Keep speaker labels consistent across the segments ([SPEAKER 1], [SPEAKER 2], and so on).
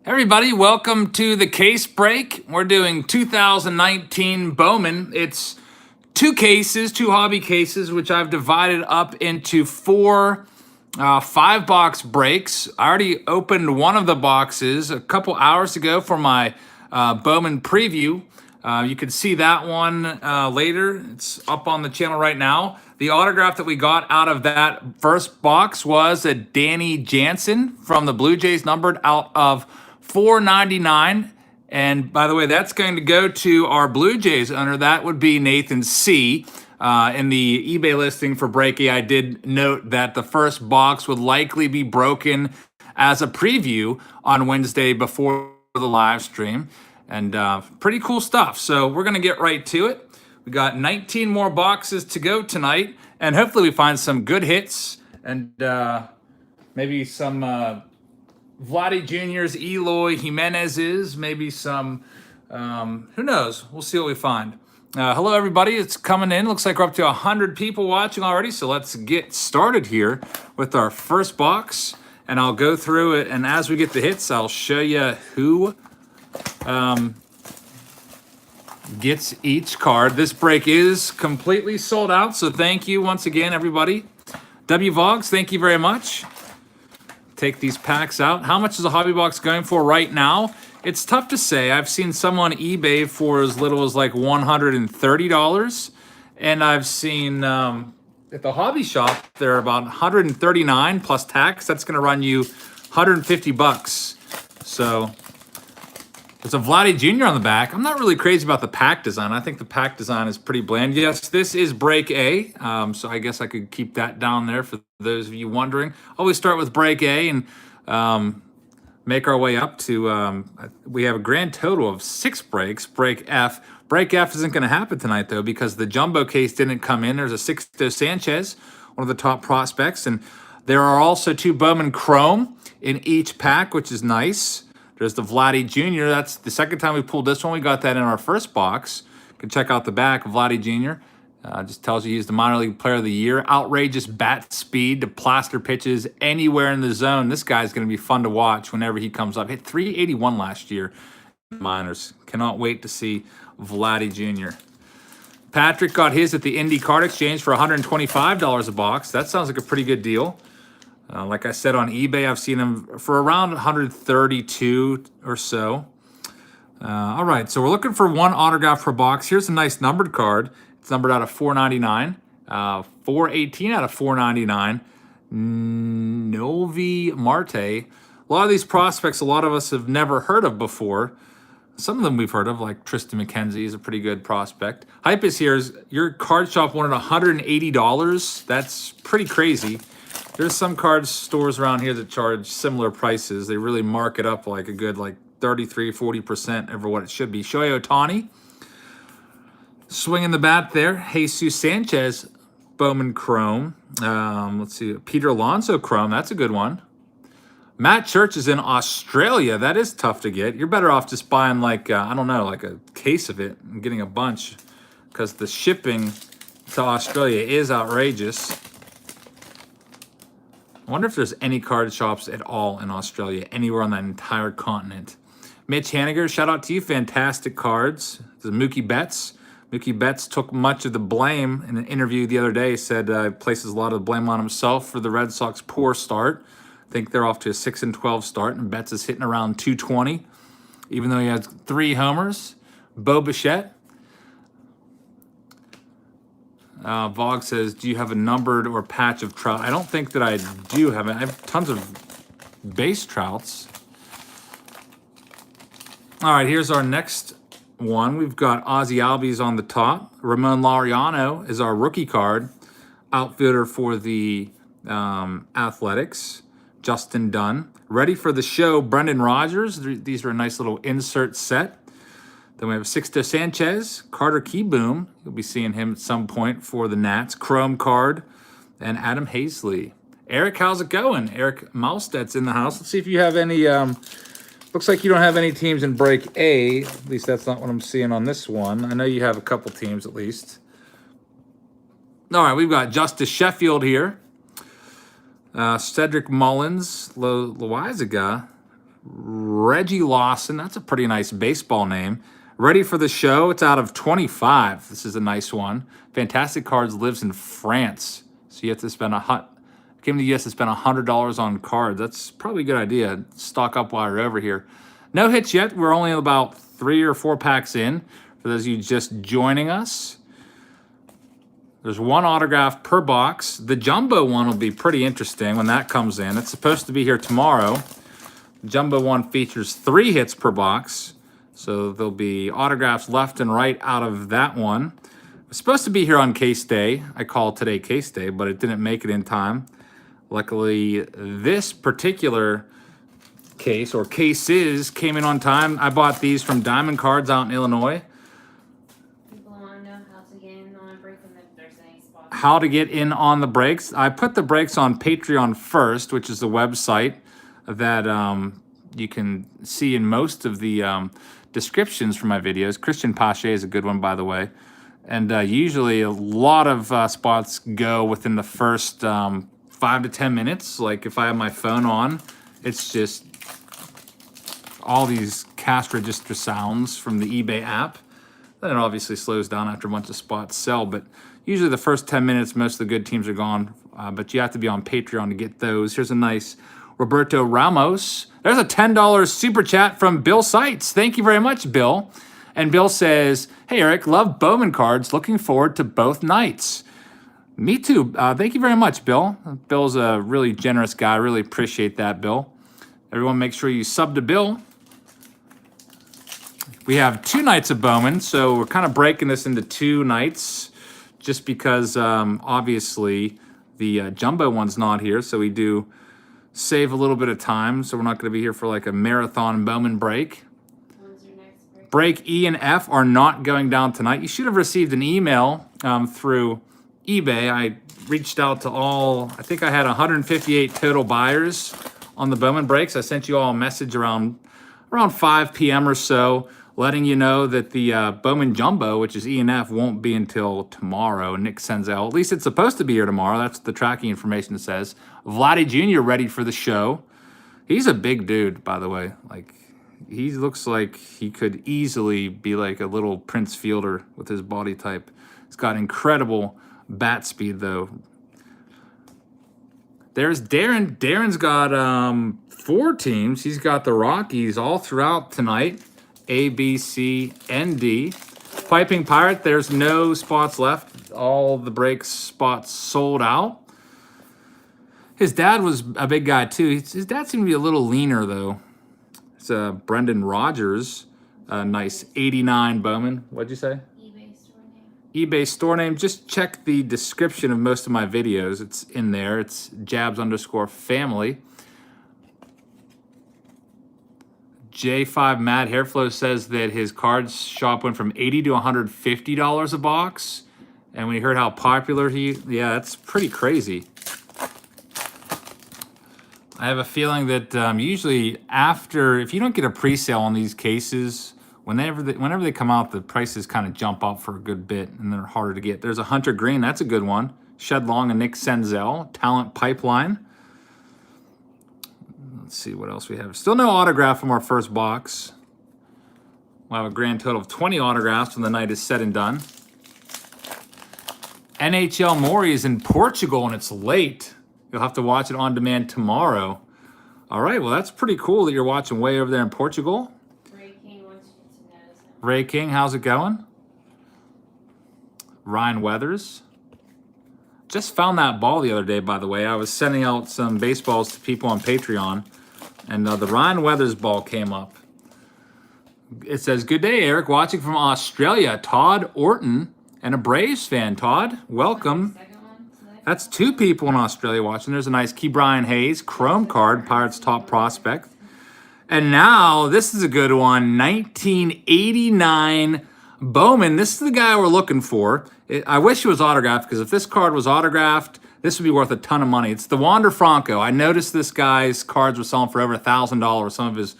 [SPEAKER 1] Everybody, welcome to the case break. We're doing 2019 Bowman. It's two cases, two hobby cases, which I've divided up into four 5-box breaks. I already opened one of the boxes a couple hours ago for my Bowman preview. You can see that one later. It's up on the channel right now. The autograph that we got out of that first box was a Danny Jansen from the Blue Jays, numbered out of 499. And by the way, that's going to go to our Blue Jays owner. That would be Nathan C. In the eBay listing for Break A, I did note that the first box would likely be broken as a preview on Wednesday before the live stream. And pretty cool stuff. So we're going to get right to it. We got 19 more boxes to go tonight. And hopefully we find some good hits and maybe some Vladdy Jr.'s, Eloy Jimenez's, maybe some, who knows? We'll see what we find. Hello, everybody. It's coming in. Looks like we're up to 100 people watching already. So let's get started here with our first box. And I'll go through it. And as we get the hits, I'll show you who gets each card. This break is completely sold out. So thank you once again, everybody. W Vogs, thank you very much. Take these packs out. How much is a hobby box going for right now? It's tough to say. I've seen some on eBay for as little as like $130, and I've seen at the hobby shop they're about $139 plus tax. That's going to run you $150. So there's a Vladdy Jr. on the back. I'm not really crazy about the pack design. I think the pack design is pretty bland. Yes, this is Break A, so I guess I could keep that down there for those of you wondering. Always start with Break A and make our way up to, we have a grand total of 6 breaks. Break F. Break F isn't going to happen tonight, though, because the jumbo case didn't come in. There's a Sixto Sanchez, one of the top prospects, and there are also 2 Bowman Chrome in each pack, which is nice. There's the Vladdy Jr. That's the second time we pulled this one. We got that in our first box. You can check out the back of Vladdy Jr. Just tells you he's the minor league player of the year. Outrageous bat speed to plaster pitches anywhere in the zone. This guy's going to be fun to watch whenever he comes up. Hit 381 last year in the minors. Cannot wait to see Vladdy Jr. Patrick got his at the Indy Card Exchange for $125 a box. That sounds like a pretty good deal. Like I said, on eBay, I've seen them for around 132 or so. All right, so we're looking for one autograph per box. Here's a nice numbered card. It's numbered out of 499, 418 out of 499. Novi Marte. A lot of these prospects, a lot of us have never heard of before. Some of them we've heard of, like Tristan McKenzie is a pretty good prospect. Hype is here. Your card shop wanted $180. That's pretty crazy. There's some card stores around here that charge similar prices. They really mark it up like a good 33, 40% over what it should be. Shohei Ohtani, swinging the bat there. Jesus Sanchez, Bowman Chrome. Let's see, Peter Alonso Chrome. That's a good one. Matt Church is in Australia. That is tough to get. You're better off just buying I don't know, like a case of it and getting a bunch, because the shipping to Australia is outrageous. I wonder if there's any card shops at all in Australia, anywhere on that entire continent. Mitch Haniger, shout out to you. Fantastic cards. This is Mookie Betts. Mookie Betts took much of the blame in an interview the other day, said places a lot of the blame on himself for the Red Sox poor start. I think they're off to a 6-12 start, and Betts is hitting around 220, even though he has 3 homers. Bo Bichette. Vogue says, do you have a numbered or patch of trout? I don't think that I do have it. I have tons of base trouts. All right, here's our next one. We've got Ozzy Albies on the top. Ramon Laureano is our rookie card. Outfielder for the Athletics. Justin Dunn. Ready for the show, Brendan Rodgers. These are a nice little insert set. Then we have Sixto Sanchez, Carter Keyboom. You'll be seeing him at some point for the Nats. Chrome card, and Adam Hazley. Eric, how's it going? Eric Malstedt's in the house. Let's see if you have any. Looks like you don't have any teams in Break A. At least that's not what I'm seeing on this one. I know you have a couple teams at least. All right, we've got Justice Sheffield here. Cedric Mullins, Loizaga, Reggie Lawson. That's a pretty nice baseball name. Ready for the show. It's out of 25. This is a nice one. Fantastic Cards lives in France. So you have to spend came to the US to spend $100 on cards. That's probably a good idea. Stock up while you're over here. No hits yet. We're only about 3 or 4 packs in. For those of you just joining us, there's 1 autograph per box. The jumbo one will be pretty interesting when that comes in. It's supposed to be here tomorrow. The jumbo one features 3 hits per box. So there'll be autographs left and right out of that one. It's supposed to be here on case day. I called today case day, but it didn't make it in time. Luckily, this particular case or cases came in on time. I bought these from Diamond Cards out in Illinois.
[SPEAKER 2] People want to know how to get in on a break and if there's any spots.
[SPEAKER 1] How to get in on the breaks. I put the breaks on Patreon first, which is the website that you can see in most of the descriptions for my videos. Christian Pache is a good one, by the way. And usually a lot of spots go within the first 5 to 10 minutes. Like if I have my phone on, it's just all these cash register sounds from the eBay app. Then it obviously slows down after a bunch of spots sell. But usually the first 10 minutes, most of the good teams are gone. But you have to be on Patreon to get those. Here's a nice Roberto Ramos. There's a $10 super chat from Bill Seitz. Thank you very much, Bill. And Bill says, hey, Eric, love Bowman cards. Looking forward to both nights. Me too. Thank you very much, Bill. Bill's a really generous guy. I really appreciate that, Bill. Everyone make sure you sub to Bill. We have 2 nights of Bowman, so we're kind of breaking this into 2 nights just because, obviously, the jumbo one's not here, so we do save a little bit of time, so we're not going to be here for like a marathon Bowman break.
[SPEAKER 2] When's your next break?
[SPEAKER 1] Break E and F are not going down tonight. You should have received an email through eBay. I reached out to I think I had 158 total buyers on the Bowman breaks. I sent you all a message around 5 p.m. or so, letting you know that the Bowman Jumbo, which is E and F, won't be until tomorrow. Nick Senzel, at least it's supposed to be here tomorrow. That's the tracking information says. Vladdy Jr. ready for the show. He's a big dude, by the way. Like, he looks like he could easily be like a little Prince Fielder with his body type. He's got incredible bat speed, though. There's Darren. Darren's got 4 teams. He's got the Rockies all throughout tonight. A, B, C, and D. Piping Pirate, there's no spots left. All the break spots sold out. His dad was a big guy, too. His dad seemed to be a little leaner, though. It's Brendan Rogers. Nice 89 Bowman. What'd you say?
[SPEAKER 2] eBay store name.
[SPEAKER 1] eBay store name. Just check the description of most of my videos. It's in there. It's Jabs_family. J5 Mad Hairflow says that his cards shop went from $80 to $150 a box. And when he heard how popular yeah, that's pretty crazy. I have a feeling that usually if you don't get a pre-sale on these cases, whenever they come out, the prices kind of jump up for a good bit, and they're harder to get. There's a Hunter Green. That's a good one. Shed Long and Nick Senzel. Talent Pipeline. Let's see what else we have. Still no autograph from our first box. We'll have a grand total of 20 autographs when the night is said and done. NHL Maury is in Portugal, and it's late. You'll have to watch it on demand tomorrow. All right, well, that's pretty cool that you're watching way over there in Portugal.
[SPEAKER 2] Ray King wants you to notice him.
[SPEAKER 1] Ray King, how's it going? Ryan Weathers. Just found that ball the other day, by the way. I was sending out some baseballs to people on Patreon, and the Ryan Weathers ball came up. It says, good day, Eric. Watching from Australia. Todd Orton and a Braves fan. Todd, welcome. That's 2 people in Australia watching. There's a nice Key Brian Hayes Chrome card, Pirates top prospect. And now, this is a good one, 1989 Bowman. This is the guy we're looking for. I wish it was autographed, because if this card was autographed, this would be worth a ton of money. It's the Wander Franco. I noticed this guy's cards were selling for over $1,000. Some of his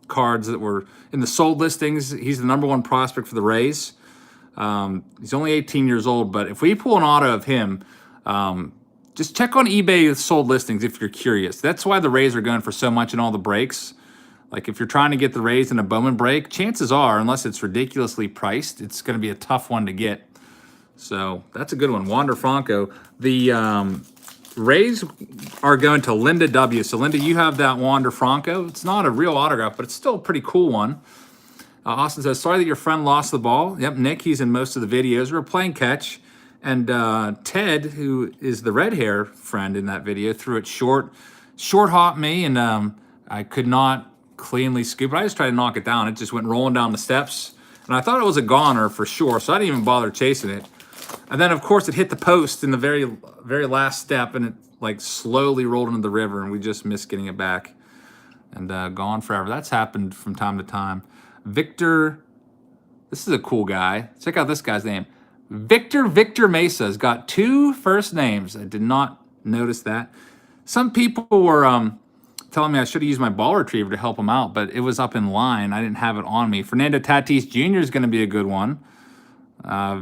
[SPEAKER 1] cards that were in the sold listings. He's the #1 prospect for the Rays. He's only 18 years old, but if we pull an auto of him, just check on eBay sold listings if you're curious. That's why the Rays are going for so much in all the breaks. Like if you're trying to get the Rays in a Bowman break, chances are, unless it's ridiculously priced, it's going to be a tough one to get. So that's a good one. Wander Franco. The Rays are going to Linda W. So Linda, you have that Wander Franco. It's not a real autograph, but it's still a pretty cool one. Austin says, sorry that your friend lost the ball. Yep, Nick, he's in most of the videos. We were playing catch. And Ted, who is the red hair friend in that video, threw it short hop me, and I could not cleanly scoop it. I just tried to knock it down. It just went rolling down the steps. And I thought it was a goner for sure, so I didn't even bother chasing it. And then, of course, it hit the post in the very last step, and it like slowly rolled into the river, and we just missed getting it back. And gone forever. That's happened from time to time. Victor, this is a cool guy. Check out this guy's name. Victor Mesa has got 2 first names. I did not notice that. Some people were telling me I should have used my ball retriever to help him out, but it was up in line. I didn't have it on me. Fernando Tatis Jr. is going to be a good one.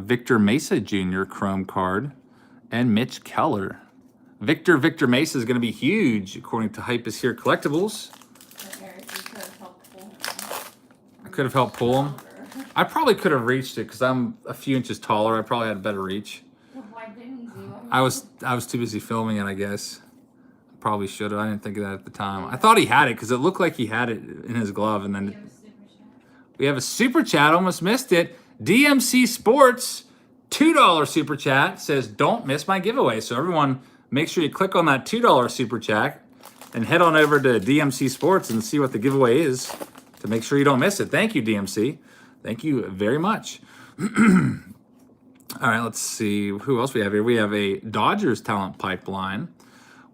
[SPEAKER 1] Victor Mesa Jr. Chrome card. And Mitch Keller. Victor Mesa is going to be huge, according to Hype is Here Collectibles. I could have helped pull him. I probably could have reached it because I'm a few inches taller. I probably had a better reach.
[SPEAKER 2] Why didn't you?
[SPEAKER 1] I was too busy filming it, I guess. Probably should have. I didn't think of that at the time. I thought he had it because it looked like he had it in his glove. And then we have a super chat. Almost missed it. DMC Sports, $2 super chat says, don't miss my giveaway. So everyone, make sure you click on that $2 super chat and head on over to DMC Sports and see what the giveaway is to make sure you don't miss it. Thank you, DMC. Thank you very much. All right, let's see. Who else we have here? We have a Dodgers talent pipeline.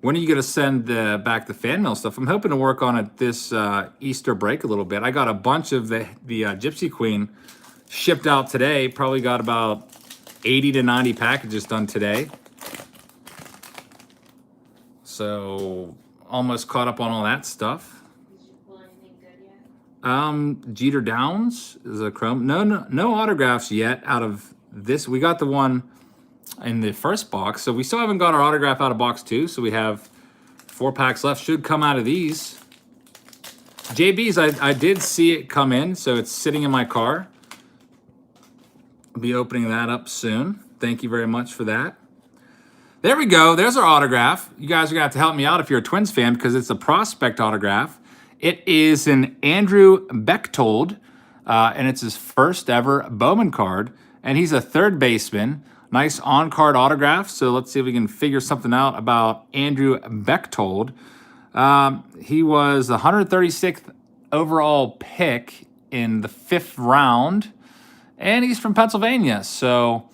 [SPEAKER 1] When are you going to send back the fan mail stuff? I'm hoping to work on it this Easter break a little bit. I got a bunch of the Gypsy Queen shipped out today. Probably got about 80 to 90 packages done today. So almost caught up on all that stuff. Jeter Downs is a chrome. No autographs yet out of this. We got the one in the first box, so we still haven't got our autograph out of box 2. So we have 4 packs left. Should come out of these. JB's, I did see it come in, so it's sitting in my car. I'll be opening that up soon. Thank you very much for that. There we go. There's our autograph. You guys are gonna have to help me out if you're a Twins fan because it's a prospect autograph. It is an Andrew Bechtold, and it's his first ever Bowman card, and he's a third baseman. Nice on-card autograph, so let's see if we can figure something out about Andrew Bechtold. He was the 136th overall pick in the 5th round, and he's from Pennsylvania, so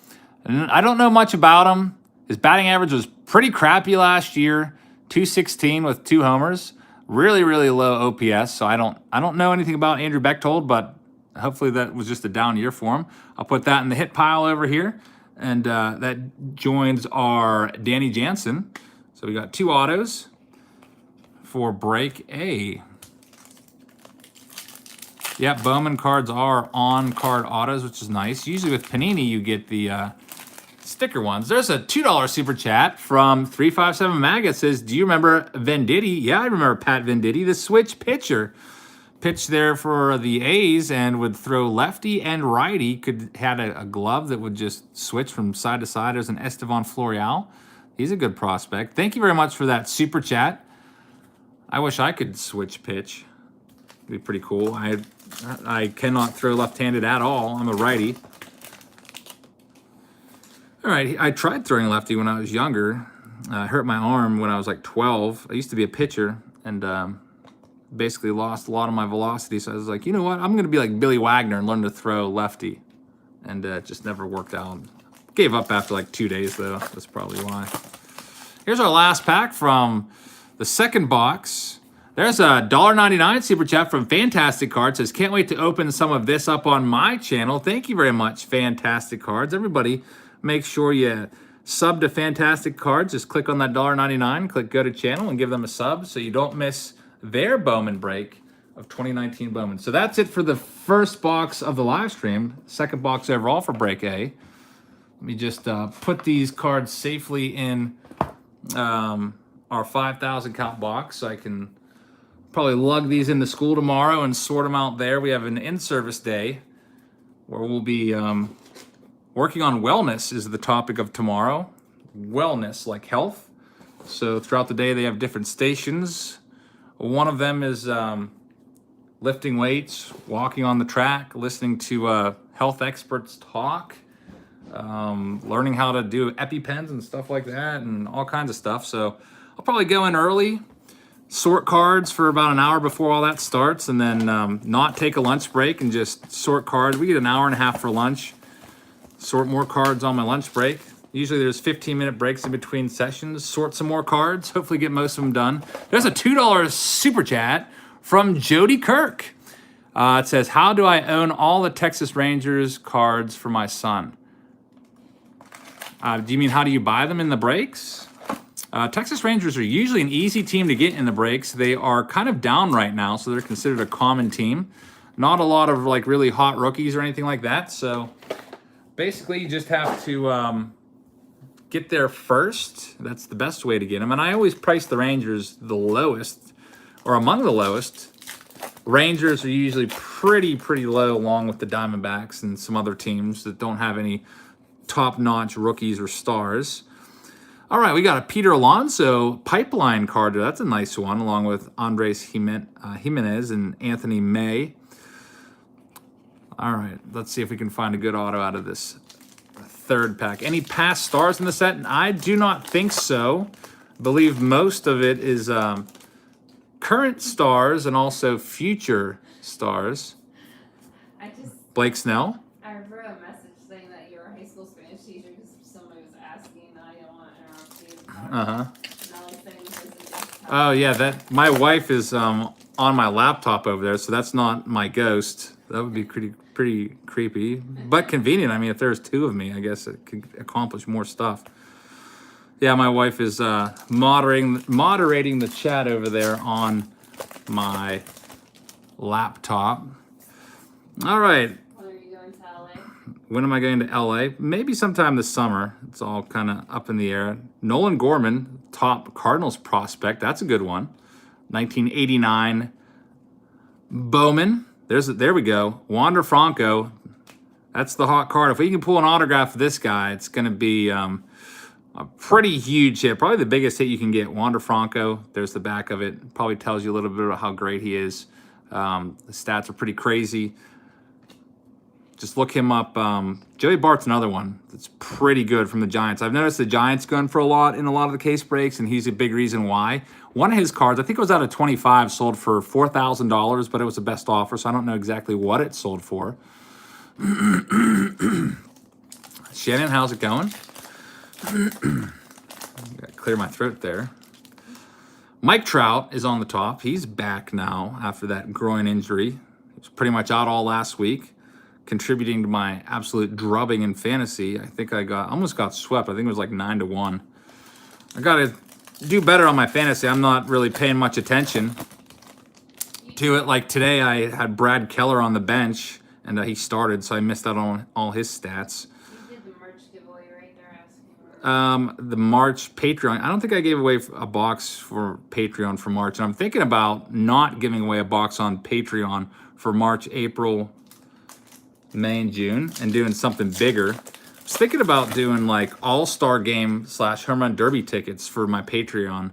[SPEAKER 1] I don't know much about him. His batting average was pretty crappy last year, 216 with 2 homers. Really, really low OPS, so I don't know anything about Andrew Bechtold, but hopefully that was just a down year for him. I'll put that in the hit pile over here, and that joins our Danny Jansen. So we got 2 autos for break A. Yeah, Bowman cards are on-card autos, which is nice. Usually with Panini, you get the sticker ones. There's a $2 super chat from 357 Mag. It says, do you remember Venditti? Yeah, I remember Pat Venditti, the switch pitcher. Pitched there for the A's and would throw lefty and righty. Had a glove that would just switch from side to side. There's an Estevan Florial. He's a good prospect. Thank you very much for that super chat. I wish I could switch pitch. It'd be pretty cool. I cannot throw left-handed at all. I'm a righty. All right, I tried throwing lefty when I was younger. I hurt my arm when I was like 12. I used to be a pitcher and basically lost a lot of my velocity. So I was like, you know what? I'm going to be like Billy Wagner and learn to throw lefty. And it just never worked out. Gave up after like 2 days, though. That's probably why. Here's our last pack from the second box. There's a $1.99 super chat from Fantastic Cards. Says, can't wait to open some of this up on my channel. Thank you very much, Fantastic Cards. Everybody, make sure you sub to Fantastic Cards. Just click on that $1.99, click go to channel, and give them a sub so you don't miss their Bowman break of 2019 Bowman. So that's it for the first box of the live stream. Second box overall for break A. Let me just put these cards safely in our 5,000 count box so I can Probably lug these into school tomorrow and sort them out there. We have an in-service day where we'll be working on wellness is the topic of tomorrow. Wellness, like health. So throughout the day, they have different stations. One of them is lifting weights, walking on the track, listening to health experts talk, learning how to do EpiPens and stuff like that, and all kinds of stuff. So I'll probably go in early, sort cards for about an hour before all that starts, and then not take a lunch break and just sort cards. We get an hour and a half for lunch. Sort more cards on my lunch break. Usually there's 15-minute breaks in between sessions. Sort some more cards. Hopefully get most of them done. There's a $2 super chat from Jody Kirk. It says, how do I own all the Texas Rangers cards for my son? Do you mean how do you buy them in the breaks? Texas Rangers are usually an easy team to get in the breaks. They are kind of down right now, so they're considered a common team. Not a lot of like really hot rookies or anything like that. So basically you just have to get there first. That's the best way to get them. And I always price the Rangers the lowest or among the lowest. Rangers are usually pretty low along with the Diamondbacks and some other teams that don't have any top-notch rookies or stars. All right, we got a Peter Alonso pipeline card. That's a nice one, along with Andres Jimenez and Anthony May. All right, let's see if we can find a good auto out of this third pack. Any past stars in the set? I do not think so. I believe most of it is current stars and also future stars. Blake Snell.
[SPEAKER 2] I wrote a message saying that you're a high school Spanish teacher because somebody was asking. I didn't want to interrupt you.
[SPEAKER 1] Oh yeah, that my wife is on my laptop over there, so that's not my ghost. That would be pretty creepy, but convenient. I mean, if there's two of me, I guess it could accomplish more stuff. Yeah, my wife is moderating the chat over there on my laptop. All right.
[SPEAKER 2] When are you going to LA?
[SPEAKER 1] When am I going to LA? Maybe sometime this summer. It's all kind of up in the air. Nolan Gorman, top Cardinals prospect. That's a good one. 1989 Bowman. There we go. Wander Franco. That's the hot card. If we can pull an autograph for this guy, it's going to be a pretty huge hit. Probably the biggest hit you can get. Wander Franco. There's the back of it. Probably tells you a little bit about how great he is. The stats are pretty crazy. Just look him up. Joey Bart's another one that's pretty good from the Giants. I've noticed the Giants going for a lot in a lot of the case breaks, and he's a big reason why. One of his cards, I think it was out of 25, sold for $4,000, but it was the best offer, so I don't know exactly what it sold for. Shannon, how's it going? Got to clear my throat there. Mike Trout is on the top. He's back now after that groin injury. He was pretty much out all last week, contributing to my absolute drubbing in fantasy. I think I almost got swept. I think it was like 9-1. I got to do better on my fantasy. I'm not really paying much attention to it. Like today, I had Brad Keller on the bench, and he started, so I missed out on all his stats.
[SPEAKER 2] You did the merch giveaway right there asking.
[SPEAKER 1] The March Patreon. I don't think I gave away a box for Patreon for March. And I'm thinking about not giving away a box on Patreon for March, April, May, and June, and doing something bigger. I was thinking about doing like All-Star Game / Home Run Derby tickets for my Patreon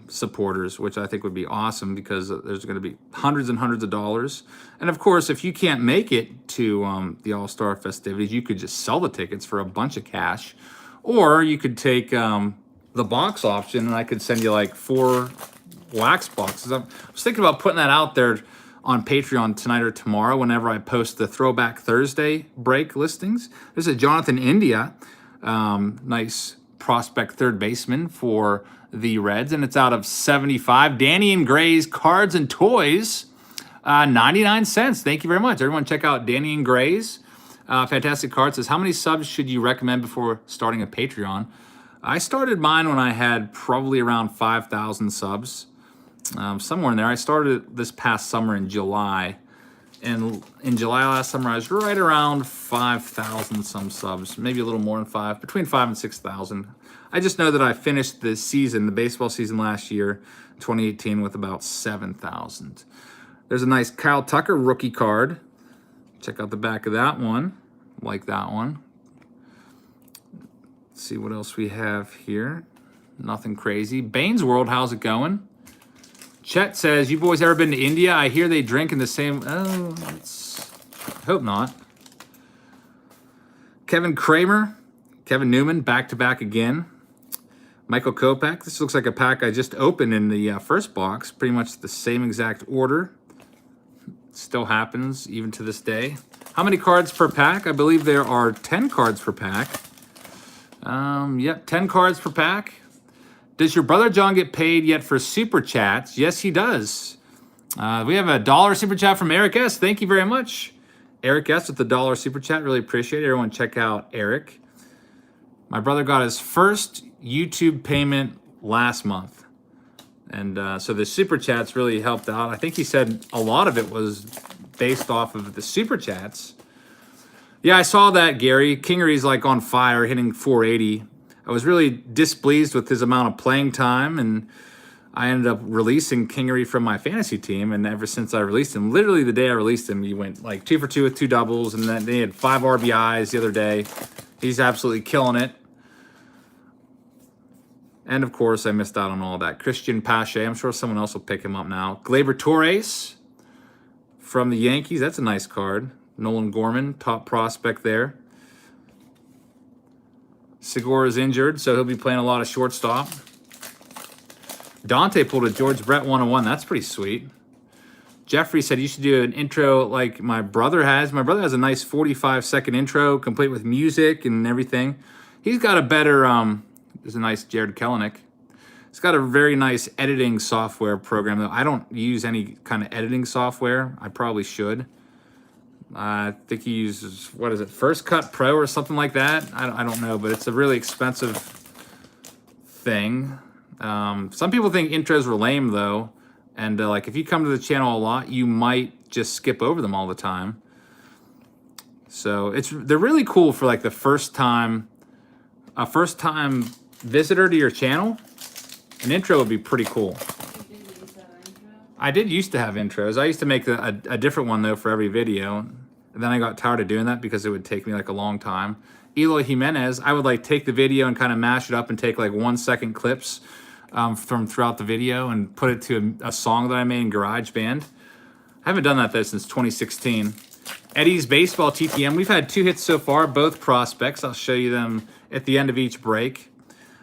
[SPEAKER 1] supporters, which I think would be awesome because there's going to be hundreds and hundreds of dollars. And of course, if you can't make it to the All-Star festivities, you could just sell the tickets for a bunch of cash. Or you could take the box option, and I could send you like 4 wax boxes. I was thinking about putting that out there on Patreon tonight or tomorrow whenever I post the Throwback Thursday break listings. There's a Jonathan India, nice prospect third baseman for the Reds, and it's out of 75. Danny and Gray's Cards and Toys, 99 cents. Thank you very much. Everyone check out Danny and Gray's. Fantastic card. Says, how many subs should you recommend before starting a Patreon? I started mine when I had probably around 5,000 subs. Somewhere in there. I started this past summer in July, And in July last summer, I was right around 5,000 some subs, maybe a little more than 5, between 5 and 6,000. I just know that I finished the season, the baseball season last year, 2018, with about 7,000. There's a nice Kyle Tucker rookie card. Check out the back of that one. Like that one. Let's see what else we have here. Nothing crazy. Bane's World, how's it going? Chet says, you boys ever been to India? I hear they drink in the same... Oh, hope not. Kevin Kramer. Kevin Newman, back-to-back again. Michael Kopech. This looks like a pack I just opened in the first box. Pretty much the same exact order. Still happens even to this day. How many cards per pack? I believe there are 10 cards per pack. Yep, 10 cards per pack. Does your brother John get paid yet for super chats? Yes, he does. We have a $1 super chat from Eric S. Thank you very much. Eric S. with the $1 super chat. Really appreciate it. Everyone check out Eric. My brother got his first YouTube payment last month. And so the super chats really helped out. I think he said a lot of it was based off of the super chats. Yeah, I saw that, Gary. Kingery's like on fire, hitting 480. I was really displeased with his amount of playing time, and I ended up releasing Kingery from my fantasy team. And ever since I released him, literally the day I released him, he went like 2 for 2 with 2 doubles, and then he had 5 RBIs the other day. He's absolutely killing it. And of course, I missed out on all that. Christian Pache, I'm sure someone else will pick him up now. Gleyber Torres from the Yankees, that's a nice card. Nolan Gorman, top prospect there. Segura is injured, so he'll be playing a lot of shortstop. Dante pulled a George Brett 101. That's pretty sweet. Jeffrey said you should do an intro like my brother has. My brother has a nice 45-second intro, complete with music and everything. He's got a better, there's a nice Jared Kelenic. He's got a very nice editing software program, though. I don't use any kind of editing software. I probably should. I think he uses, what is it, First Cut Pro or something like that? I don't know, but it's a really expensive thing. Some people think intros were lame, though. And like if you come to the channel a lot, you might just skip over them all the time. So they're really cool for like a first time visitor to your channel. An intro would be pretty cool. I did used to have intros. I used to make a different one, though, for every video. And then I got tired of doing that because it would take me, like, a long time. Eloy Jimenez, I would, like, take the video and kind of mash it up and take, like, 1-second clips from throughout the video and put it to a song that I made in GarageBand. I haven't done that, though, since 2016. Eddie's Baseball TTM. We've had 2 hits so far, both prospects. I'll show you them at the end of each break.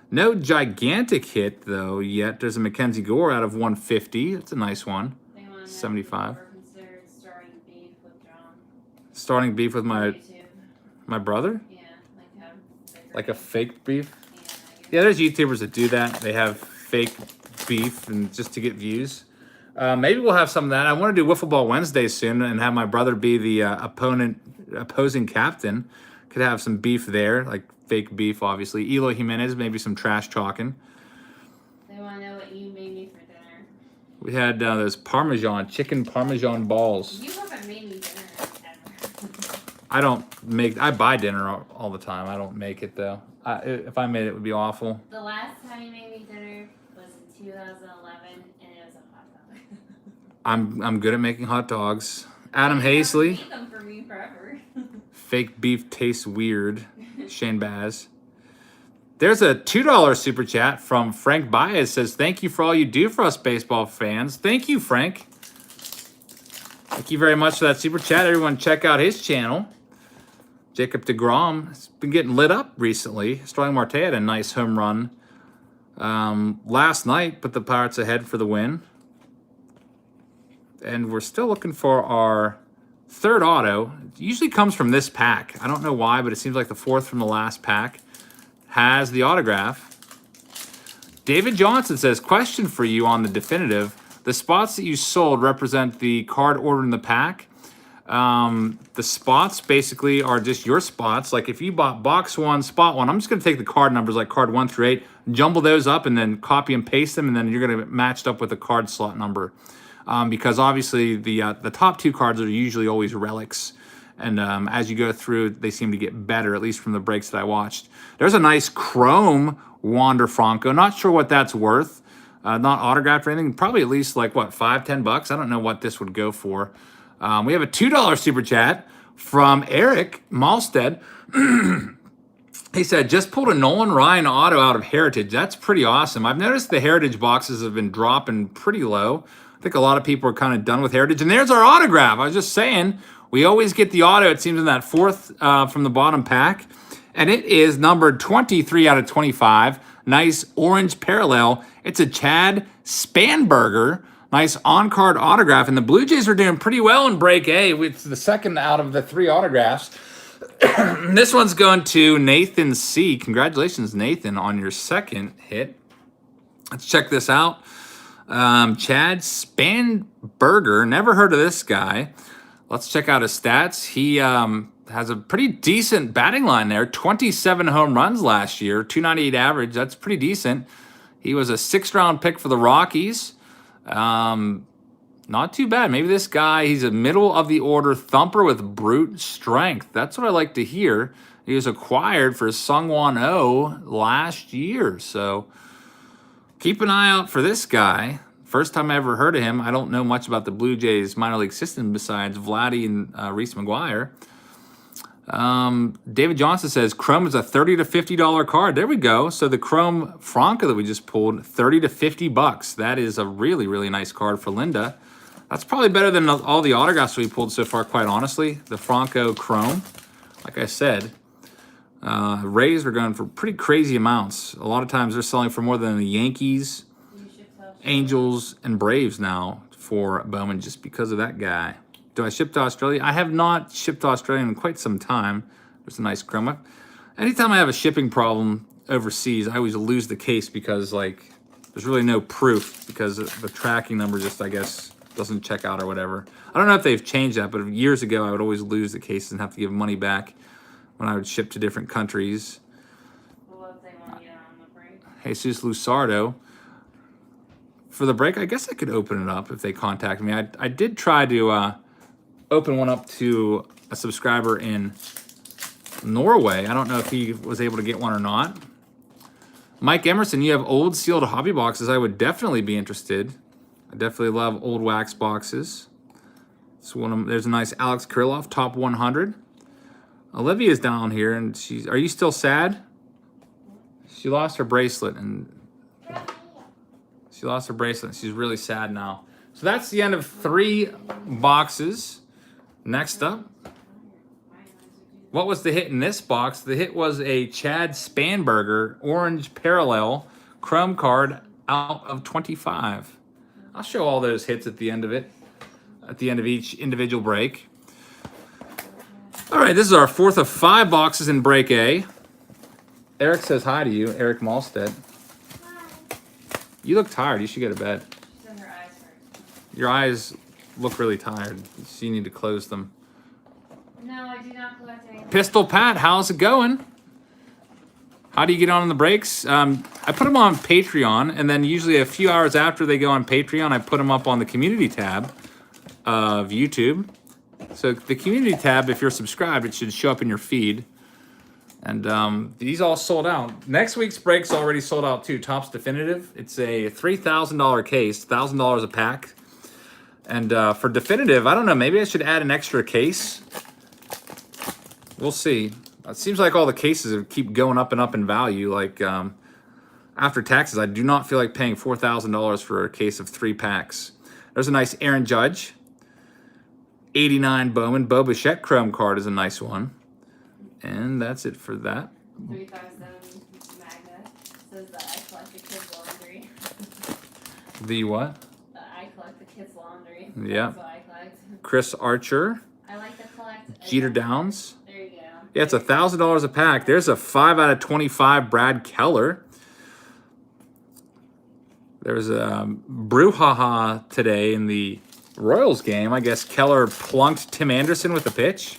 [SPEAKER 1] No gigantic hit, though, yet. There's a Mackenzie Gore out of 150. That's a nice one. 75.
[SPEAKER 2] Starting beef with John.
[SPEAKER 1] Starting beef with my brother?
[SPEAKER 2] Yeah,
[SPEAKER 1] like a fake beef? Yeah, there's YouTubers that do that. They have fake beef and just to get views. Maybe we'll have some of that. I want to do Wiffle Ball Wednesday soon and have my brother be the opposing captain. Could have some beef there, like fake beef, obviously. Eloy Jimenez, maybe some trash talking.
[SPEAKER 2] They want to know what you made me for dinner.
[SPEAKER 1] We had those chicken Parmesan balls.
[SPEAKER 2] You haven't made me dinner ever.
[SPEAKER 1] I buy dinner all the time. I don't make it, though. If I made it, it would be awful.
[SPEAKER 2] The last time you made me dinner was in 2011, and it was a hot dog.
[SPEAKER 1] I'm good at making hot dogs. Adam Hazley.
[SPEAKER 2] Make them for me forever.
[SPEAKER 1] Fake beef tastes weird. Shane Baz. There's a $2 super chat from Frank Baez. Says, thank you for all you do for us baseball fans. Thank you, Frank. Thank you very much for that super chat. Everyone check out his channel. Jacob deGrom has been getting lit up recently. Starling Marte had a nice home run last night, put the Pirates ahead for the win. And we're still looking for our third auto. It usually comes from this pack. I don't know why, but it seems like the fourth from the last pack has the autograph. David Johnson says, question for you on the definitive. The spots that you sold represent the card order in the pack. The spots basically are just your spots. Like if you bought box 1, spot 1, I'm just going to take the card numbers like card 1 through 8, jumble those up and then copy and paste them, and then you're going to get matched up with the card slot number. because obviously the top 2 cards are usually always relics. And as you go through, they seem to get better, at least from the breaks that I watched. There's a nice chrome Wander Franco. Not sure what that's worth. Not autographed or anything. Probably at least like, what, $5-10? I don't know what this would go for. We have a $2 super chat from Eric Malstead. He said, just pulled a Nolan Ryan auto out of Heritage. That's pretty awesome. I've noticed the Heritage boxes have been dropping pretty low. I think a lot of people are kind of done with Heritage. And there's our autograph. I was just saying, we always get the auto, it seems, in that 4th from the bottom pack. And it is numbered 23 out of 25. Nice orange parallel. It's a Chad Spanberger. Nice on-card autograph. And the Blue Jays are doing pretty well in break A. It's the 2nd out of the 3 autographs. This one's going to Nathan C. Congratulations, Nathan, on your 2nd hit. Let's check this out. Chad Spanberger. Never heard of this guy. Let's check out his stats. He has a pretty decent batting line there. 27 home runs last year, 298 average. That's pretty decent. He was a 6th-round pick for the Rockies. Not too bad. Maybe this guy, he's a middle-of-the-order thumper with brute strength. That's what I like to hear. He was acquired for Sungwon Oh last year. So keep an eye out for this guy. First time I ever heard of him. I don't know much about the Blue Jays minor league system besides Vladdy and Reese McGuire. David Johnson says Chrome is a $30 to $50 card. There we go. So the Chrome Franco that we just pulled, $30 to $50. That is a really, really nice card for Linda. That's probably better than all the autographs we pulled so far, quite honestly. The Franco Chrome, like I said, Rays are going for pretty crazy amounts. A lot of times they're selling for more than the Yankees, Angels, and Braves now for Bowman just because of that guy. Do I ship to Australia? I have not shipped to Australia in quite some time. There's a nice chroma. Anytime I have a shipping problem overseas, I always lose the case because, like, there's really no proof because the tracking number just, I guess, doesn't check out or whatever. I don't know if they've changed that, but years ago I would always lose the cases and have to give money back when I would ship to different countries.
[SPEAKER 2] Well, if they want you on the break.
[SPEAKER 1] Jesus Lusardo. For the break, I guess I could open it up if they contact me. I did try to open one up to a subscriber in Norway. I don't know if he was able to get one or not. Mike Emerson, you have old sealed hobby boxes. I would definitely be interested. I definitely love old wax boxes. There's a nice Alex Kirilloff, top 100. Olivia's down here, and are you still sad? She lost her bracelet, and she's really sad now. So that's the end of 3 boxes. Next up, what was the hit in this box? The hit was a Chad Spanberger orange parallel chrome card out of 25. I'll show all those hits at the end of it, at the end of each individual break. All right, this is our 4th of 5 boxes in break A. Eric says hi to you, Eric Malstead.
[SPEAKER 2] Hi.
[SPEAKER 1] You look tired. You should go to bed.
[SPEAKER 2] She said her eyes hurt.
[SPEAKER 1] Your eyes look really tired, so you need to close them.
[SPEAKER 2] No, I do not collect anything.
[SPEAKER 1] Pistol Pat, how's it going? How do you get on in the breaks? I put them on Patreon, and then usually a few hours after they go on Patreon, I put them up on the community tab of YouTube. So the community tab, if you're subscribed, it should show up in your feed. And these all sold out. Next week's break's already sold out too. Topps Definitive. It's a $3,000 case, $1,000 a pack. And for Definitive, I don't know, maybe I should add an extra case. We'll see. It seems like all the cases keep going up and up in value. Like after taxes, I do not feel like paying $4,000 for a case of 3 packs. There's a nice Aaron Judge. 89 Bowman. Bo Bichette Chrome card is a nice one. And that's it for that.
[SPEAKER 2] 3007 Magna says that I collect the kids' laundry.
[SPEAKER 1] The what?
[SPEAKER 2] I collect the kids' laundry.
[SPEAKER 1] Yeah.
[SPEAKER 2] That's what I collect.
[SPEAKER 1] Chris Archer.
[SPEAKER 2] I like to collect.
[SPEAKER 1] Jeter Downs.
[SPEAKER 2] There you go.
[SPEAKER 1] Yeah, it's $1,000 a pack. There's a 5 out of 25 Brad Keller. There's a brouhaha today in the Royals game. I guess Keller plunked Tim Anderson with a pitch.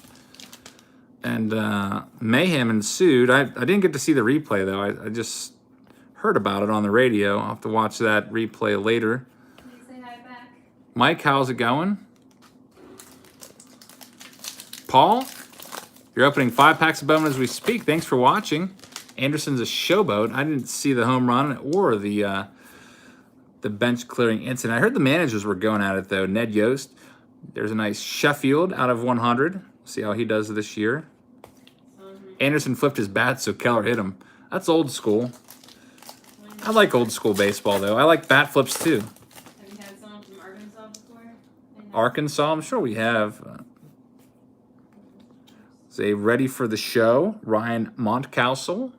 [SPEAKER 1] And mayhem ensued. I didn't get to see the replay, though. I just heard about it on the radio. I'll have to watch that replay later.
[SPEAKER 2] Can you say hi back?
[SPEAKER 1] Mike, how's it going? Paul, you're opening 5 packs of Bowman as we speak. Thanks for watching. Anderson's a showboat. I didn't see the home run or the bench clearing incident. I heard the managers were going at it, though. Ned Yost. There's a nice Sheffield out of 100. See how he does this year. Anderson flipped his bat, so Keller hit him. That's old school. I like old school baseball, though. I like bat flips, too.
[SPEAKER 2] Have you had someone from Arkansas before?
[SPEAKER 1] Arkansas, I'm sure we have. Say, ready for the show. Ryan Montcastle.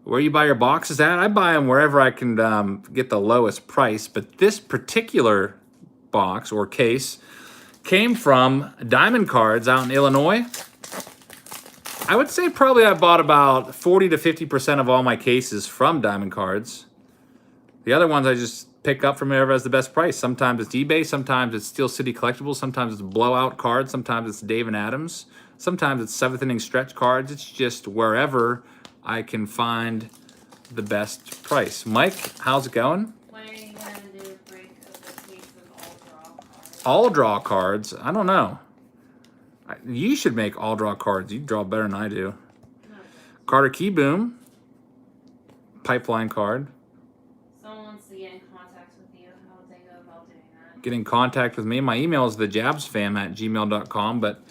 [SPEAKER 1] Where you buy your boxes at? I buy them wherever I can get the lowest price. But this particular box or case came from Diamond Cards out in Illinois. I would say probably I bought about 40 to 50% of all my cases from Diamond Cards. The other ones I just pick up from whoever has the best price. Sometimes it's eBay, sometimes it's Steel City Collectibles, sometimes it's Blowout Cards, sometimes it's Dave and Adams, sometimes it's 7th inning stretch cards. It's just wherever I can find the best price. Mike, how's it going?
[SPEAKER 2] When are you going to do a break of the case of all draw cards?
[SPEAKER 1] All draw cards? I don't know. You should make all draw cards. You draw better than I do.
[SPEAKER 2] No.
[SPEAKER 1] Carter Keyboom. Pipeline card.
[SPEAKER 2] Someone wants to get in contact with you. How would they go about doing that?
[SPEAKER 1] Get in contact with me. My email is thejabsfam@gmail.com, but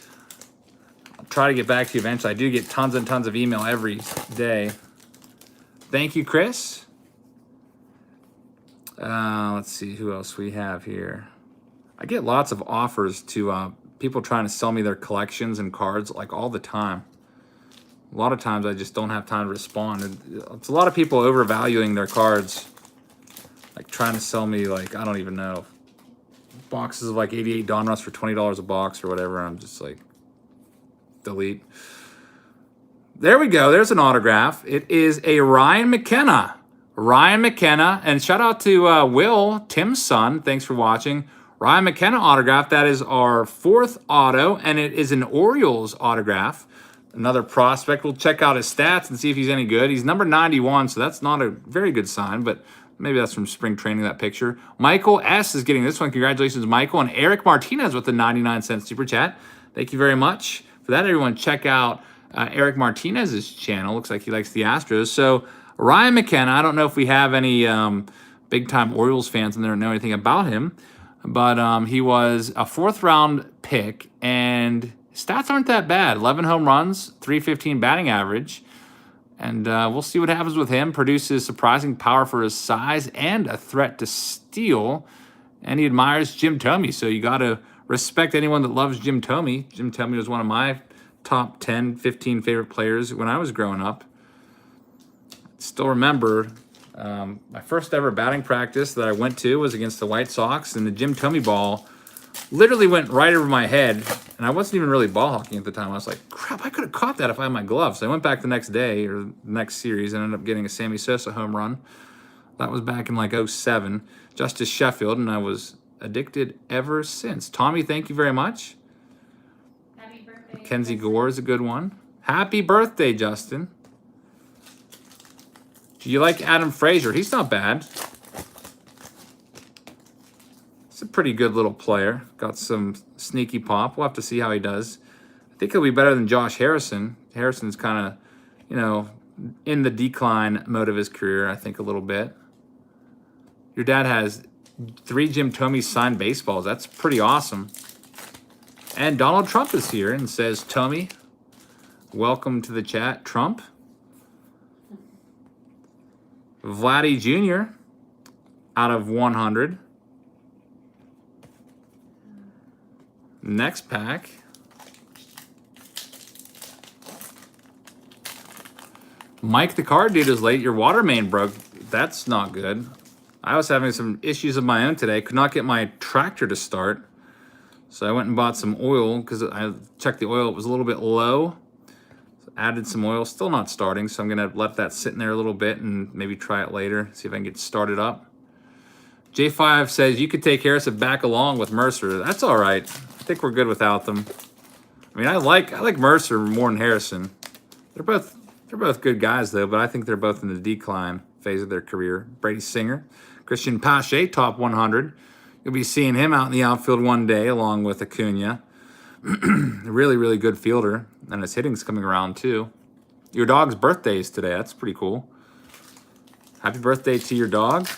[SPEAKER 1] I'll try to get back to you eventually. I do get tons and tons of email every day. Thank you, Chris. Let's see who else we have here. I get lots of offers to people trying to sell me their collections and cards like all the time. A lot of times I just don't have time to respond. It's a lot of people overvaluing their cards, like trying to sell me, like, I don't even know, boxes of like 88 Donruss for $20 a box or whatever. I'm just like, delete. There we go. There's an autograph. It is a Ryan McKenna. Ryan McKenna. And shout out to Will, Tim's son. Thanks for watching. Ryan McKenna autograph. That is our 4th auto, and it is an Orioles autograph. Another prospect. We'll check out his stats and see if he's any good. He's number 91, so that's not a very good sign, but maybe that's from spring training, that picture. Michael S. is getting this one. Congratulations, Michael. And Eric Martinez with the 99-cent super chat. Thank you very much for that, everyone. Check out Eric Martinez's channel. Looks like he likes the Astros. So Ryan McKenna, I don't know if we have any big-time Orioles fans and they don't know anything about him, but he was a 4th-round pick, and stats aren't that bad. 11 home runs, .315 batting average, and we'll see what happens with him. Produces surprising power for his size and a threat to steal, and he admires Jim Thome, so you got to respect anyone that loves Jim Thome. Jim Thome was one of my top 10, 15 favorite players when I was growing up. Still remember my first ever batting practice that I went to was against the White Sox, and the Jim Thome ball literally went right over my head, and I wasn't even really ball hawking at the time. I was like, crap, I could have caught that if I had my gloves. So I went back the next day or the next series and ended up getting a Sammy Sosa home run. That was back in like 07. Justice Sheffield, and I was addicted ever since. Tommy, thank you very much.
[SPEAKER 2] Happy birthday.
[SPEAKER 1] Kenzie Gore is a good one. Happy birthday, Justin. Do you like Adam Frazier? He's not bad. He's a pretty good little player. Got some sneaky pop. We'll have to see how he does. I think he'll be better than Josh Harrison. Harrison's kind of, you know, in the decline mode of his career, I think, a little bit. Your dad has 3 Jim Thome signed baseballs. That's pretty awesome. And Donald Trump is here and says, Thome, welcome to the chat, Trump. Vladdy Jr. out of 100. Next pack. Mike the card dude is late. Your water main broke. That's not good. I was having some issues of my own today. Could not get my tractor to start. So I went and bought some oil because I checked the oil. It was a little bit low. So added some oil. Still not starting. So I'm going to let that sit in there a little bit and maybe try it later. See if I can get started up. J5 says you could take Harrison back along with Mercer. That's all right. I think we're good without them. I mean, I like Mercer more than Harrison. They're both good guys though, but I think they're both in the decline phase of their career. Brady Singer, Christian Pache, top 100. You'll be seeing him out in the outfield one day along with Acuna. Really, really good fielder. And his hitting's coming around too. Your dog's birthday is today. That's pretty cool. Happy birthday to your dog.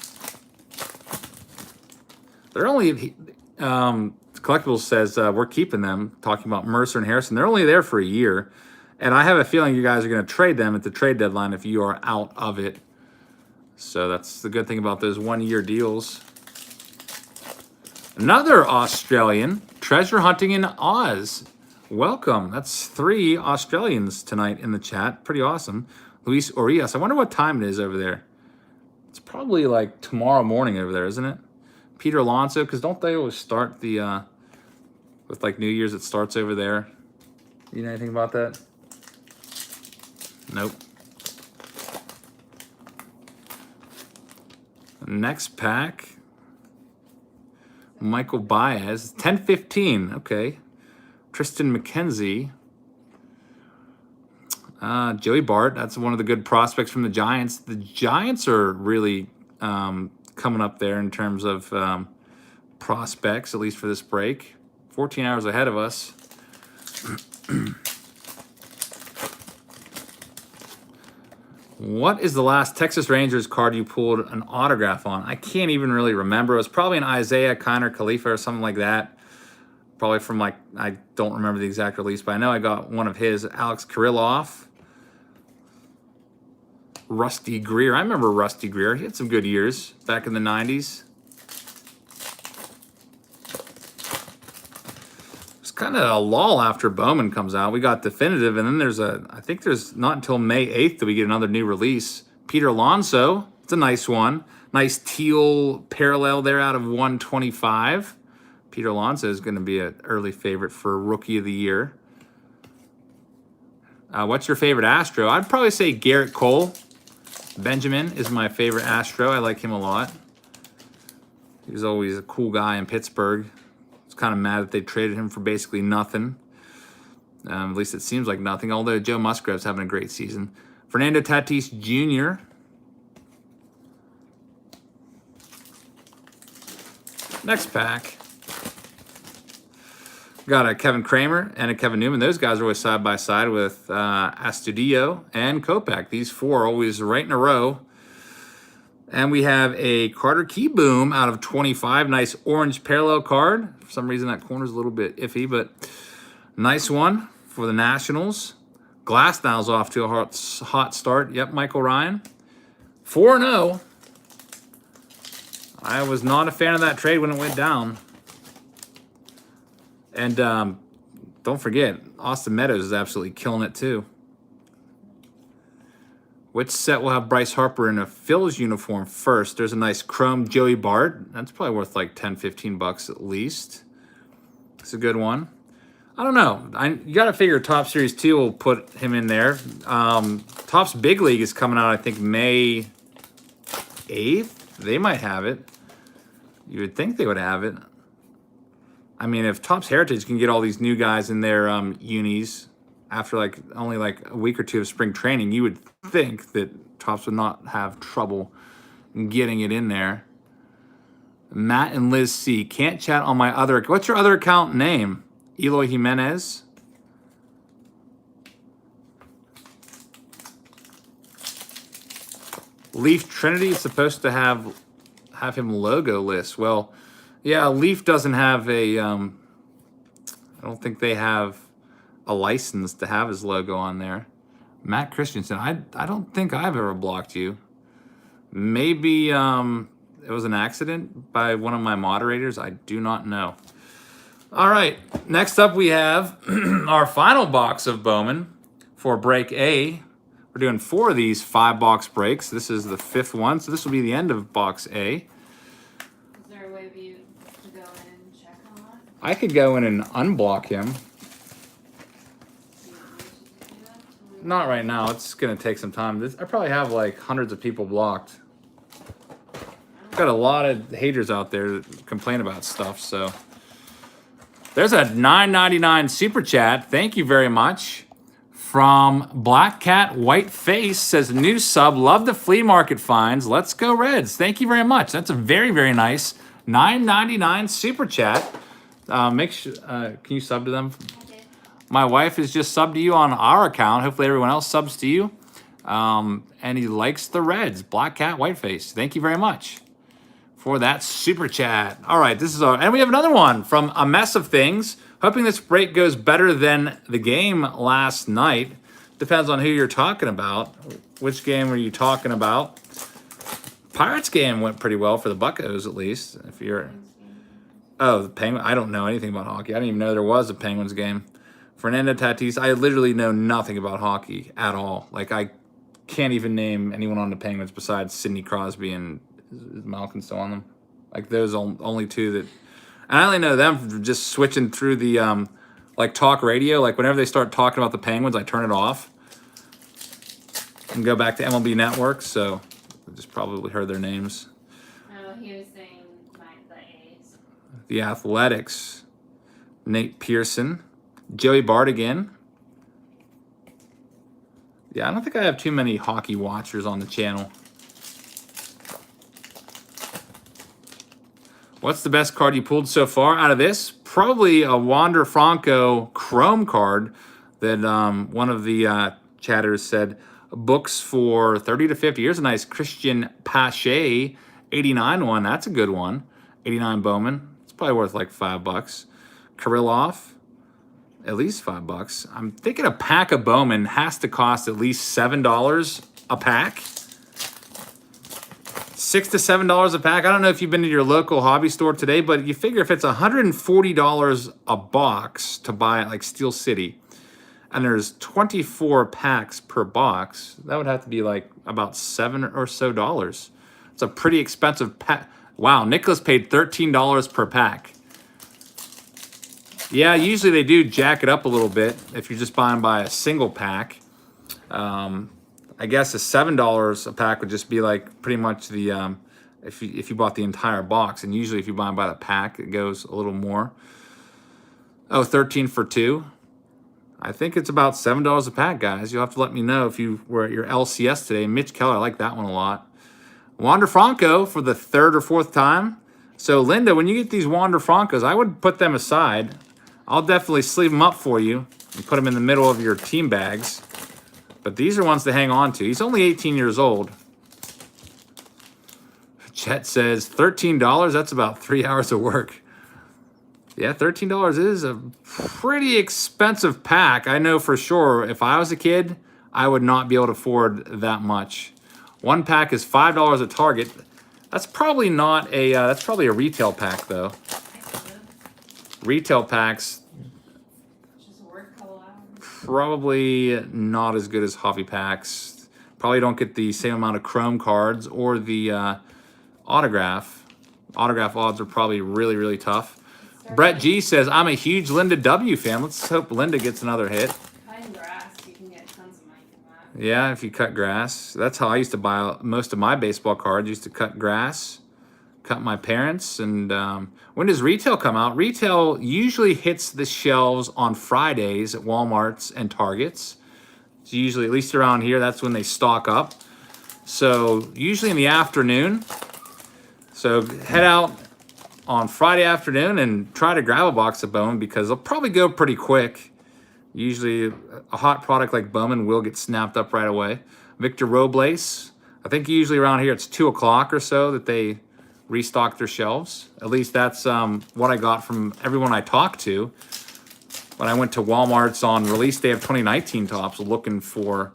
[SPEAKER 1] They're only, Collectibles says we're keeping them, talking about Mercer and Harrison. They're only there for a year. And I have a feeling you guys are going to trade them at the trade deadline if you are out of it. So that's the good thing about those one-year deals. Another Australian, treasure hunting in Oz. Welcome. That's 3 Australians tonight in the chat. Pretty awesome. Luis Orias. I wonder what time it is over there. It's probably like tomorrow morning over there, isn't it? Peter Alonso, because don't they always start the, with like New Year's, it starts over there. You know anything about that? Nope. Next pack. Michael Baez, 10-15. Okay. Tristan McKenzie. Joey Bart, that's one of the good prospects from the Giants. The Giants are really coming up there in terms of prospects, at least for this break. 14 hours ahead of us. What is the last Texas Rangers card you pulled an autograph on? I can't even really remember. It was probably an Isaiah Kiner Khalifa or something like that. Probably from like, I don't remember the exact release, but I know I got one of his. Alex Kirilloff. Rusty Greer. I remember Rusty Greer. He had some good years back in the 90s. It's kind of a lull after Bowman comes out. We got definitive, and then there's I think there's not until May 8th that we get another new release. Peter Alonso. It's a nice one. Nice teal parallel there out of 125. Peter Alonso is going to be an early favorite for Rookie of the Year. What's your favorite Astro? I'd probably say Garrett Cole. Benjamin is my favorite Astro. I like him a lot. He was always a cool guy in Pittsburgh. I was kind of mad that they traded him for basically nothing. At least it seems like nothing, although Joe Musgrove's having a great season. Fernando Tatis Jr. Next pack. Got a Kevin Kramer and a Kevin Newman. Those guys are always side by side with Astudillo and Kopech. These 4 are always right in a row. And we have a Carter Keyboom out of 25. Nice orange parallel card. For some reason, that corner's a little bit iffy, but nice one for the Nationals. Glasnow's off to a hot start. Yep, Michael Ryan. 4-0. I was not a fan of that trade when it went down. And don't forget, Austin Meadows is absolutely killing it too. Which set will have Bryce Harper in a Phil's uniform first? There's a nice chrome Joey Bart. That's probably worth like 10, 15 bucks at least. It's a good one. I don't know. You got to figure Top Series 2 will put him in there. Topps Big League is coming out, I think, May 8th. They might have it. You would think they would have it. I mean, if Topps Heritage can get all these new guys in their unis after like only like a week or 2 of spring training, you would think that Topps would not have trouble getting it in there. Matt and Liz C. Can't chat on my other. What's your other account name? Eloy Jimenez. Leaf Trinity is supposed to have him logo list. Well, yeah, Leaf doesn't have a, I don't think they have a license to have his logo on there. Matt Christensen, I don't think I've ever blocked you. Maybe it was an accident by one of my moderators. I do not know. All right, next up we have our final box of Bowman for break A. We're doing 4 of these 5-box breaks. This is the 5th one, so this will be the end of box A. I could go in and unblock him. Not right now. It's going to take some time. I probably have like hundreds of people blocked. Got a lot of haters out there that complain about stuff. So there's a $9.99 super chat. Thank you very much. From Black Cat White Face says, new sub. Love the flea market finds. Let's go Reds. Thank you very much. That's a very, very nice $9.99 super chat. Make sure. Can you sub to them?
[SPEAKER 2] Okay.
[SPEAKER 1] My wife is just subbed to you on our account. Hopefully everyone else subs to you. And he likes the Reds. Black Cat, Whiteface. Thank you very much for that super chat. All right, this is our, and we have another one from A Mess of Things. Hoping this break goes better than the game last night. Depends on who you're talking about. Which game are you talking about? Pirates game went pretty well for the Buccos, at least. If you're, oh, the Penguin. I don't know anything about hockey. I didn't even know there was a Penguins game. Fernando Tatis. I literally know nothing about hockey at all. Like, I can't even name anyone on the Penguins besides Sidney Crosby and is Malkin still on them. Like, those only two that, and I only know them from just switching through the like talk radio. Like, whenever they start talking about the Penguins, I turn it off and go back to MLB Network. So I just probably heard their names.
[SPEAKER 2] No, he was saying the A's.
[SPEAKER 1] The Athletics. Nate Pearson. Joey Bart again. Yeah, I don't think I have too many hockey watchers on the channel. What's the best card you pulled so far out of this? Probably a Wander Franco Chrome card that one of the chatters said books for 30 to 50. Here's a nice Christian Pache 89 one. That's a good one. 89 Bowman. It's probably worth like $5. Kirillov, at least $5. I'm thinking a pack of Bowman has to cost at least $7 a pack. $6 to $7 a pack. I don't know if you've been to your local hobby store today, but you figure if it's $140 a box to buy at like Steel City, and there's 24 packs per box, that would have to be like about $7 or so. It's a pretty expensive pack. Wow, Nicholas paid $13 per pack. Yeah, usually they do jack it up a little bit if you're just buying by a single pack. I guess a $7 a pack would just be like pretty much the if you bought the entire box, and usually if you buy by the pack, it goes a little more. Oh, 13 for 2. I think it's about $7 a pack, guys. You'll have to let me know if you were at your LCS today. Mitch Keller, I like that one a lot. Wander Franco for the 3rd or 4th time. So, Linda, when you get these Wander Francos, I would put them aside. I'll definitely sleeve them up for you and put them in the middle of your team bags. But these are ones to hang on to. He's only 18 years old. Chet says $13. That's about 3 hours of work. Yeah, $13 is a pretty expensive pack. I know for sure if I was a kid, I would not be able to afford that much. One pack is $5 at Target. That's probably not a, that's probably a retail pack though. Retail packs, probably not as good as hobby packs. Probably don't get the same amount of chrome cards or the autograph. Autograph odds are probably really, really tough. Brett G says, I'm a huge Linda W fan. Let's hope Linda gets another hit.
[SPEAKER 2] Cutting grass, you can get tons of money from that.
[SPEAKER 1] Yeah, if you cut grass. That's how I used to buy most of my baseball cards. I used to cut grass, cut my parents. And when does retail come out? Retail usually hits the shelves on Fridays at Walmarts and Targets. It's usually, at least around here, that's when they stock up. So usually in the afternoon. So head out on Friday afternoon and try to grab a box of Bowman because they'll probably go pretty quick. Usually a hot product like Bowman will get snapped up right away. Victor Robles, I think usually around here it's 2 o'clock or so that they restock their shelves. At least that's what I got from everyone I talked to when I went to Walmart's on release day of 2019 Topps looking for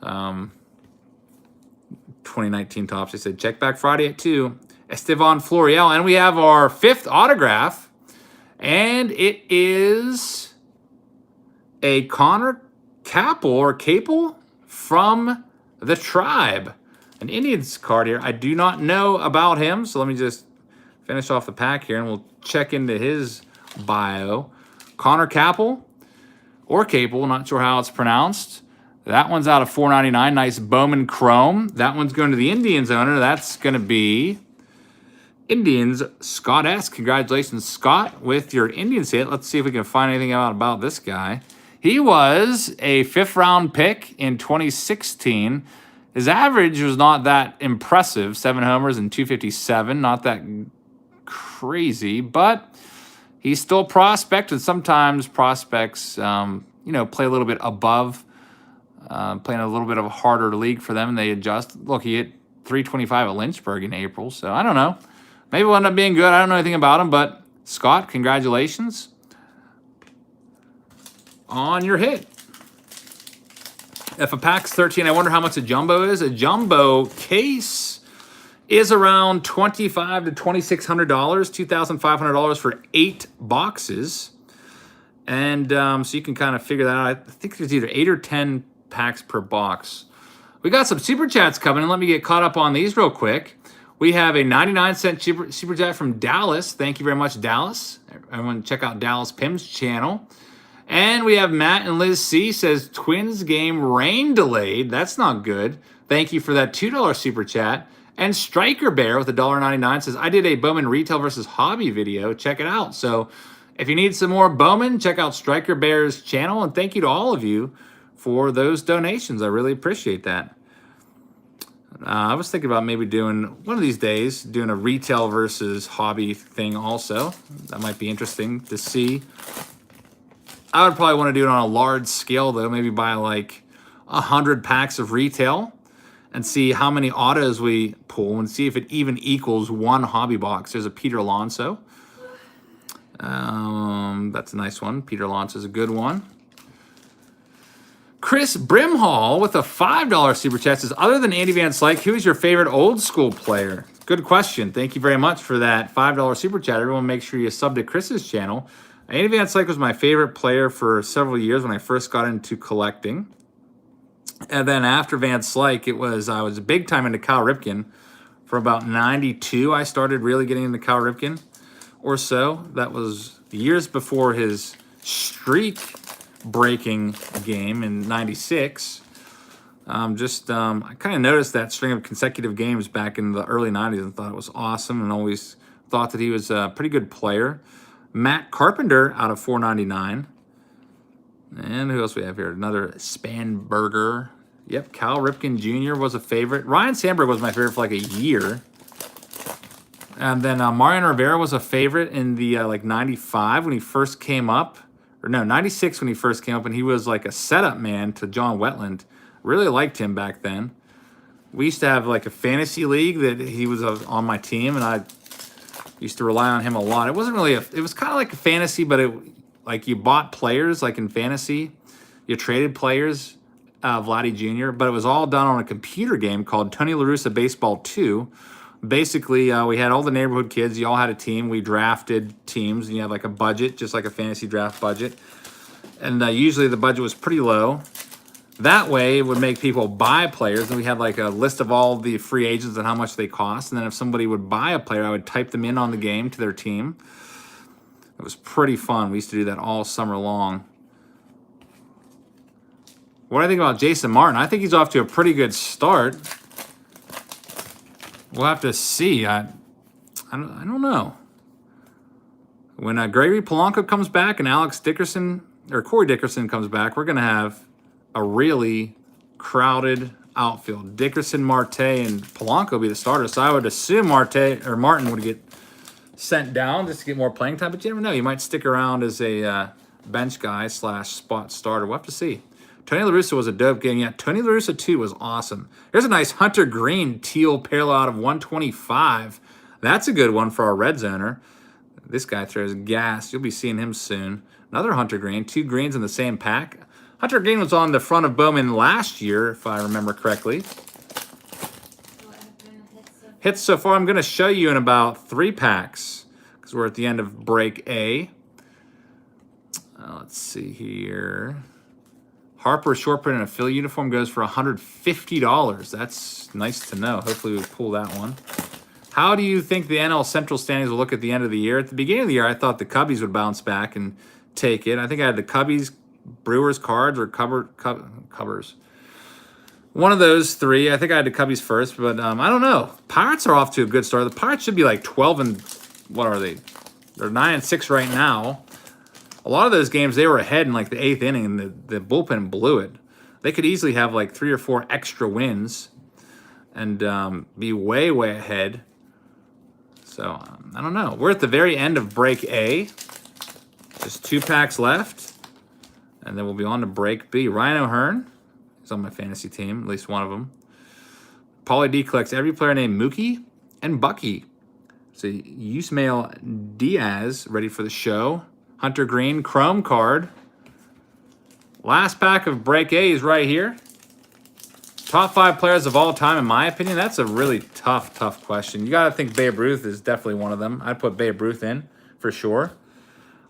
[SPEAKER 1] 2019 Topps. They said check back Friday at 2. Estevan Florial, and we have our 5th autograph, and it is a Connor Capel from the Tribe, an Indians card here. I do not know about him, so let me just finish off the pack here, and we'll check into his bio. Connor Capel, or Capel, not sure how it's pronounced. That one's out of $4.99. Nice Bowman Chrome. That one's going to the Indians owner. That's going to be Indians, Scott S. Congratulations, Scott, with your Indians hit. Let's see if we can find anything out about this guy. He was a 5th-round pick in 2016. His average was not that impressive. 7 homers and 257. Not that crazy, but he's still a prospect, and sometimes prospects, play a little bit above, playing a little bit of a harder league for them, and they adjust. Look, he hit 325 at Lynchburg in April, so I don't know. Maybe he'll end up being good. I don't know anything about him, but Scott, congratulations on your hit. If a pack's 13, I wonder how much a jumbo is. A jumbo case is around $2,500 to $2,600, $2,500 for 8 boxes. And so you can kind of figure that out. I think there's either 8 or 10 packs per box. We got some Super Chats coming in. Let me get caught up on these real quick. We have a 99-cent Super Chat from Dallas. Thank you very much, Dallas. Everyone check out Dallas Pim's channel. And we have Matt and Liz C. says, Twins game rain delayed. That's not good. Thank you for that $2 Super Chat. And Striker Bear with $1.99 says, I did a Bowman retail versus hobby video. Check it out. So if you need some more Bowman, check out Striker Bear's channel. And thank you to all of you for those donations. I really appreciate that. I was thinking about maybe doing, one of these days, doing a retail versus hobby thing also. That might be interesting to see. I would probably want to do it on a large scale, though. Maybe buy like 100 packs of retail and see how many autos we pull and see if it even equals one hobby box. There's a Peter Alonso. That's a nice one. Peter Alonso is a good one. Chris Brimhall with a $5 Super Chat says, other than Andy Van Slyke, who is your favorite old school player? Good question. Thank you very much for that $5 Super Chat. Everyone make sure you sub to Chris's channel. Andy Van Slyke was my favorite player for several years when I first got into collecting. And then after Van Slyke, I was big time into Cal Ripken. For about 92, I started really getting into Cal Ripken or so. That was years before his streak breaking game in 96. I kind of noticed that string of consecutive games back in the early 90s and thought it was awesome, and always thought that he was a pretty good player. Matt Carpenter out of 499. And who else we have here? Another Spanberger. Yep, Cal Ripken Jr. was a favorite. Ryan Sandberg was my favorite for like a year. And then Mariano Rivera was a favorite in the 95 when he first came up. Or no, 96 when he first came up, and he was like a setup man to John Wetland. Really liked him back then. We used to have like a fantasy league that he was on my team, and I used to rely on him a lot. It wasn't really it was kind of like a fantasy, but like you bought players like in fantasy. You traded players, Vladdy Jr., but it was all done on a computer game called Tony La Russa Baseball 2. Basically, we had all the neighborhood kids. You all had a team. We drafted teams, and you had like a budget, just like a fantasy draft budget. And usually the budget was pretty low. That way, it would make people buy players, and we had like a list of all the free agents and how much they cost. And then if somebody would buy a player, I would type them in on the game to their team. It was pretty fun. We used to do that all summer long. What do I think about Jason Martin? I think he's off to a pretty good start. We'll have to see. I don't know. When Gregory Polanco comes back and Corey Dickerson comes back, we're going to have a really crowded outfield. Dickerson, Marte, and Polanco will be the starters. So I would assume Martin would get sent down just to get more playing time. But you never know. You might stick around as a bench guy / spot starter. We'll have to see. Tony La Russa was a dope game. Yeah, Tony La Russa 2 was awesome. Here's a nice Hunter Green teal parallel out of 125. That's a good one for our red zoner. This guy throws gas. You'll be seeing him soon. Another Hunter Green. 2 greens in the same pack. Hunter Green was on the front of Bowman last year, if I remember correctly. Hits so far, I'm going to show you in about 3 packs because we're at the end of break A. Let's see here. Harper short print in a Philly uniform goes for $150. That's nice to know. Hopefully we pull that one. How do you think the NL Central standings will look at the end of the year? At the beginning of the year, I thought the Cubbies would bounce back and take it. I think I had the Cubbies, Brewers, Cards, or Covers. One of those 3. I think I had the Cubbies first, but I don't know. Pirates are off to a good start. The Pirates should be like 12 and what are they? They're 9-6 right now. A lot of those games, they were ahead in like the 8th inning, and the bullpen blew it. They could easily have like 3 or 4 extra wins and be way, way ahead. So, I don't know. We're at the very end of break A. Just 2 packs left. And then we'll be on to break B. Ryan O'Hearn is on my fantasy team, at least one of them. Paulie D collects every player named Mookie and Bucky. So, Yusmail Diaz, ready for the show. Hunter Green, Chrome card. Last pack of break A is right here. Top 5 players of all time, in my opinion. That's a really tough question. You got to think Babe Ruth is definitely one of them. I'd put Babe Ruth in for sure.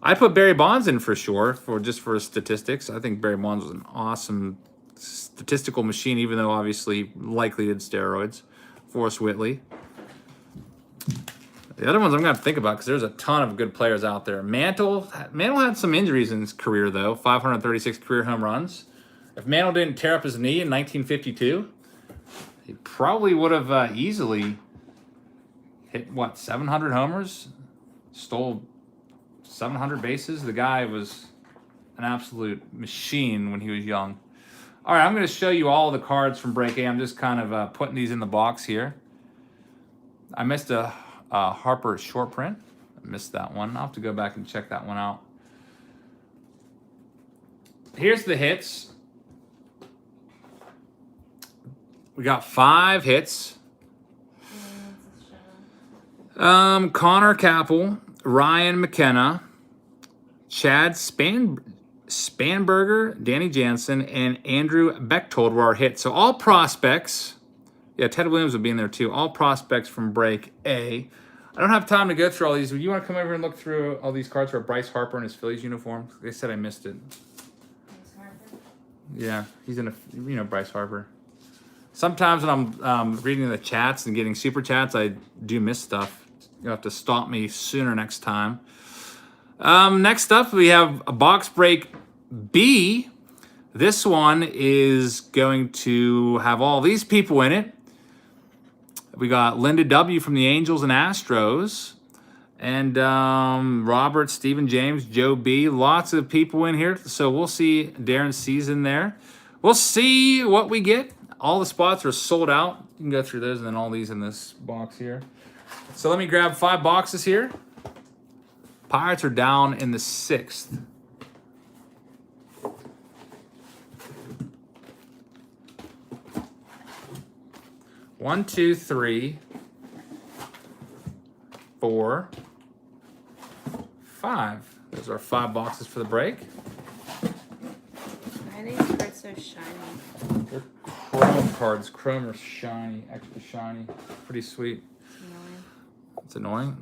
[SPEAKER 1] I'd put Barry Bonds in for sure, just for statistics. I think Barry Bonds was an awesome statistical machine, even though obviously likely did steroids. Forrest Whitley. The other ones I'm going to have to think about because there's a ton of good players out there. Mantle had some injuries in his career, though. 536 career home runs. If Mantle didn't tear up his knee in 1952, he probably would have easily hit, 700 homers? Stole 700 bases? The guy was an absolute machine when he was young. All right, I'm going to show you all the cards from break A. I'm just kind of putting these in the box here. I missed a Harper short print. I missed that one. I'll have to go back and check that one out. Here's the hits. We got 5 hits. Connor Capel, Ryan McKenna, Chad Spanberger, Danny Jansen, and Andrew Bechtold were our hits. So all prospects. Yeah, Ted Williams would be in there too. All prospects from break A. I don't have time to go through all these. Would you want to come over and look through all these cards for Bryce Harper in his Phillies uniform? They said I missed it.
[SPEAKER 2] Bryce Harper?
[SPEAKER 1] Yeah, he's in Bryce Harper. Sometimes when I'm reading the chats and getting super chats, I do miss stuff. You'll have to stop me sooner next time. Next up, we have a box break B. This one is going to have all these people in it. We got Linda W. from the Angels and Astros. And Robert, Stephen James, Joe B. Lots of people in here. So we'll see Darren C's in there. We'll see what we get. All the spots are sold out. You can go through those and then all these in this box here. So let me grab 5 boxes here. Pirates are down in the 6th. One, two, 3, 4, 5. Those are 5 boxes for the break.
[SPEAKER 2] Why are these cards so shiny?
[SPEAKER 1] They're chrome cards. Chrome are shiny, extra shiny. Pretty sweet. It's annoying.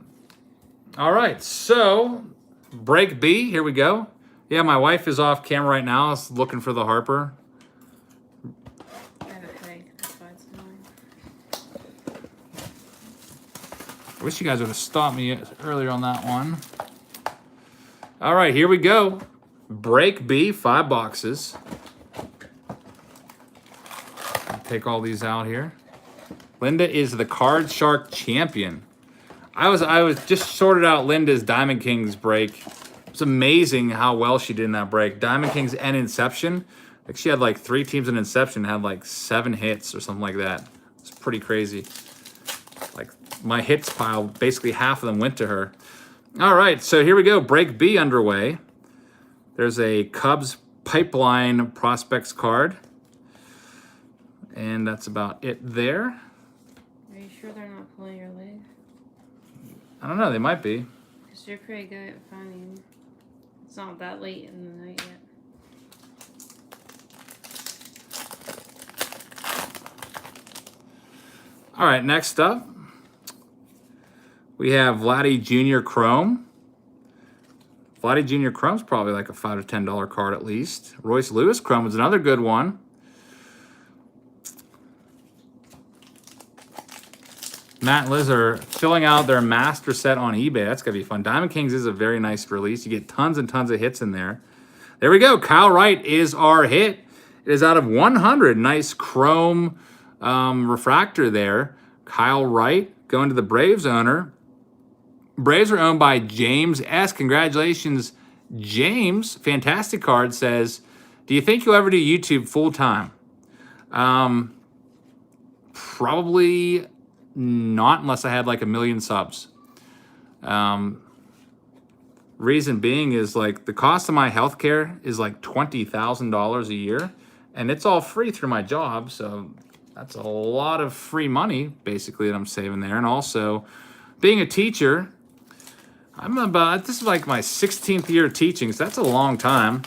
[SPEAKER 1] All right, so break B. Here we go. Yeah, my wife is off camera right now. Is looking for the Harper.
[SPEAKER 2] I have a headache. That's why it's annoying.
[SPEAKER 1] I wish you guys would have stopped me earlier on that one. All right, here we go. Break B, 5 boxes. Take all these out here. Linda is the Card Shark champion. I was just sorted out Linda's Diamond Kings break. It's amazing how well she did in that break. Diamond Kings and Inception. Like she had like 3 teams in Inception, had like 7 hits or something like that. It's pretty crazy. Like my hits pile, basically half of them went to her. All right, so here we go. Break B underway. There's a Cubs Pipeline Prospects card. And that's about it there.
[SPEAKER 2] Are you sure they're not pulling your leg?
[SPEAKER 1] I don't know, they might be.
[SPEAKER 2] Because you're pretty good at finding. It's not that late in the night yet.
[SPEAKER 1] All right, next up, we have Vladdy Jr. Chrome. Vladdy Jr. Chrome's probably like a $5 to $10 card at least. Royce Lewis Chrome is another good one. Matt and Liz are filling out their master set on eBay. That's going to be fun. Diamond Kings is a very nice release. You get tons and tons of hits in there. There we go. Kyle Wright is our hit. It is out of 100. Nice chrome refractor there. Kyle Wright going to the Braves owner. Braves are owned by James S. Congratulations, James. Fantastic card. Says, do you think you'll ever do YouTube full time? Probably not unless I had like 1 million subs. Reason being is like the cost of my healthcare is like $20,000 a year, and it's all free through my job. So that's a lot of free money basically that I'm saving there. And also, being a teacher, this is like my 16th year of teaching, so that's a long time.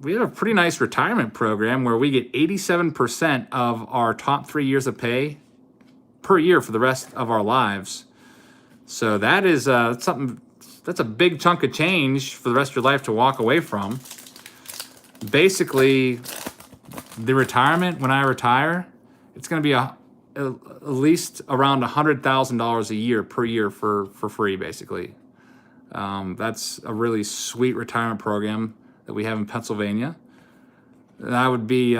[SPEAKER 1] We have a pretty nice retirement program where we get 87% of our top 3 years of pay per year for the rest of our lives. So that is something. That's a big chunk of change for the rest of your life to walk away from. Basically, the retirement, when I retire, it's going to be at least around $100,000 a year per year for free, basically. That's a really sweet retirement program that we have in Pennsylvania. And I would be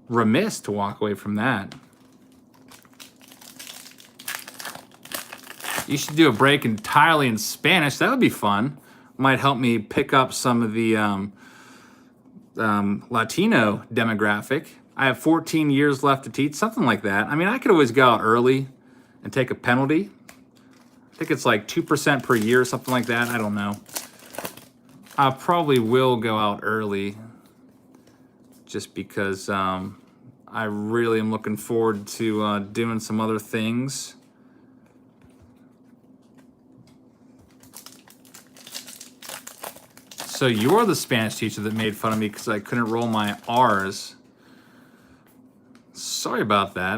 [SPEAKER 1] remiss to walk away from that. You should do a break entirely in Spanish. That would be fun. Might help me pick up some of the Latino demographic. I have 14 years left to teach, something like that. I mean, I could always go out early and take a penalty. I think it's like 2% per year, something like that. I don't know. I probably will go out early just because I really am looking forward to doing some other things. So you're the Spanish teacher that made fun of me because I couldn't roll my R's. Sorry about that.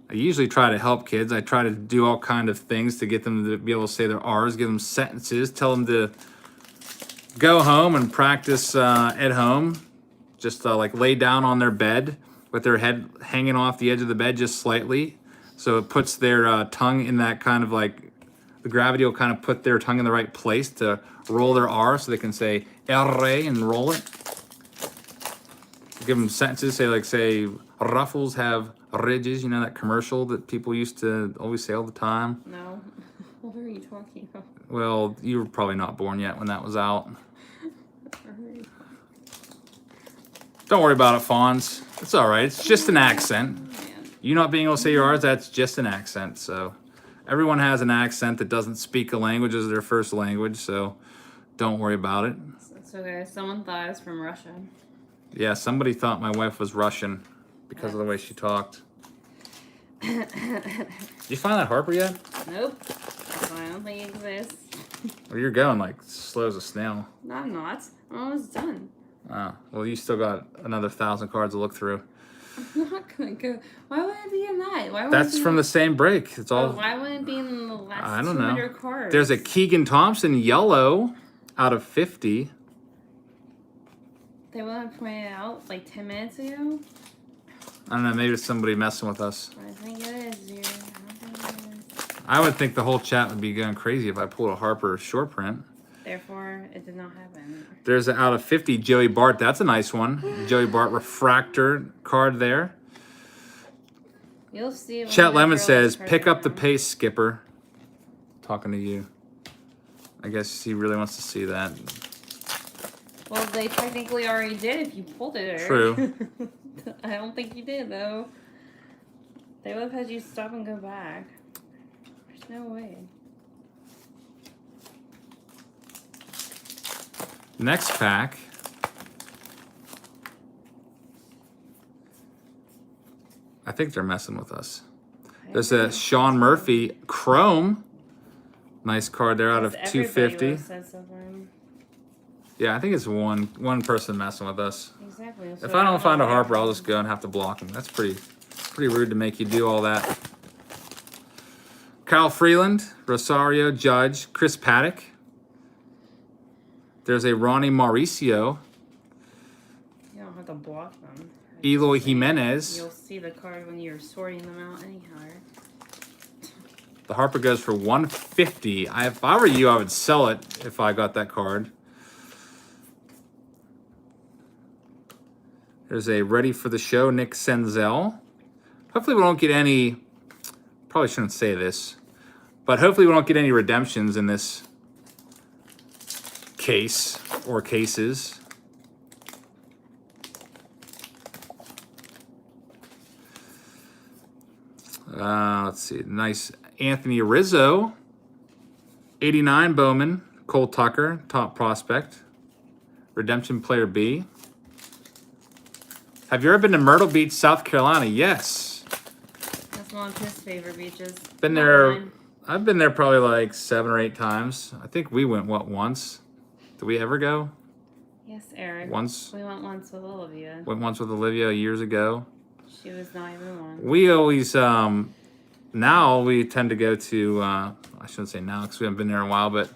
[SPEAKER 1] I usually try to help kids. I try to do all kind of things to get them to be able to say their R's, give them sentences, tell them to go home and practice at home. Just like lay down on their bed with their head hanging off the edge of the bed just slightly. So it puts their tongue in that kind of like, the gravity will kind of put their tongue in the right place to roll their R so they can say R and roll it. Give them sentences, say Ruffles have ridges, you know, that commercial that people used to always say all the time.
[SPEAKER 2] No. What are you talking about?
[SPEAKER 1] Well, you were probably not born yet when that was out. Don't worry about it, Fonz. It's all right. It's just an accent. You not being able to say your R's, that's just an accent. So everyone has an accent that doesn't speak a language as their first language, so don't worry about it.
[SPEAKER 2] So guys, someone thought I was from Russia.
[SPEAKER 1] Yeah, somebody thought my wife was Russian because of the way she talked. Did you find that Harper yet?
[SPEAKER 2] Nope. I don't think it exists.
[SPEAKER 1] Well, you're going like slow as a snail.
[SPEAKER 2] No, I'm not. I'm almost done.
[SPEAKER 1] Oh, well, you still got another 1,000 cards to look through.
[SPEAKER 2] I'm not gonna go. Why would it be in that? Why would
[SPEAKER 1] That's
[SPEAKER 2] it be
[SPEAKER 1] from the same break. It's all.
[SPEAKER 2] why wouldn't it be in the last
[SPEAKER 1] I don't
[SPEAKER 2] 200
[SPEAKER 1] know.
[SPEAKER 2] cards?
[SPEAKER 1] There's a Keegan Thompson yellow out of 50.
[SPEAKER 2] They would have pointed out like 10 minutes ago.
[SPEAKER 1] I don't know. Maybe it's somebody messing with us.
[SPEAKER 2] I think it is, dude. I don't think it is.
[SPEAKER 1] I would think the whole chat would be going crazy if I pulled a Harper short print.
[SPEAKER 2] Therefore, it did not happen.
[SPEAKER 1] There's an out of 50 Joey Bart. That's a nice one. Joey Bart refractor card there.
[SPEAKER 2] You'll see it when
[SPEAKER 1] Chet
[SPEAKER 2] I
[SPEAKER 1] Lemon
[SPEAKER 2] throw
[SPEAKER 1] says,
[SPEAKER 2] this card
[SPEAKER 1] pick up the
[SPEAKER 2] down.
[SPEAKER 1] pace, Skipper. Talking to you. I guess he really wants to see that.
[SPEAKER 2] Well, they technically already did if you pulled it.
[SPEAKER 1] True.
[SPEAKER 2] I don't think you did, though. They would have had you stop and go back. There's no way.
[SPEAKER 1] Next pack. I think they're messing with us. There's a Sean Murphy Chrome. Nice card there out of 250. Yeah, I think it's one person messing with us.
[SPEAKER 2] Exactly.
[SPEAKER 1] If I don't find a Harper, I'll just go and have to block him. That's pretty rude to make you do all that. Kyle Freeland, Rosario, Judge, Chris Paddock. There's a Ronnie Mauricio.
[SPEAKER 2] You don't have to block them.
[SPEAKER 1] Eloy Jimenez.
[SPEAKER 2] You'll see the card when you're sorting them out anyhow.
[SPEAKER 1] The Harper goes for 150. If I were you, I would sell it if I got that card. There's a ready for the show, Nick Senzel. Hopefully we don't get any, probably shouldn't say this, but hopefully we don't get any redemptions in this case or cases. Let's see. Nice Anthony Rizzo. 89 Bowman. Cole Tucker, top prospect. Redemption player B. Have you ever been to Myrtle Beach, South Carolina? Yes.
[SPEAKER 2] That's one of his favorite beaches.
[SPEAKER 1] Been
[SPEAKER 2] Not
[SPEAKER 1] there.
[SPEAKER 2] mine.
[SPEAKER 1] I've been there probably like 7 or 8 times. I think we went, once? Did we ever go?
[SPEAKER 2] Yes, Eric.
[SPEAKER 1] Once?
[SPEAKER 2] We went once with Olivia.
[SPEAKER 1] Went once with Olivia years ago.
[SPEAKER 2] She was not even one.
[SPEAKER 1] We always, now we tend to go to, I shouldn't say now because we haven't been there in a while, but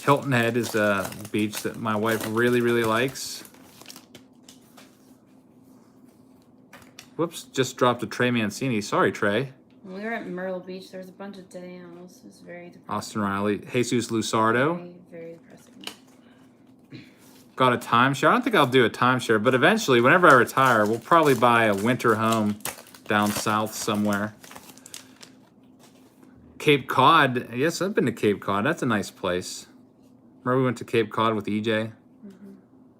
[SPEAKER 1] Hilton Head is a beach that my wife really, really likes. Whoops, just dropped a Trey Mancini. Sorry, Trey.
[SPEAKER 2] When we were at Myrtle Beach, there was a bunch of dead animals. It was very depressing.
[SPEAKER 1] Austin Riley. Jesus Lusardo.
[SPEAKER 2] Very, very depressing.
[SPEAKER 1] Got a timeshare. I don't think I'll do a timeshare, but eventually, whenever I retire, we'll probably buy a winter home down south somewhere. Cape Cod. Yes, I've been to Cape Cod. That's a nice place. Remember we went to Cape Cod with EJ?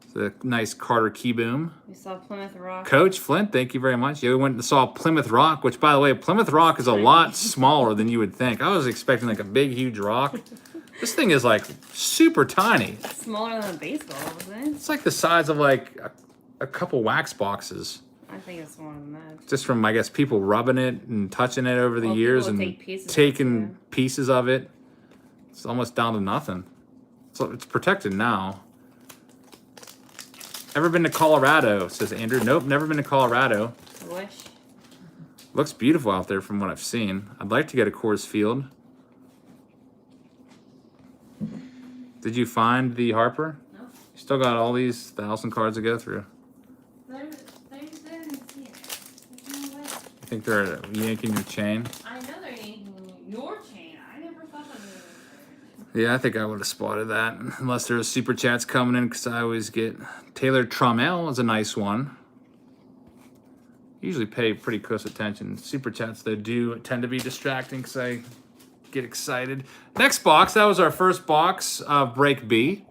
[SPEAKER 1] It's a nice Carter Key Boom.
[SPEAKER 2] We saw Plymouth Rock.
[SPEAKER 1] Coach Flint, thank you very much. Yeah, we went and saw Plymouth Rock, which, by the way, Plymouth Rock is a lot smaller than you would think. I was expecting like a big, huge rock. This thing is like super tiny.
[SPEAKER 2] It's smaller than a baseball, wasn't it?
[SPEAKER 1] It's like the size of like a couple wax boxes.
[SPEAKER 2] I think it's smaller than that.
[SPEAKER 1] Just from, I guess, people rubbing it and touching it over the
[SPEAKER 2] Well,
[SPEAKER 1] years
[SPEAKER 2] people
[SPEAKER 1] and
[SPEAKER 2] take pieces of it,
[SPEAKER 1] taking
[SPEAKER 2] too.
[SPEAKER 1] pieces of it. It's almost down to nothing. So it's protected now. Ever been to Colorado? Says Andrew. Nope, never been to Colorado.
[SPEAKER 2] I wish.
[SPEAKER 1] Looks beautiful out there from what I've seen. I'd like to get a Coors Field. Did you find the Harper?
[SPEAKER 2] No.
[SPEAKER 1] You still got all these 1,000 cards to go through.
[SPEAKER 2] They're in here. There's no way.
[SPEAKER 1] You think they're yanking your chain?
[SPEAKER 2] I know they're yanking your chain. I never thought of it.
[SPEAKER 1] Yeah, I think I would have spotted that. Unless there was super chats coming in, because I always get Taylor Trammell is a nice one. Usually pay pretty close attention. Super chats, they do tend to be distracting because I get excited. Next box, that was our first box of break B.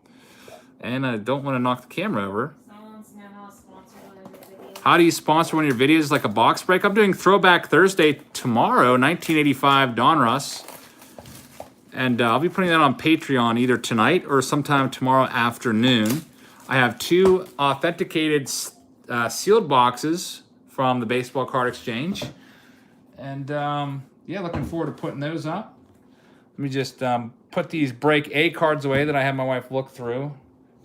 [SPEAKER 1] And I don't want to knock the camera over.
[SPEAKER 2] Someone wants to know how to sponsor one of your videos.
[SPEAKER 1] How do you sponsor one of your videos like a box break? I'm doing Throwback Thursday tomorrow, 1985 Donruss. And I'll be putting that on Patreon either tonight or sometime tomorrow afternoon. I have 2 authenticated sealed boxes from the Baseball Card Exchange. And yeah, looking forward to putting those up. Let me just put these break A cards away that I had my wife look through.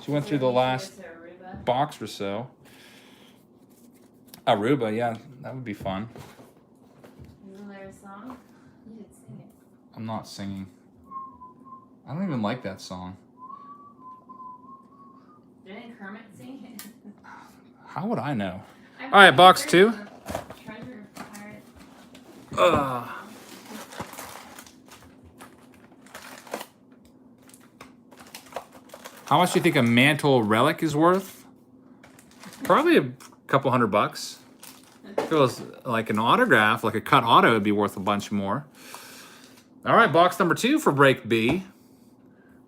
[SPEAKER 1] She went through the last box or so. Aruba, yeah, that would be fun.
[SPEAKER 2] Isn't there a song? You should sing it.
[SPEAKER 1] I'm not singing. I don't even like that song.
[SPEAKER 2] Didn't Kermit sing it?
[SPEAKER 1] How would I know? All right, box 2.
[SPEAKER 2] Treasure pirate.
[SPEAKER 1] Ugh. How much do you think a mantle relic is worth? Probably a couple $100. If it was like an autograph, like a cut auto, it'd be worth a bunch more. All right, box number 2 for break B.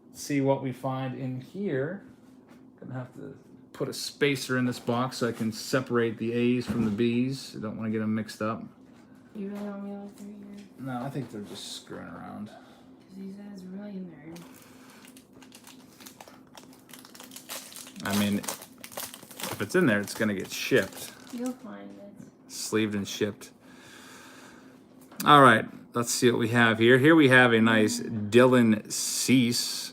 [SPEAKER 1] Let's see what we find in here. Gonna have to put a spacer in this box so I can separate the A's from the B's. I don't want to get them mixed up.
[SPEAKER 2] You really want me to look through here?
[SPEAKER 1] No, I think they're just screwing around.
[SPEAKER 2] Because these guys are really in there.
[SPEAKER 1] I mean, if it's in there, it's gonna get shipped.
[SPEAKER 2] You'll find it.
[SPEAKER 1] Sleeved and shipped. All right, let's see what we have here. Here we have a nice Dylan Cease.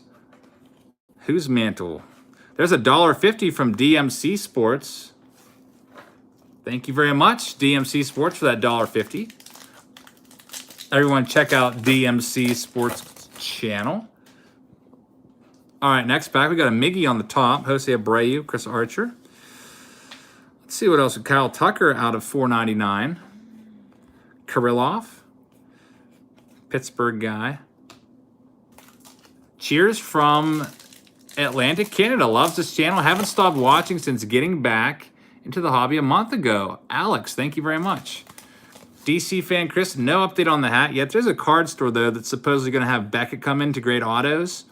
[SPEAKER 1] Who's mantle? There's $1.50 from DMC Sports. Thank you very much, DMC Sports, for that $1.50. Everyone check out DMC Sports channel. All right, next pack, we got a Miggy on the top. Jose Abreu, Chris Archer. Let's see what else. Kyle Tucker out of $4.99. Kirillov. Pittsburgh guy. Cheers from Atlantic, Canada. Loves this channel. Haven't stopped watching since getting back into the hobby a month ago. Alex, thank you very much. DC fan Chris, no update on the hat yet. There's a card store, though, that's supposedly going to have Beckett come in to grade autos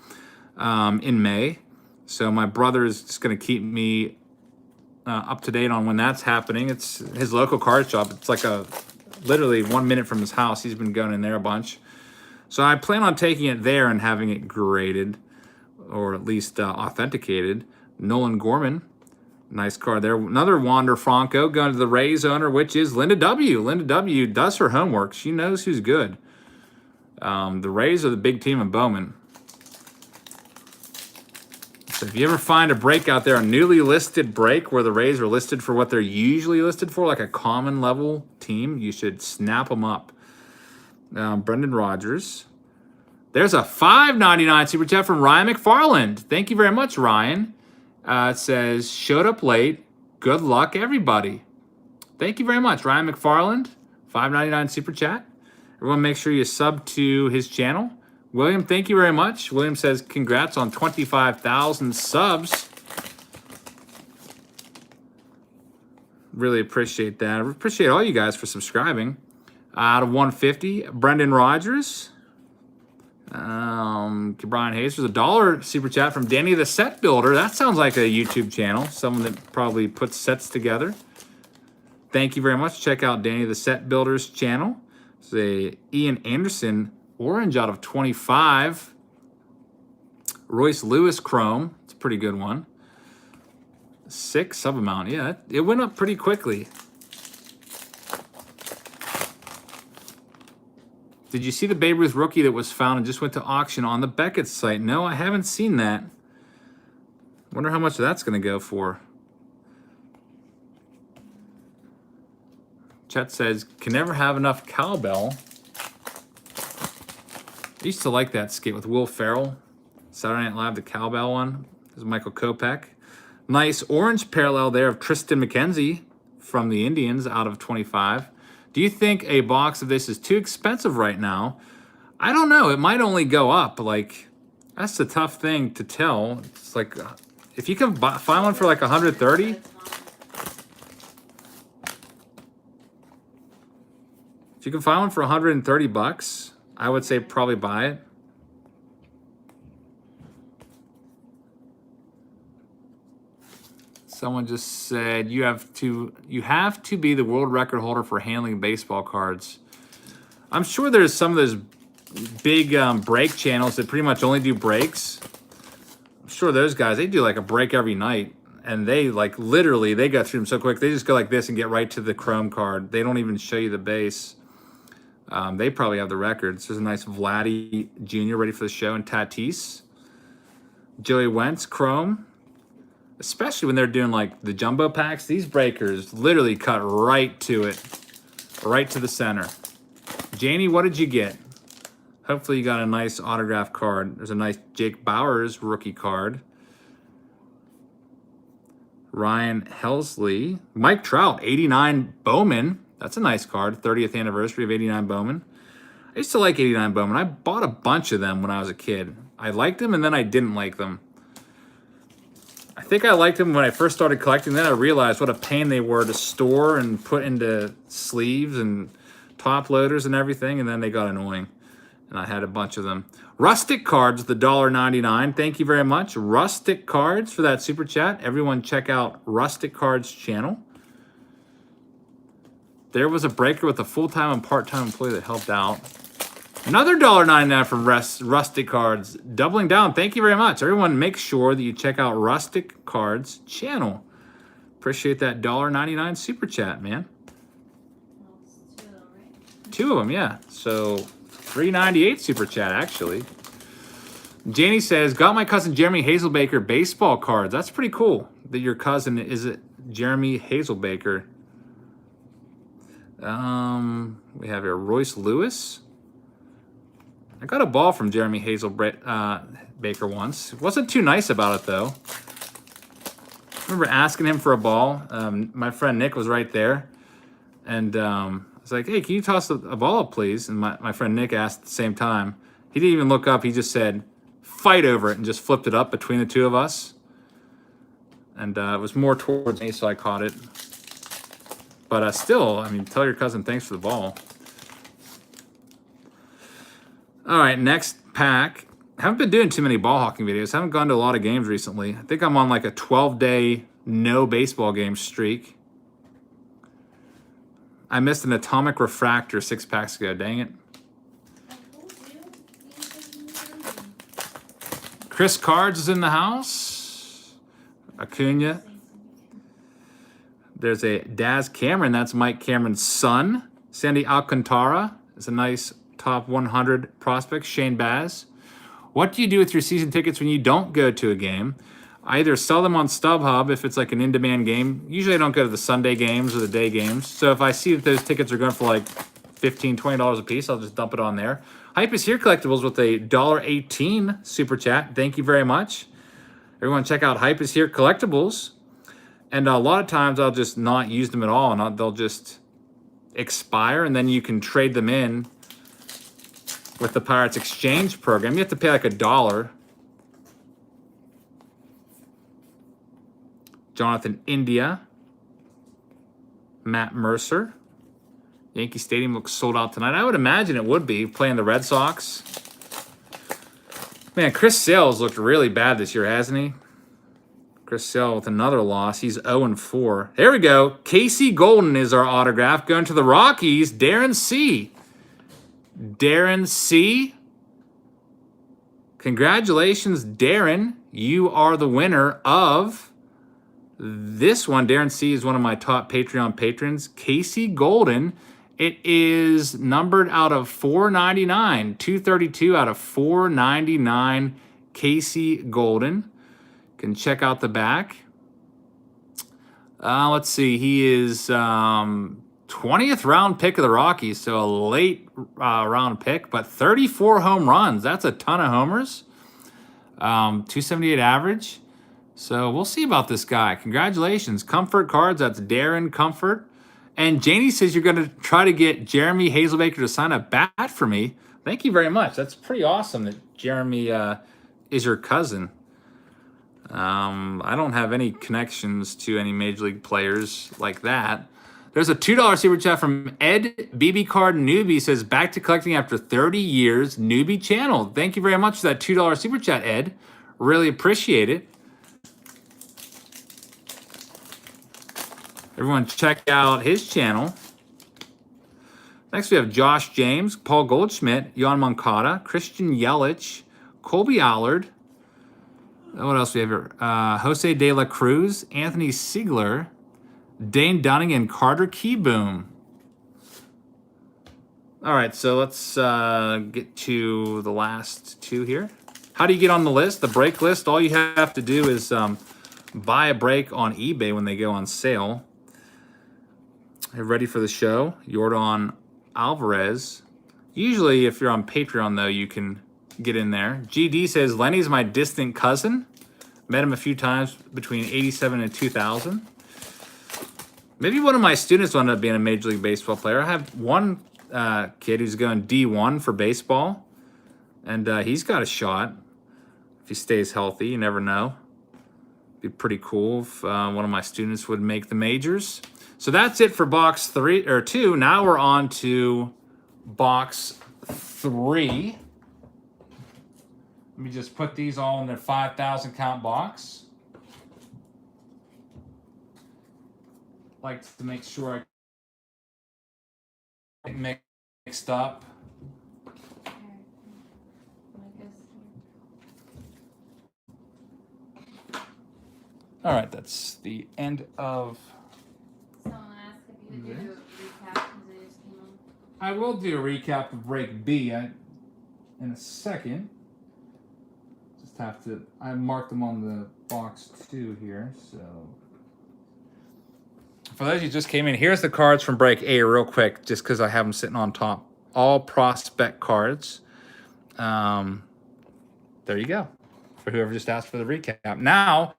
[SPEAKER 1] in May. So my brother is just going to keep me up to date on when that's happening. It's his local card shop. It's like a literally 1 minute from his house. He's been going in there a bunch. So I plan on taking it there and having it graded, or at least authenticated. Nolan Gorman, nice card there. Another Wander Franco going to the Rays owner, which is Linda W. Linda W. does her homework. She knows who's good. The Rays are the big team in Bowman. So if you ever find a break out there, a newly listed break where the Rays are listed for what they're usually listed for, like a common level team, you should snap them up. Brendan Rodgers. There's a $5.99 super chat from Ryan McFarland. Thank you very much, Ryan. It says, showed up late. Good luck, everybody. Thank you very much, Ryan McFarland. $5.99 super chat. Everyone make sure you sub to his channel. William, thank you very much. William says, congrats on 25,000 subs. Really appreciate that. I appreciate all you guys for subscribing. Out of 150, Brendan Rodgers. Brian Hayes. There's a $1 super chat from Danny the Set Builder. That sounds like a YouTube channel. Someone that probably puts sets together. Thank you very much. Check out Danny the Set Builder's channel. It's a Ian Anderson orange out of 25. Royce Lewis Chrome. It's a pretty good one. 6 sub amount. Yeah, it went up pretty quickly. Did you see the Babe Ruth rookie that was found and just went to auction on the Beckett site? No, I haven't seen that. Wonder how much that's going to go for. Chet says, can never have enough cowbell. I used to like that skit with Will Ferrell. Saturday Night Live, the cowbell one. There's Michael Kopech. Nice orange parallel there of Tristan McKenzie from the Indians out of 25. Do you think a box of this is too expensive right now? I don't know. It might only go up. Like, that's the tough thing to tell. It's like, if you can find one for like 130. If you can find one for 130 bucks, I would say probably buy it. Someone just said you have to be the world record holder for handling baseball cards. I'm sure there's some of those big break channels that pretty much only do breaks. I'm sure those guys, they do like a break every night, and they like literally they go through them so quick. They just go like this and get right to the chrome card. They don't even show you the base. They probably have the records. There's a nice Vladdy Jr. ready for the show, and Tatis, Joey Wentz chrome. Especially when they're doing like the jumbo packs, these breakers literally cut right to it, right to the center. Janie, what did you get? Hopefully you got a nice autograph card. There's a nice Jake Bauers rookie card. Ryan Helsley. Mike Trout, 89 Bowman. That's a nice card. 30th anniversary of 89 Bowman. I used to like 89 Bowman. I bought a bunch of them when I was a kid. I liked them and then I didn't like them. I think I liked them when I first started collecting. Then I realized what a pain they were to store and put into sleeves and top loaders and everything. And then they got annoying. And I had a bunch of them. Rustic Cards, the $1.99. Thank you very much. Rustic Cards for that super chat. Everyone check out Rustic Cards channel. There was a breaker with a full-time and part-time employee that helped out. Another $1.99 from Rustic Cards. Doubling down. Thank you very much. Everyone, make sure that you check out Rustic Cards channel. Appreciate that $1.99 super chat, man.
[SPEAKER 2] Well, it's 2 of them, right?
[SPEAKER 1] 2 of them, yeah. So $3.98 super chat, actually. Janie says, got my cousin Jeremy Hazelbaker baseball cards. That's pretty cool that your cousin is it Jeremy Hazelbaker. We have here Royce Lewis. I got a ball from Jeremy Baker once. Wasn't too nice about it, though. I remember asking him for a ball. My friend Nick was right there. And I was like, hey, can you toss a ball up, please? And my friend Nick asked at the same time. He didn't even look up. He just said, fight over it, and just flipped it up between the two of us. And it was more towards me, so I caught it. But still, I mean, tell your cousin thanks for the ball. All right, next pack. Haven't been doing too many ball hawking videos. Haven't gone to a lot of games recently. I think I'm on like a 12-day no baseball game streak. I missed an Atomic Refractor 6 packs ago. Dang it. Chris Cards is in the house. Acuna. There's a Daz Cameron. That's Mike Cameron's son. Sandy Alcantara is a nice top 100 prospect. Shane Baz. What do you do with your season tickets when you don't go to a game? I either sell them on StubHub if it's like an in-demand game. Usually I don't go to the Sunday games or the day games. So if I see that those tickets are going for like $15, $20 a piece, I'll just dump it on there. Hype is Here Collectibles with a $1.18 super chat. Thank you very much. Everyone check out Hype is Here Collectibles. And a lot of times I'll just not use them at all, and they'll just expire, and then you can trade them in with the Pirates Exchange program. You have to pay like $1. Jonathan India. Matt Mercer. Yankee Stadium looks sold out tonight. I would imagine it would be, playing the Red Sox. Man, Chris Sale's looked really bad this year, hasn't he? Chris Sale with another loss. He's 0-4. There we go. Casey Golden is our autograph. Going to the Rockies, Darren C. Darren C. Congratulations, Darren. You are the winner of this one. Darren C. is one of my top Patreon patrons. Casey Golden. It is numbered out of 499. 232 out of 499. Casey Golden. Can check out the back. Let's see. He is 20th round pick of the Rockies, so a late round pick, but 34 home runs. That's a ton of homers. 278 average. So we'll see about this guy. Congratulations. Comfort Cards. That's Darren Comfort. And Janie says you're going to try to get Jeremy Hazelbaker to sign a bat for me. Thank you very much. That's pretty awesome that Jeremy is your cousin. I don't have any connections to any Major League players like that. There's a $2 super chat from Ed BB Card Newbie. Says, back to collecting after 30 years, Newbie channel. Thank you very much for that $2 super chat, Ed. Really appreciate it. Everyone check out his channel. Next we have Josh James, Paul Goldschmidt, Jan Moncada, Christian Yelich, Colby Allard. What else do we have here? Jose De La Cruz, Anthony Siegler, Dane Dunning, and Carter Keyboom. All right, so let's get to the last two here. How do you get on the list? The break list, all you have to do is buy a break on eBay when they go on sale. Ready for the show? Yordan Alvarez. Usually, if you're on Patreon, though, you can get in there. GD says, Lenny's my distant cousin. Met him a few times between 87 and 2000. Maybe one of my students will end up being a Major League Baseball player. I have one kid who's going D1 for baseball, and he's got a shot if he stays healthy. You never know. Be pretty cool if one of my students would make the majors. So that's it for box 2. Now we're on to box 3. Let me just put these all in their 5,000 count box. Like to make sure I get mixed up. All right, that's the end of.
[SPEAKER 2] Someone asked if you would do a recap because they just came on.
[SPEAKER 1] I will do a recap of break B in a second. Just have to. I marked them on the box 2 here, so. For those who just came in, here's the cards from break A real quick, just because I have them sitting on top. All prospect cards. There you go. For whoever just asked for the recap. Now,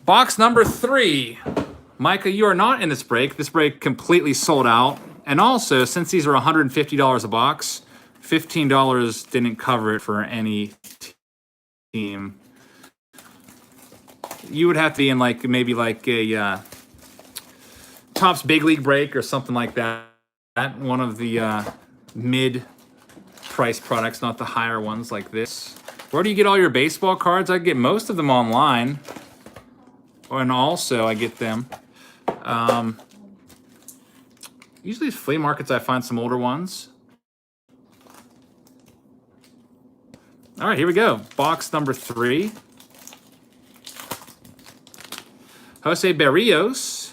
[SPEAKER 1] box number 3. Micah, you are not in this break. This break completely sold out. And also, since these are $150 a box, $15 didn't cover it for any team. You would have to be in maybe a Topps Big League break or something like that. One of the mid-price products, not the higher ones like this. Where do you get all your baseball cards? I get most of them online. And also, I get them Usually at flea markets, I find some older ones. All right, here we go. Box number 3. Jose Berrios.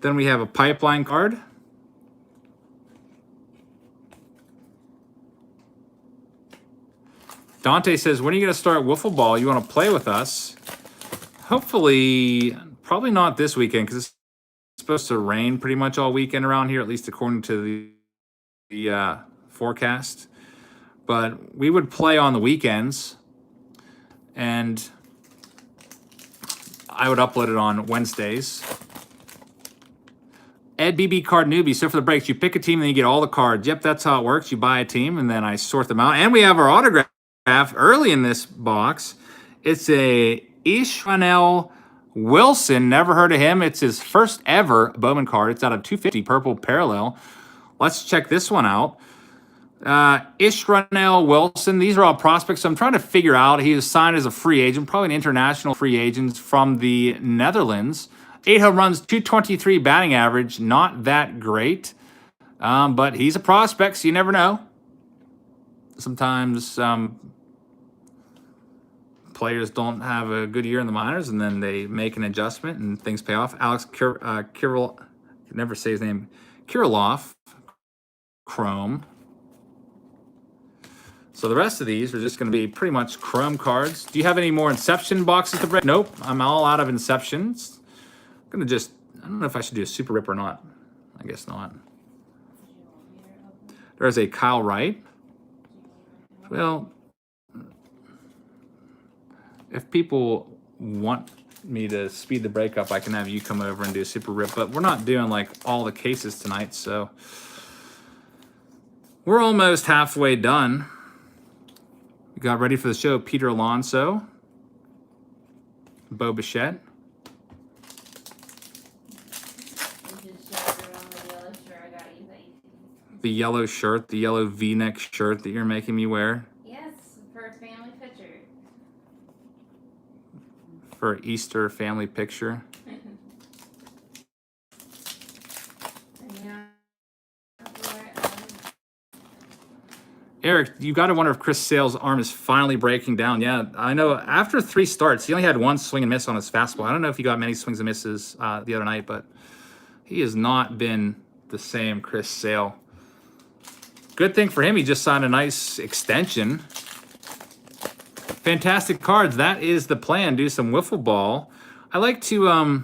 [SPEAKER 1] Then we have a pipeline card. Dante says, when are you going to start wiffle ball? You want to play with us? Hopefully, probably not this weekend because it's supposed to rain pretty much all weekend around here, at least according to the forecast. But we would play on the weekends, and I would upload it on Wednesdays. Ed BB Card Newbie. So for the breaks, you pick a team and then you get all the cards. Yep, that's how it works. You buy a team and then I sort them out. And we have our autograph early in this box. It's a Ishranel Wilson. Never heard of him. It's his first ever Bowman card. It's out of 250 purple parallel. Let's check this one out. Ishranel Wilson. These are all prospects. So I'm trying to figure out. He was signed as a free agent, probably an international free agent from the Netherlands. 8 home runs, 223 batting average. Not that great. But he's a prospect, so you never know. Sometimes players don't have a good year in the minors, and then they make an adjustment, and things pay off. Alex Kiril, never say his name, Kirilloff, Chrome. So the rest of these are just going to be pretty much Chrome cards. Do you have any more Inception boxes to break? Nope, I'm all out of Inceptions. I'm going to just, I don't know if I should do a Super Rip or not. I guess not. There's a Kyle Wright. Well, if people want me to speed the break up, I can have you come over and do a Super Rip, but we're not doing like all the cases tonight, so we're almost halfway done. We got ready for the show. Peter Alonso, Bo Bichette. The yellow shirt, the yellow V-neck shirt that you're making me wear.
[SPEAKER 2] Yes, for a family picture.
[SPEAKER 1] For Easter family picture. Eric, you got to wonder if Chris Sale's arm is finally breaking down. Yeah, I know. After 3 starts, he only had 1 swing and miss on his fastball. I don't know if he got many swings and misses the other night, but he has not been the same Chris Sale. Good thing for him, he just signed a nice extension. Fantastic cards. That is the plan. Do some wiffle ball. I like to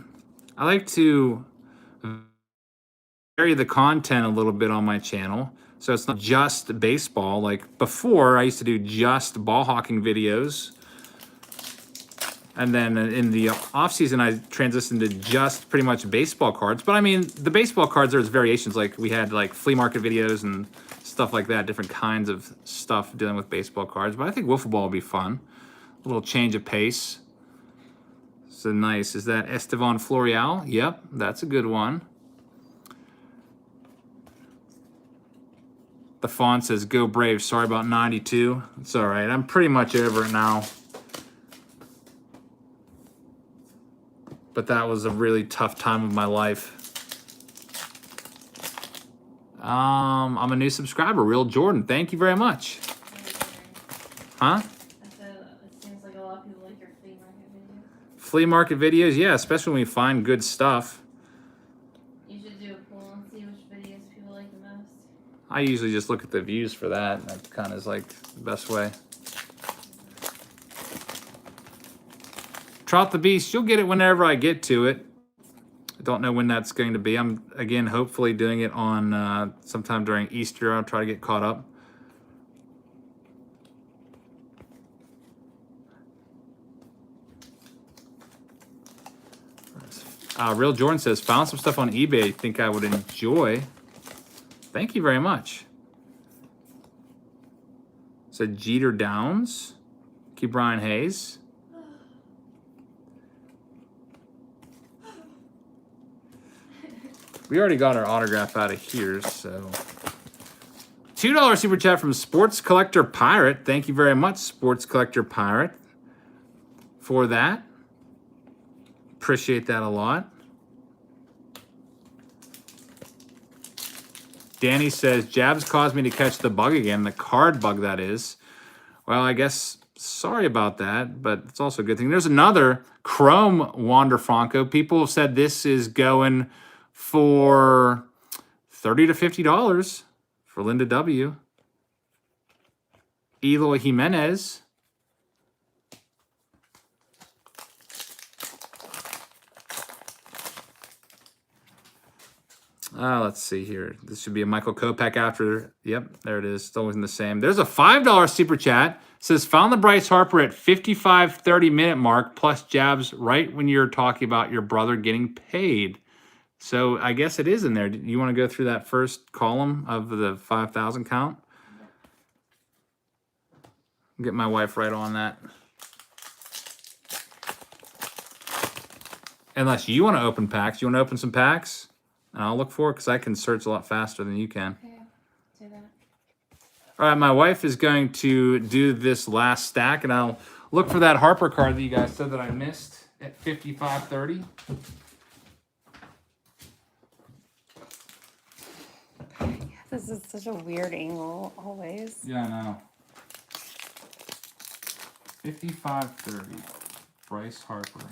[SPEAKER 1] vary the content a little bit on my channel. So it's not just baseball. Like before, I used to do just ball hawking videos. And then in the off season, I transitioned to just pretty much baseball cards. But I mean, the baseball cards, there's variations. Like we had like flea market videos and stuff like that, different kinds of stuff dealing with baseball cards. But I think wiffle ball will be fun. A little change of pace. So nice. Is that Estevan Florial? Yep, that's a good one. The font says Go Braves. Sorry about 92. It's all right. I'm pretty much over it now. But that was a really tough time of my life. I'm a new subscriber, Real Jordan. Thank you very much. Huh?
[SPEAKER 2] It seems like a lot of people like your flea market videos.
[SPEAKER 1] Flea market videos, yeah, especially when we find good stuff.
[SPEAKER 2] You should do a poll and see which videos people like the most.
[SPEAKER 1] I usually just look at the views for that. That kind of is like the best way. Trout the Beast, you'll get it whenever I get to it. I don't know when that's going to be. I'm, again, hopefully doing it on sometime during Easter. I'll try to get caught up. Real Jordan says, found some stuff on eBay I think I would enjoy. Thank you very much. So Jeter Downs. Keep Brian Hayes. We already got our autograph out of here, so. $2 super chat from Sports Collector Pirate. Thank you very much, Sports Collector Pirate, for that. Appreciate that a lot. Danny says, Jabs caused me to catch the bug again, the card bug, that is. Well, I guess sorry about that, but it's also a good thing. There's another Chrome Wander Franco. People have said this is going for $30 to $50 for Linda W. Eloy Jimenez. Let's see here. This should be a Michael Kopech after. Yep, there it is. Still within the same. There's a $5 super chat. It says, found the Bryce Harper at 55-30 minute mark plus Jabs right when you're talking about your brother getting paid. So I guess it is in there. Do you want to go through that first column of the 5,000 count? Get my wife right on that. Unless you want to open packs. You want to open some packs? And I'll look for it because I can search a lot faster than you can.
[SPEAKER 2] Okay, do that.
[SPEAKER 1] All right, my wife is going to do this last stack, and I'll look for that Harper card that you guys said that I missed at 55-30.
[SPEAKER 2] This is such a weird angle, always.
[SPEAKER 1] Yeah, I know. 55-30. Bryce Harper.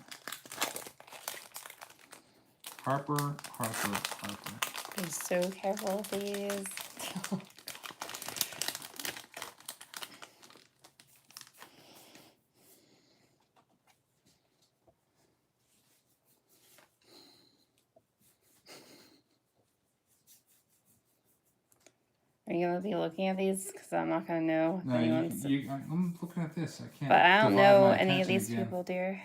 [SPEAKER 1] Harper.
[SPEAKER 2] Be so careful with these. Are you gonna be looking at these? Because I'm not gonna know if
[SPEAKER 1] No,
[SPEAKER 2] anyone's.
[SPEAKER 1] I'm looking at this. I can't.
[SPEAKER 2] But I don't
[SPEAKER 1] divide
[SPEAKER 2] know
[SPEAKER 1] my
[SPEAKER 2] any of
[SPEAKER 1] attention
[SPEAKER 2] these
[SPEAKER 1] again.
[SPEAKER 2] people, dear.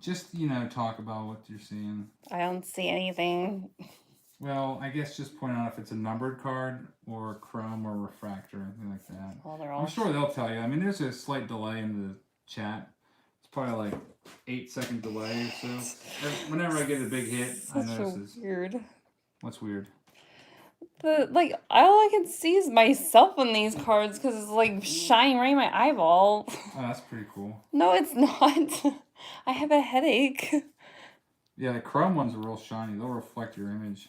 [SPEAKER 1] Just, talk about what you're seeing.
[SPEAKER 2] I don't see anything.
[SPEAKER 1] Well, I guess just point out if it's a numbered card or chrome or refractor, anything like that.
[SPEAKER 2] Well, they're all.
[SPEAKER 1] I'm sure they'll tell you. I mean, there's a slight delay in the chat. It's probably like 8-second delay or so. Whenever I get a big hit, I
[SPEAKER 2] Such
[SPEAKER 1] notice this.
[SPEAKER 2] weird.
[SPEAKER 1] What's weird?
[SPEAKER 2] All I can see is myself on these cards because it's like shining right in my eyeball.
[SPEAKER 1] Oh, that's pretty cool.
[SPEAKER 2] No, it's not. I have a headache.
[SPEAKER 1] Yeah, the chrome ones are real shiny. They'll reflect your image.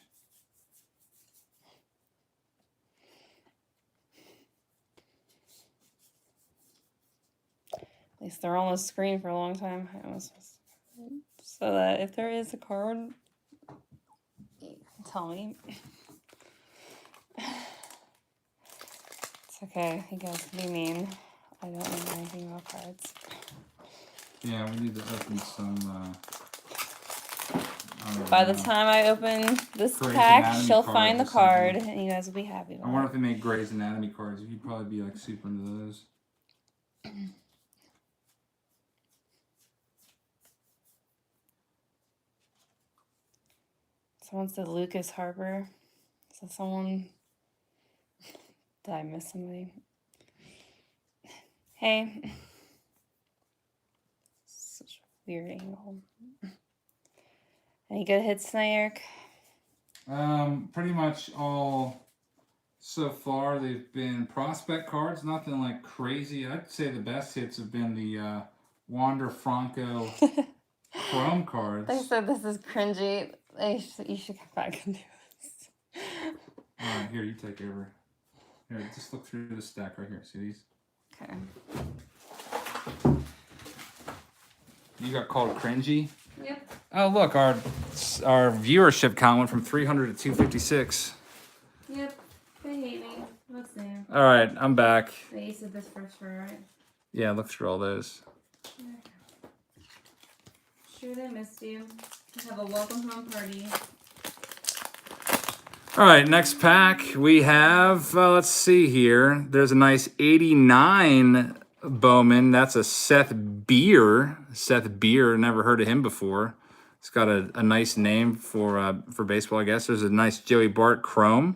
[SPEAKER 2] At least they're on the screen for a long time. So that if there is a card, you can tell me. It's okay. You guys can be mean. I don't know anything about cards.
[SPEAKER 1] Yeah, we need to open some.
[SPEAKER 2] By the time I open this
[SPEAKER 1] Grey's
[SPEAKER 2] pack,
[SPEAKER 1] Anatomy
[SPEAKER 2] she'll
[SPEAKER 1] cards
[SPEAKER 2] find the
[SPEAKER 1] or
[SPEAKER 2] card,
[SPEAKER 1] something.
[SPEAKER 2] and you guys will be happy
[SPEAKER 1] I
[SPEAKER 2] about
[SPEAKER 1] wonder
[SPEAKER 2] it.
[SPEAKER 1] if they make Grey's Anatomy cards. You'd probably be like super into those.
[SPEAKER 2] Someone said Lucas Harper. Is that someone? Did I miss somebody? Hey. Such a weird angle. Any good hits tonight, Eric?
[SPEAKER 1] Pretty much all so far. They've been prospect cards, nothing like crazy. I'd say the best hits have been the Wander Franco Chrome cards.
[SPEAKER 2] They said this is cringy. You should come back and do this.
[SPEAKER 1] All right, here, you take over. Here, just look through the stack right here. See these?
[SPEAKER 2] Okay.
[SPEAKER 1] You got called cringy?
[SPEAKER 2] Yep.
[SPEAKER 1] Oh, look, our viewership count went from 300 to 256.
[SPEAKER 2] Yep. They hate me. What's there?
[SPEAKER 1] All right, I'm back.
[SPEAKER 2] They said this first, right?
[SPEAKER 1] Yeah, look through all those.
[SPEAKER 2] Sure, they missed you. Have a welcome home party.
[SPEAKER 1] All right, next pack we have, let's see here. There's a nice 89 Bowman. That's a Seth Beer. Seth Beer, never heard of him before. It's got a nice name for baseball, I guess. There's a nice Joey Bart Chrome.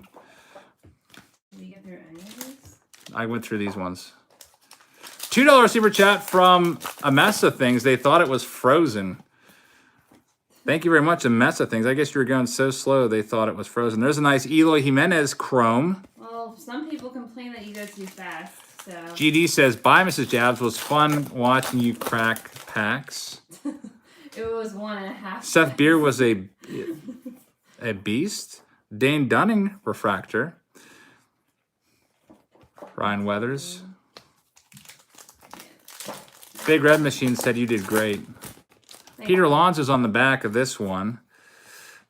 [SPEAKER 2] Did you get through any of these?
[SPEAKER 1] I went through these ones. $2 super chat from Amessa Things. They thought it was frozen. Thank you very much, Amessa Things. I guess you were going so slow they thought it was frozen. There's a nice Eloy Jimenez Chrome.
[SPEAKER 2] Well, some people complain that you go too fast, so...
[SPEAKER 1] GD says, bye, Mrs. Jabs. Was fun watching you crack packs.
[SPEAKER 2] It was 1.5.
[SPEAKER 1] Seth Beer was a beast. Dane Dunning refractor. Ryan Weathers. Big Red Machine said you did great. Peter Alonso's on the back of this one.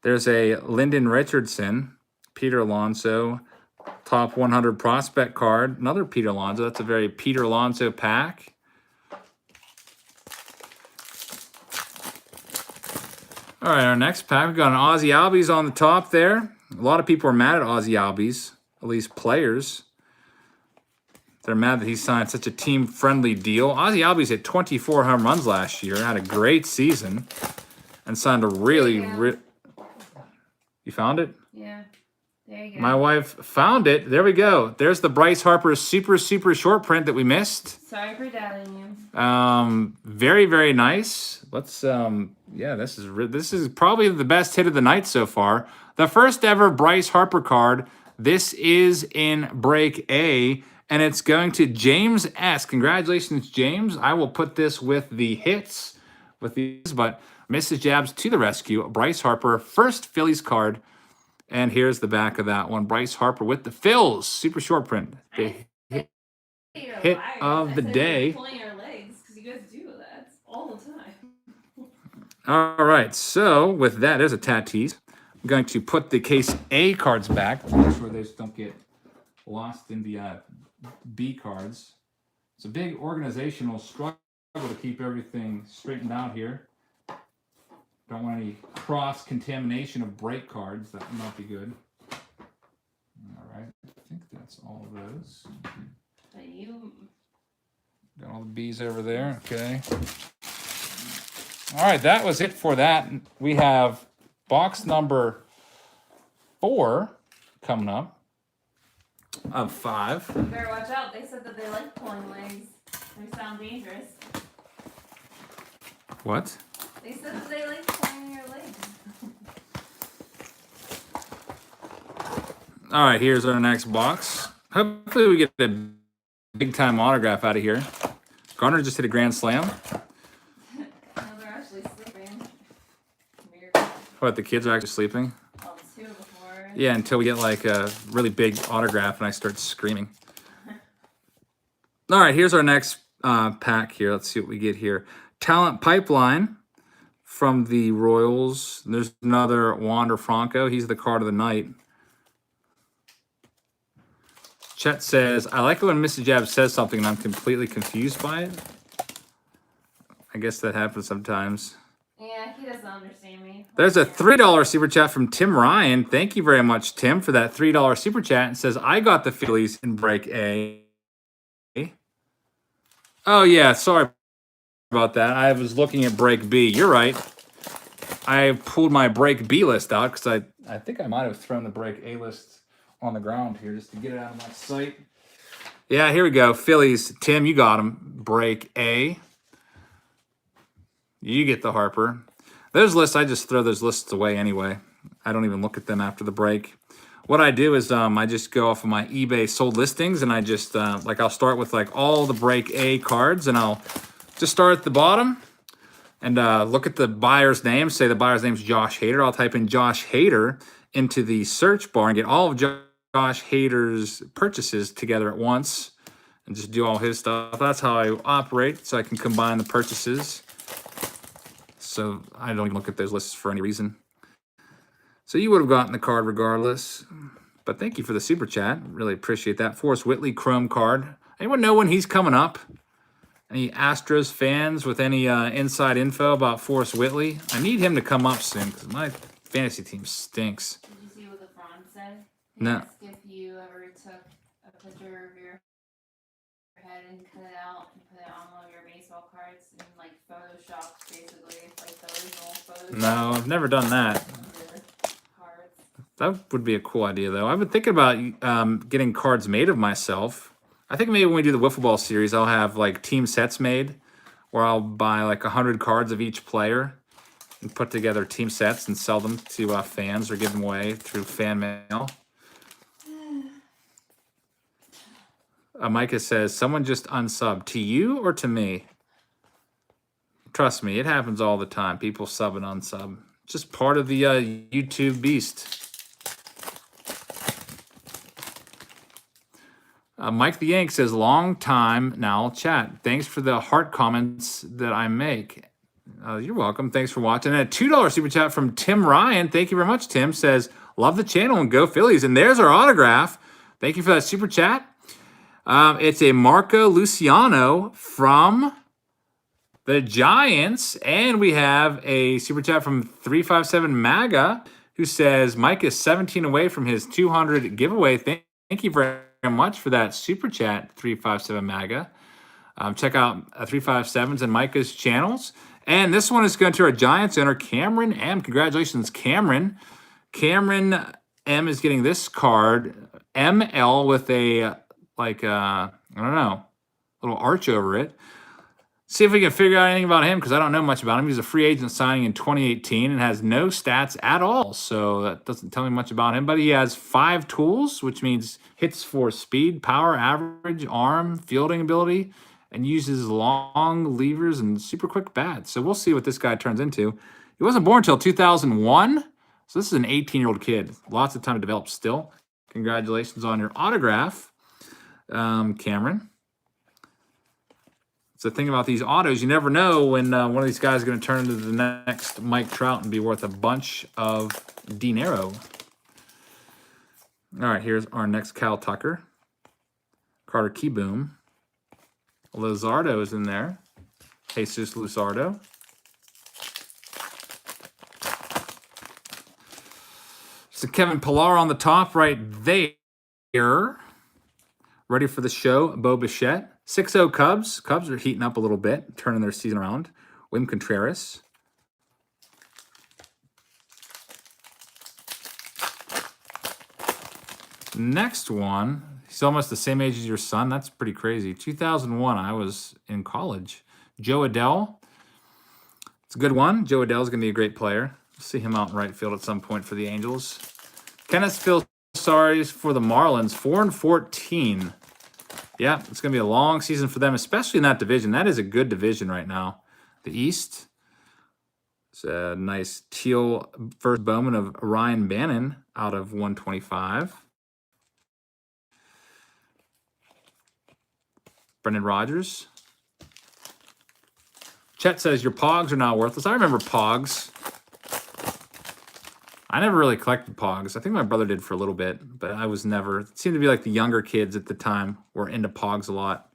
[SPEAKER 1] There's a Lyndon Richardson, Peter Alonso, top 100 prospect card. Another Peter Alonso. That's a very Peter Alonso pack. All right, our next pack, we've got an Ozzy Albies on the top there. A lot of people are mad at Ozzy Albies, at least players. They're mad that he signed such a team-friendly deal. Ozzy Albies hit 24 home runs last year, had a great season, and signed a really... You found it?
[SPEAKER 2] Yeah. There you go.
[SPEAKER 1] My wife found it. There we go. There's the Bryce Harper super short print that we missed.
[SPEAKER 2] Sorry for doubting you.
[SPEAKER 1] Very, very nice. Let's yeah, this is probably the best hit of the night so far. The first ever Bryce Harper card. This is in break A, and it's going to James S. Congratulations, James. I will put this with the hits with these, but Mrs. Jabs to the rescue. Bryce Harper, first Phillies card. And here's the back of that one. Bryce Harper with the Phils. Super short print. The hit of the day.
[SPEAKER 2] Pulling your legs because you guys do that all the time.
[SPEAKER 1] All right. So with that, there's a Tatis. I'm going to put the case A cards back. Make sure they just don't get lost in the B cards. It's a big organizational struggle to keep everything straightened out here. Don't want any cross-contamination of break cards. That would not be good. All right. I think that's all of those.
[SPEAKER 2] But you...
[SPEAKER 1] Got all the B's over there. Okay. All right. That was it for that. We have box number 4 coming up of 5.
[SPEAKER 2] You better watch out. They said that they like pulling legs. They sound dangerous.
[SPEAKER 1] What?
[SPEAKER 2] They said that they like pulling your legs.
[SPEAKER 1] All right, here's our next box. Hopefully we get a big-time autograph out of here. Garner just hit a grand slam.
[SPEAKER 2] No, they're actually sleeping. Weird.
[SPEAKER 1] What, the kids are actually sleeping?
[SPEAKER 2] Oh, 2 before.
[SPEAKER 1] Yeah, until we get like a really big autograph and I start screaming. All right, here's our next pack here. Let's see what we get here. Talent Pipeline from the Royals. There's another Wander Franco. He's the card of the night. Chet says, I like it when Mr. Jab says something and I'm completely confused by it. I guess that happens sometimes.
[SPEAKER 2] Yeah, he doesn't understand me.
[SPEAKER 1] There's a $3 super chat from Tim Ryan. Thank you very much, Tim, for that $3 super chat. And says, I got the Phillies in break A. Oh, yeah, sorry about that. I was looking at break B. You're right. I pulled my break B list out because I think I might have thrown the break A list on the ground here just to get it out of my sight. Yeah, here we go. Phillies. Tim, you got them. Break A. You get the Harper. Those lists, I just throw those lists away anyway. I don't even look at them after the break. What I do is I just go off of my eBay sold listings and I just, I'll start with like all the break A cards and I'll just start at the bottom and look at the buyer's name. Say the buyer's name's Josh Hader. I'll type in Josh Hader into the search bar and get all of Josh Hader's purchases together at once and just do all his stuff. That's how I operate, so I can combine the purchases. So I don't even look at those lists for any reason. So you would have gotten the card regardless. But thank you for the super chat. Really appreciate that. Forrest Whitley Chrome card. Anyone know when he's coming up? Any Astros fans with any inside info about Forrest Whitley? I need him to come up soon because my fantasy team stinks.
[SPEAKER 2] Did you see what the front said? He
[SPEAKER 1] No.
[SPEAKER 2] asked if you ever took a picture of your head and cut it out and put it on one of your baseball cards and like Photoshop basically, like the original Photoshop.
[SPEAKER 1] No, I've never done that.
[SPEAKER 2] Cards.
[SPEAKER 1] That would be a cool idea, though. I've been thinking about getting cards made of myself. I think maybe when we do the Wiffle Ball series, I'll have like team sets made where I'll buy like 100 cards of each player and put together team sets and sell them to fans or give them away through fan mail. Micah says, someone just unsubbed. To you or to me? Trust me, it happens all the time. People sub and unsub. It's just part of the YouTube beast. Mike the Yank says, long time now chat. Thanks for the heart comments that I make. You're welcome. Thanks for watching. And a $2 super chat from Tim Ryan. Thank you very much, Tim. Says, love the channel and go Phillies. And there's our autograph. Thank you for that super chat. It's a Marco Luciano from the Giants. And we have a super chat from 357 MAGA, who says, Mike is 17 away from his 200 giveaway. Thank you very much for that super chat, 357 MAGA. Check out 357's and Micah's channels. And this one is going to our Giants owner, Cameron M. Congratulations, Cameron. Cameron M is getting this card, ML, with a, like, I don't know, little arch over it. See if we can figure out anything about him, because I don't know much about him. He's a free agent signing in 2018 and has no stats at all. So that doesn't tell me much about him. But he has 5 tools, which means hits for speed, power, average, arm, fielding ability, and uses long levers and super quick bats. So we'll see what this guy turns into. He wasn't born until 2001. So this is an 18-year-old kid. Lots of time to develop still. Congratulations on your autograph, Cameron. It's the thing about these autos, you never know when one of these guys is going to turn into the next Mike Trout and be worth a bunch of dinero. All right, here's our next Cal Tucker. Carter Keyboom. Luzardo is in there. Jesus Luzardo. So Kevin Pillar on the top right there. Ready for the show, Bo Bichette. 6-0 Cubs. Cubs are heating up a little bit, turning their season around. William Contreras. Next one, he's almost the same age as your son. That's pretty crazy. 2001, I was in college. Joe Adell. It's a good one. Joe Adell's going to be a great player. We'll see him out in right field at some point for the Angels. Kenneth Philsaris for the Marlins, 4-14. Yeah, it's going to be a long season for them, especially in that division. That is a good division right now. The East. It's a nice teal first Bowman of Ryan Bannon out of 125. Brendan Rodgers. Chet says, your Pogs are now worthless. I remember Pogs. I never really collected Pogs. I think my brother did for a little bit, but I was never. It seemed to be like the younger kids at the time were into Pogs a lot.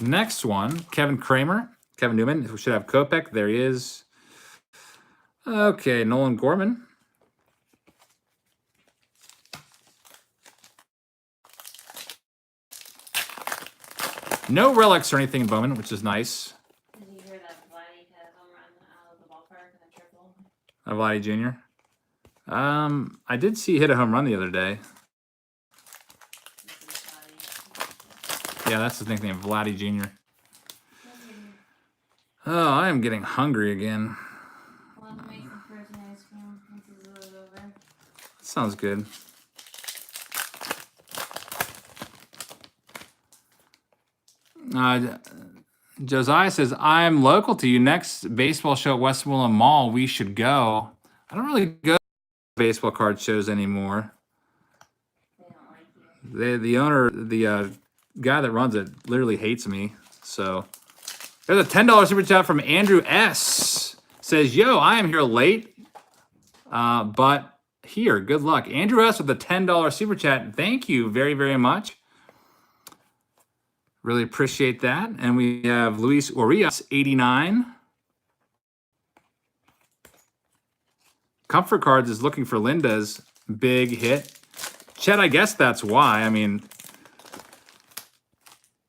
[SPEAKER 1] Next one, Kevin Kramer. Kevin Newman. We should have Kopech. There he is. Okay, Nolan Gorman. No relics or anything in Bowman, which is nice.
[SPEAKER 2] Did you hear that Vladdy hit a home run out of the ballpark in a triple?
[SPEAKER 1] Vladdy Jr. I did see he hit a home run the other day. Yeah, that's his nickname, Vladdy Jr. Oh, I am getting hungry again.
[SPEAKER 2] Well, make some protein ice cream once this is over.
[SPEAKER 1] Sounds good. Josiah says, I'm local to you. Next baseball show at Westmoreland Mall, we should go. I don't really go to baseball card shows anymore.
[SPEAKER 2] They don't like you.
[SPEAKER 1] The owner, the guy that runs it, literally hates me. So there's a $10 super chat from Andrew S. Says, yo, I am here late, but here, good luck. Andrew S. with a $10 super chat. Thank you very, very much. Really appreciate that. And we have Luis Urias, 89. Comfort Cards is looking for Linda's big hit. Chet, I guess that's why. I mean,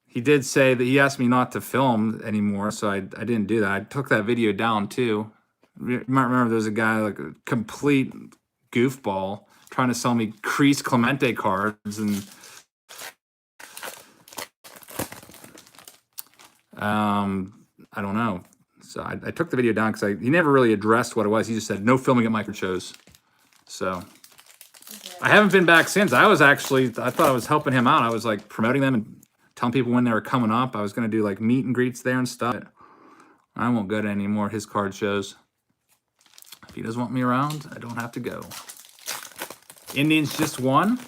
[SPEAKER 1] he did say that he asked me not to film anymore, so I didn't do that. I took that video down, too. You might remember there was a guy, like a complete goofball, trying to sell me Crease Clemente cards, and I don't know. So I took the video down because he never really addressed what it was. He just said, no filming at micro shows. So I haven't been back since. I thought I was helping him out. I was like promoting them and telling people when they were coming up. I was going to do like meet and greets there and stuff. I won't go to any more of his card shows. If he doesn't want me around, I don't have to go. Indians just won.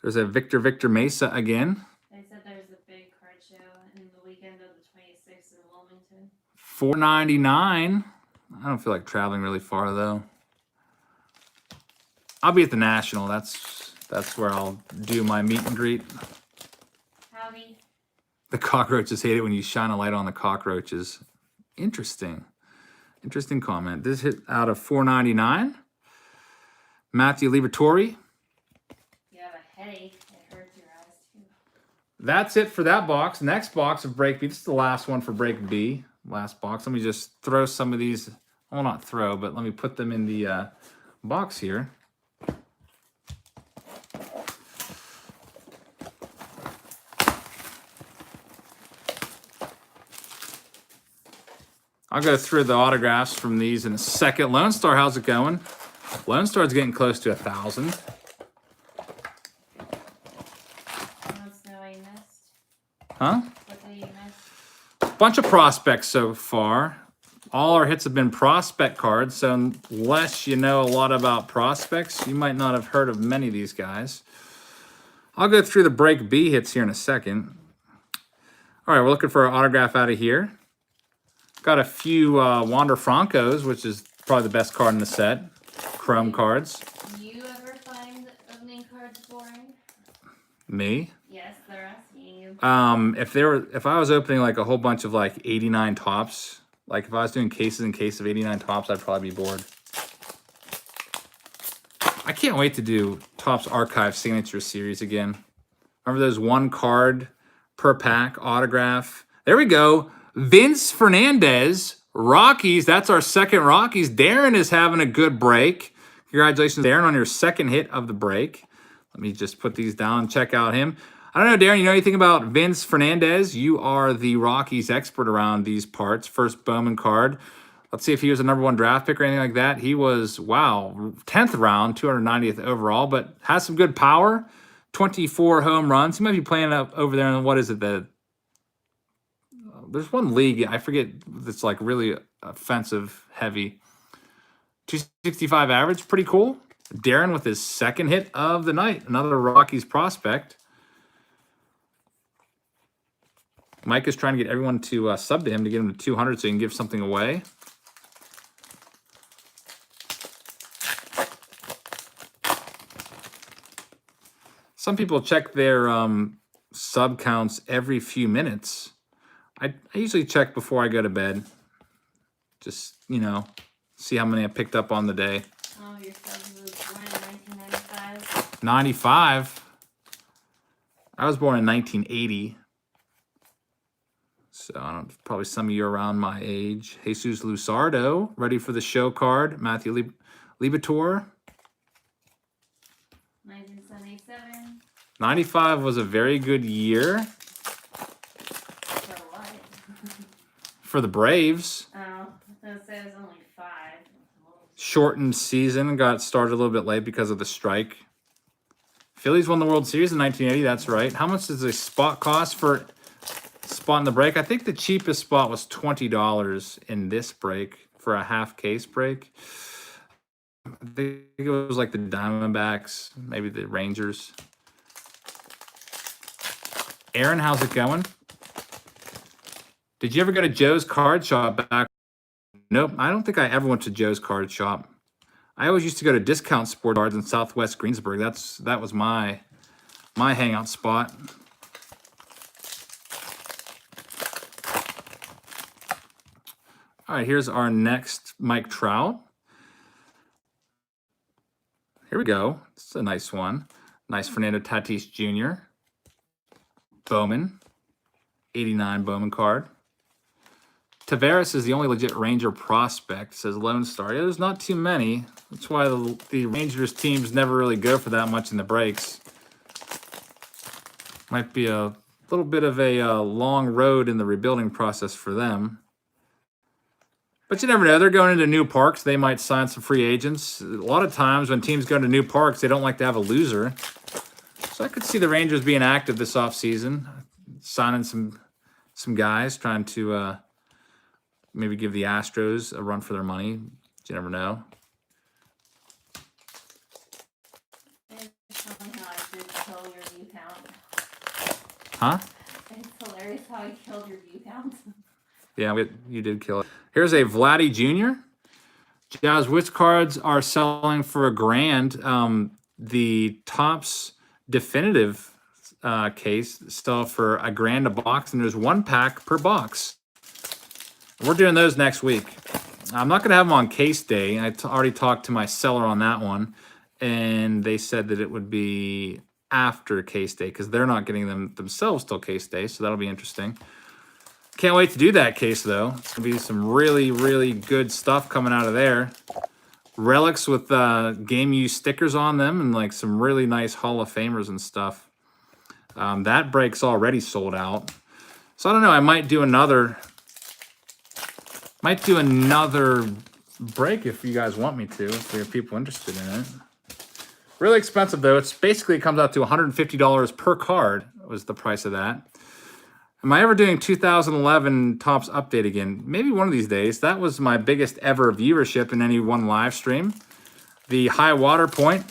[SPEAKER 1] There's a Victor Mesa again.
[SPEAKER 2] They said there's a big card show in the weekend of the 26th in Wilmington.
[SPEAKER 1] $4.99. I don't feel like traveling really far though. I'll be at the National. That's where I'll do my meet and greet.
[SPEAKER 2] Howdy.
[SPEAKER 1] The cockroaches hate it when you shine a light on the cockroaches. Interesting. Interesting comment. This hit out of $4.99. Matthew Liberatore.
[SPEAKER 2] You have a headache. It hurts your eyes too.
[SPEAKER 1] That's it for that box. Next box of Break B. This is the last one for Break B. Last box. Let me just throw some of these. Well, not throw, but let me put them in the box here. I'll go through the autographs from these in a second. Lone Star, how's it going? Lone Star's getting close to 1,000.
[SPEAKER 2] What's the way you missed?
[SPEAKER 1] Huh?
[SPEAKER 2] What day you missed?
[SPEAKER 1] Bunch of prospects so far. All our hits have been prospect cards, so unless you know a lot about prospects, you might not have heard of many of these guys. I'll go through the Break B hits here in a second. All right, we're looking for an autograph out of here. Got a few Wander Francos, which is probably the best card in the set. Chrome cards.
[SPEAKER 2] Do you ever find opening cards boring?
[SPEAKER 1] Me?
[SPEAKER 2] Yes, they're asking you.
[SPEAKER 1] If I was opening like a whole bunch of like 89 tops, like if I was doing cases in case of 89 tops, I'd probably be bored. I can't wait to do Topps Archive Signature Series again. Remember those one card per pack autograph? There we go. Vince Fernandez, Rockies. That's our second Rockies. Darren is having a good break. Congratulations, Darren, on your second hit of the break. Let me just put these down and check out him. I don't know, Darren, you know anything about Vince Fernandez? You are the Rockies expert around these parts. First Bowman card. Let's see if he was a #1 draft pick or anything like that. He was, wow, 10th round, 290th overall, but has some good power. 24 home runs. He might be playing up over there in, what is it, there's one league, I forget, that's like really offensive heavy. 265 average, pretty cool. Darren with his second hit of the night. Another Rockies prospect. Mike is trying to get everyone to sub to him to get him to 200 so he can give something away. Some people check their sub counts every few minutes. I usually check before I go to bed. Just, you know, see how many I picked up on the day.
[SPEAKER 2] Oh, your son was born in 1995.
[SPEAKER 1] 95. I was born in 1980. So I don't, probably some of you are around my age. Jesus Luzardo, ready for the show card. Matthew Liberatore.
[SPEAKER 2] 1977.
[SPEAKER 1] 95 was a very good year.
[SPEAKER 2] For what?
[SPEAKER 1] For the Braves.
[SPEAKER 2] Oh, I was gonna say it was only 5.
[SPEAKER 1] Shortened season, got started a little bit late because of the strike. Phillies won the World Series in 1980, that's right. How much does a spot cost for spot in the break? I think the cheapest spot was $20 in this break for a half case break. I think it was like the Diamondbacks, maybe the Rangers. Aaron, how's it going? Did you ever go to Joe's Card Shop back? Nope, I don't think I ever went to Joe's Card Shop. I always used to go to Discount Sport Cards in Southwest Greensburg. That was my hangout spot. All right, here's our next Mike Trout. Here we go. This is a nice one. Nice Fernando Tatis Jr. Bowman. 89 Bowman card. Tavares is the only legit Ranger prospect, says Lone Star. Yeah, there's not too many. That's why the Rangers teams never really go for that much in the breaks. Might be a little bit of a long road in the rebuilding process for them. But you never know. They're going into new parks. They might sign some free agents. A lot of times when teams go into new parks, they don't like to have a loser. So I could see the Rangers being active this offseason, signing some guys, trying to maybe give the Astros a run for their money. You never know.
[SPEAKER 2] count.
[SPEAKER 1] Huh?
[SPEAKER 2] It's hilarious how he killed your view count.
[SPEAKER 1] Yeah, you did kill it. Here's a Vladdy Jr. Jazz, which cards are selling for $1,000? The Topps definitive case sell for $1,000 a box, and there's 1 pack per box. We're doing those next week. I'm not going to have them on case day. I already talked to my seller on that one, and they said that it would be after case day because they're not getting them themselves till case day, so that'll be interesting. Can't wait to do that case, though. It's going to be some really, really good stuff coming out of there. Relics with game use stickers on them and like some really nice Hall of Famers and stuff. That break's already sold out. So I don't know. I might do another break if you guys want me to, if there are people interested in it. Really expensive, though. It's basically, it comes out to $150 per card was the price of that. Am I ever doing 2011 Topps Update again? Maybe one of these days. That was my biggest ever viewership in any one live stream. The high water point,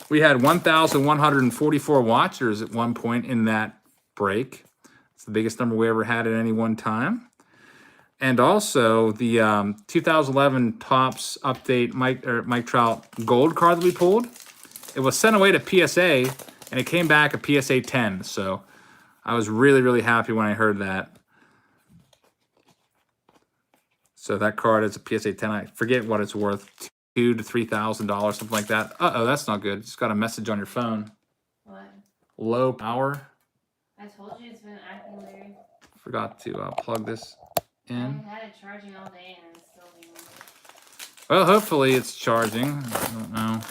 [SPEAKER 1] we had 1,144 watchers at one point in that break. It's the biggest number we ever had at any one time. And also the 2011 Topps Update Mike Trout gold card that we pulled. It was sent away to PSA, and it came back a PSA 10. So I was really, really happy when I heard that. So that card is a PSA 10. I forget what it's worth, $2,000 to $3,000, something like that. Uh-oh, that's not good. Just got a message on your phone.
[SPEAKER 2] What?
[SPEAKER 1] Low power.
[SPEAKER 2] I told you it's been acting weird.
[SPEAKER 1] Forgot to plug this in.
[SPEAKER 2] I had it charging all day and it's still being weird.
[SPEAKER 1] Well, hopefully it's charging. I don't know.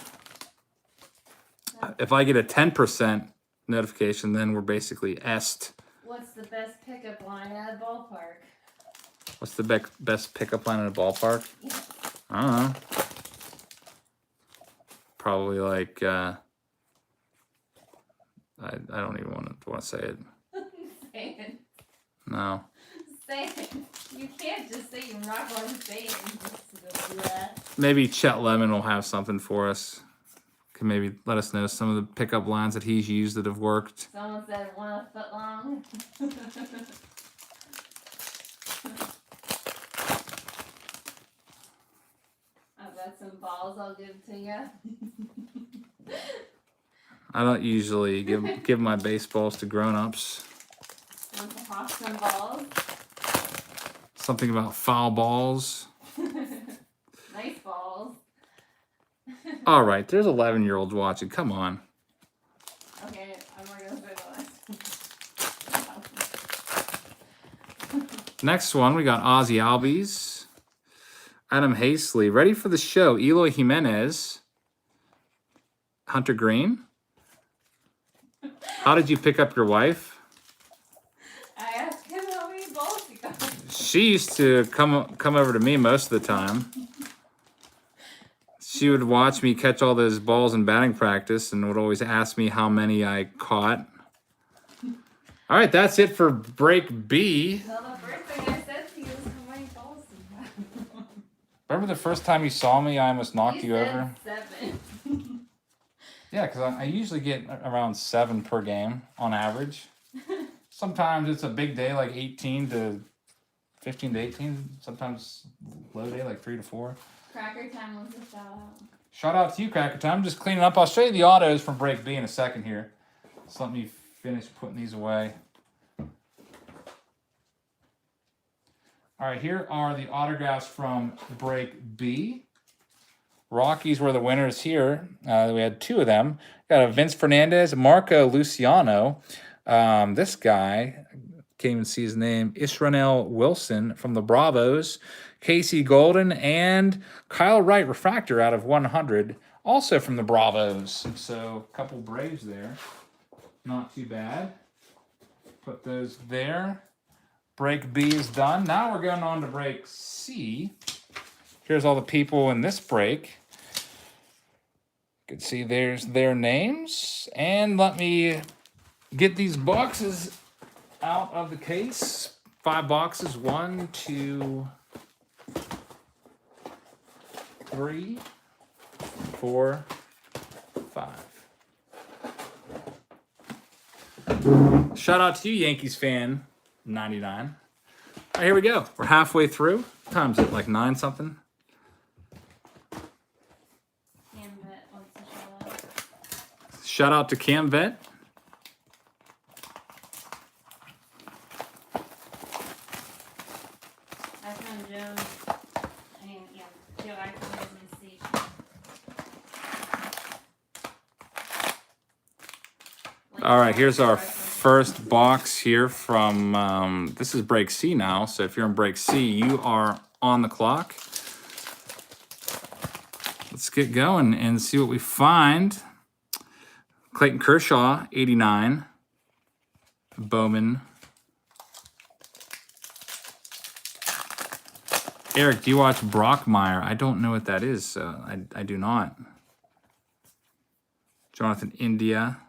[SPEAKER 1] If I get a 10% notification, then we're basically est.
[SPEAKER 2] What's the best pickup line at a ballpark?
[SPEAKER 1] What's the best pickup line in a ballpark?
[SPEAKER 2] Yeah.
[SPEAKER 1] I don't know. Probably like I don't even want to say it.
[SPEAKER 2] Say it.
[SPEAKER 1] No.
[SPEAKER 2] Say it. You can't just say you're not going to say it and just do that.
[SPEAKER 1] Maybe Chet Lemon will have something for us. Can maybe let us know some of the pickup lines that he's used that have worked.
[SPEAKER 2] Someone said 1 foot long. I've got some balls I'll give to you.
[SPEAKER 1] I don't usually give my baseballs to grown-ups.
[SPEAKER 2] Want to toss some balls?
[SPEAKER 1] Something about foul balls.
[SPEAKER 2] Nice balls.
[SPEAKER 1] All right, there's 11-year-olds watching. Come on.
[SPEAKER 2] Okay, I'm not gonna say that.
[SPEAKER 1] Next one, we got Ozzy Albies. Adam Hastley. Ready for the show. Eloy Jimenez. Hunter Green. How did you pick up your wife?
[SPEAKER 2] I asked him how many balls he got.
[SPEAKER 1] She used to come over to me most of the time. She would watch me catch all those balls in batting practice and would always ask me how many I caught. All right, that's it for break B.
[SPEAKER 2] Well, the first thing I said to you was how many balls do you have?
[SPEAKER 1] Remember the first time you saw me, I almost knocked you
[SPEAKER 2] said
[SPEAKER 1] over?
[SPEAKER 2] 7.
[SPEAKER 1] Yeah, because I usually get around 7 per game on average. Sometimes it's a big day, like 15 to 18. Sometimes low day, like 3 to 4.
[SPEAKER 2] Cracker Time wants a shout out.
[SPEAKER 1] Shout out to you, Cracker Time. I'm just cleaning up. I'll show you the autos from break B in a second here. Just let me finish putting these away. All right, here are the autographs from break B. Rockies were the winners here. We had 2 of them. Got a Vince Fernandez, Marco Luciano. This guy, can't even see his name, Isranel Wilson from the Bravos. Casey Golden and Kyle Wright refractor out of 100, also from the Bravos. So a couple Braves there. Not too bad. Put those there. Break B is done. Now we're going on to break C. Here's all the people in this break. You can see there's their names. And let me get these boxes out of the case. 5 boxes. 1, 2, 3, 4, 5. Shout out to you, Yankees fan 99. All right, here we go. We're halfway through. What time is it? Like 9 something?
[SPEAKER 2] Cam Vet wants to show up.
[SPEAKER 1] Shout out to Cam Vet.
[SPEAKER 2] I found Joe. I mean, yeah, Joe Eichel is in station.
[SPEAKER 1] All right, here's our first box here from, this is break C now. So if you're in break C, you are on the clock. Let's get going and see what we find. Clayton Kershaw, 89. Bowman. Eric, do you watch Brockmire? I don't know what that is. I do not. Jonathan India.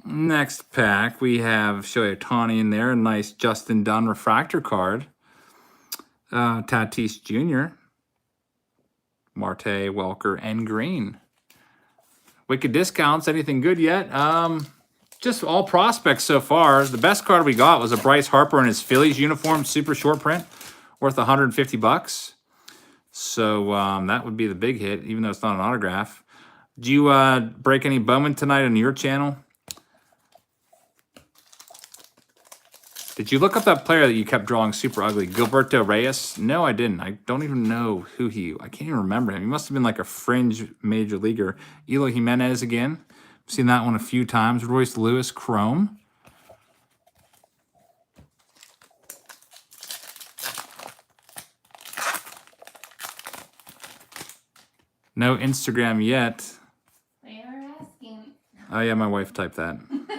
[SPEAKER 1] Next pack, we have Shohei Ohtani in there. A nice Justin Dunn refractor card. Tatis Jr., Marte, Welker, and Green. Wicked discounts. Anything good yet? Just all prospects so far. The best card we got was a Bryce Harper in his Phillies uniform, super short print, worth $150. So that would be the big hit, even though it's not an autograph. Do you break any Bowman tonight on your channel? Did you look up that player that you kept drawing super ugly? Gilberto Reyes? No, I didn't. I don't even know who I can't even remember him. He must have been like a fringe major leaguer. Eloy Jimenez again. I've seen that one a few times. Royce Lewis, Chrome. No Instagram yet.
[SPEAKER 2] They are asking.
[SPEAKER 1] Oh yeah, my wife typed that.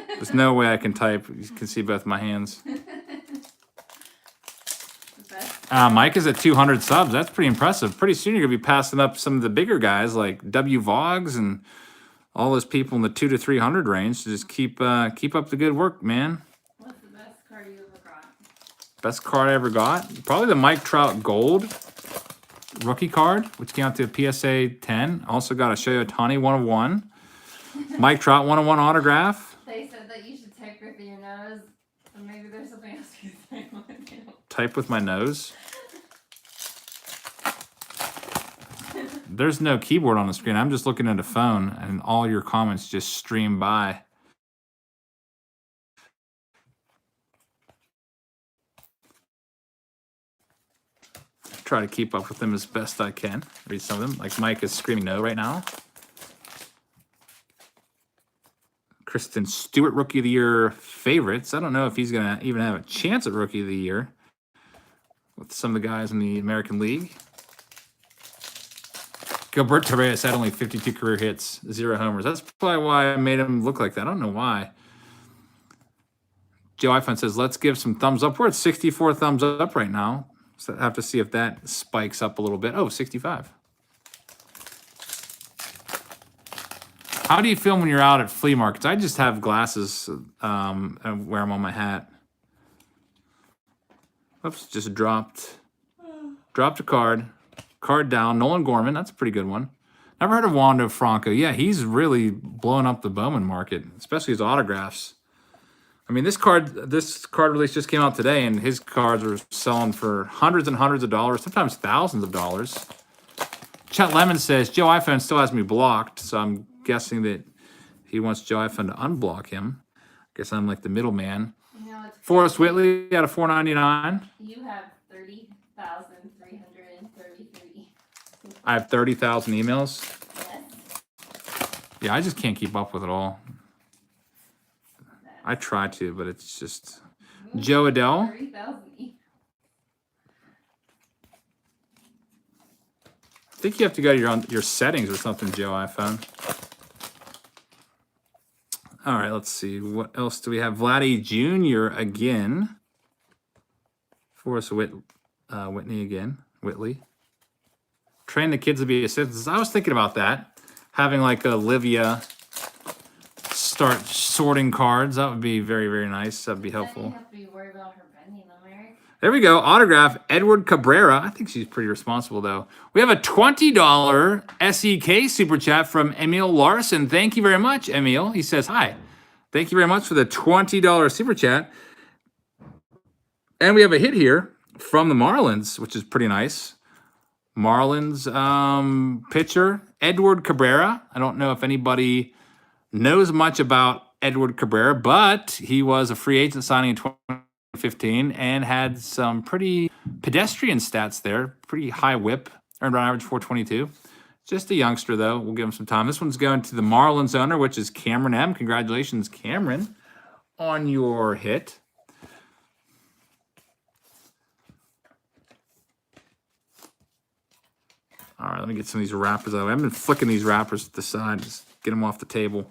[SPEAKER 1] There's no way I can type. You can see both my hands. Mike is at 200 subs. That's pretty impressive. Pretty soon you're going to be passing up some of the bigger guys like W. Vogs and all those people in the 200 to 300 range. So just keep up the good work, man.
[SPEAKER 2] What's the best card you ever got?
[SPEAKER 1] Best card I ever got? Probably the Mike Trout Gold rookie card, which came out to a PSA 10. Also got a Shohei Ohtani 101. Mike Trout 101 autograph.
[SPEAKER 2] They said that you should type with your nose. So maybe there's something else you can type with.
[SPEAKER 1] Type with my nose. There's no keyboard on the screen. I'm just looking at a phone, and all your comments just stream by. Try to keep up with them as best I can. Read some of them. Like Mike is screaming no right now. Kristen Stewart, Rookie of the Year favorites. I don't know if he's going to even have a chance at Rookie of the Year with some of the guys in the American League. Gilberto Reyes had only 52 career hits, 0 homers. That's probably why I made him look like that. I don't know why. Joe iPhone says, let's give some thumbs up. We're at 64 thumbs up right now. So I have to see if that spikes up a little bit. Oh, 65. How do you feel when you're out at flea markets? I just have glasses and wear them on my hat. Oops, just dropped a card. Card down. Nolan Gorman, that's a pretty good one. Never heard of Wando Franco. Yeah, he's really blowing up the Bowman market, especially his autographs. I mean, this card release just came out today, and his cards are selling for hundreds and hundreds of dollars, sometimes thousands of dollars. Chet Lemon says, Joe iPhone still has me blocked, so I'm guessing that he wants Joe iPhone to unblock him. I guess I'm like the middleman.
[SPEAKER 2] You know,
[SPEAKER 1] Forrest Whitley out of $4.99.
[SPEAKER 2] You have 30,333.
[SPEAKER 1] I have 30,000 emails.
[SPEAKER 2] Yes.
[SPEAKER 1] Yeah, I just can't keep up with it all. I try to, but it's just... Joe Adele.
[SPEAKER 2] 30,000.
[SPEAKER 1] I think you have to go to your settings or something, Joe iPhone. All right, let's see. What else do we have? Vladdy Jr. again. Forrest Whitney again. Whitley. Train the kids to be assistants. I was thinking about that. Having like Olivia start sorting cards. That would be very, very nice. That would be helpful.
[SPEAKER 2] You have to be worried about her bending them, Eric.
[SPEAKER 1] There we go. Autograph, Edward Cabrera. I think she's pretty responsible, though. We have a $20 SEK super chat from Emil Larson. Thank you very much, Emil. He says, hi. Thank you very much for the $20 super chat. And we have a hit here from the Marlins, which is pretty nice. Marlins pitcher, Edward Cabrera. I don't know if anybody knows much about Edward Cabrera, but he was a free agent signing in 2015 and had some pretty pedestrian stats there. Pretty high whip, earned on average 422. Just a youngster, though. We'll give him some time. This one's going to the Marlins owner, which is Cameron M. Congratulations, Cameron, on your hit. All right, let me get some of these wrappers out. I've been flicking these wrappers to the side. Just get them off the table.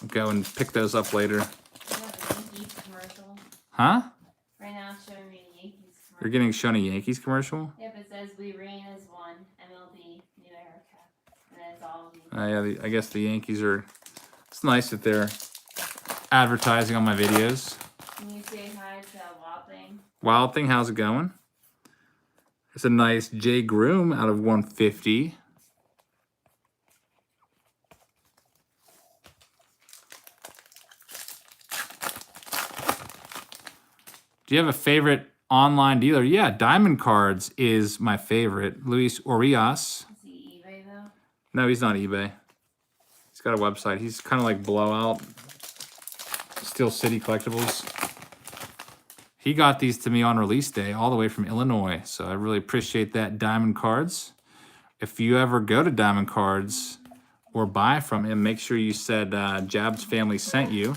[SPEAKER 1] I'll go and pick those up later.
[SPEAKER 2] Yankees commercial.
[SPEAKER 1] Huh?
[SPEAKER 2] Right now it's showing me a Yankees commercial.
[SPEAKER 1] You're getting shown a Yankees commercial?
[SPEAKER 2] Yep, it says we reign as one. MLB, New America. And then it's all of
[SPEAKER 1] Yeah, I guess the Yankees are... It's nice that they're advertising on my videos.
[SPEAKER 2] Can you say hi to Wild Thing?
[SPEAKER 1] Wild Thing, how's it going? It's a nice Jay Groom out of 150. Do you have a favorite online dealer? Yeah, Diamond Cards is my favorite. Luis Urias.
[SPEAKER 2] Is he eBay though?
[SPEAKER 1] No, he's not eBay. He's got a website. He's kind of like Blowout. Steel City Collectibles. He got these to me on release day all the way from Illinois. So I really appreciate that, Diamond Cards. If you ever go to Diamond Cards or buy from him, make sure you said Jab's family sent you.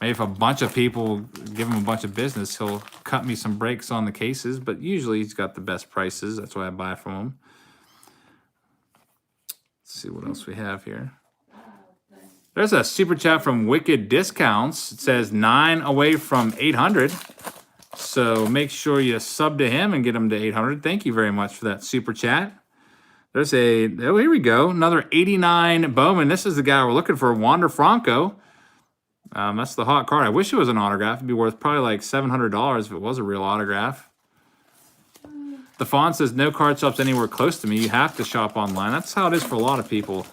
[SPEAKER 1] Maybe if a bunch of people give him a bunch of business, he'll cut me some breaks on the cases. But usually he's got the best prices. That's why I buy from him. Let's see what else we have here. There's a super chat from Wicked Discounts. It says 9 away from 800. So make sure you sub to him and get him to 800. Thank you very much for that super chat. There's a, oh, here we go. Another 89 Bowman. This is the guy we're looking for, Wander Franco. That's the hot card. I wish it was an autograph. It'd be worth probably like $700 if it was a real autograph. The font says no card shops anywhere close to me. You have to shop online. That's how it is for a lot of people.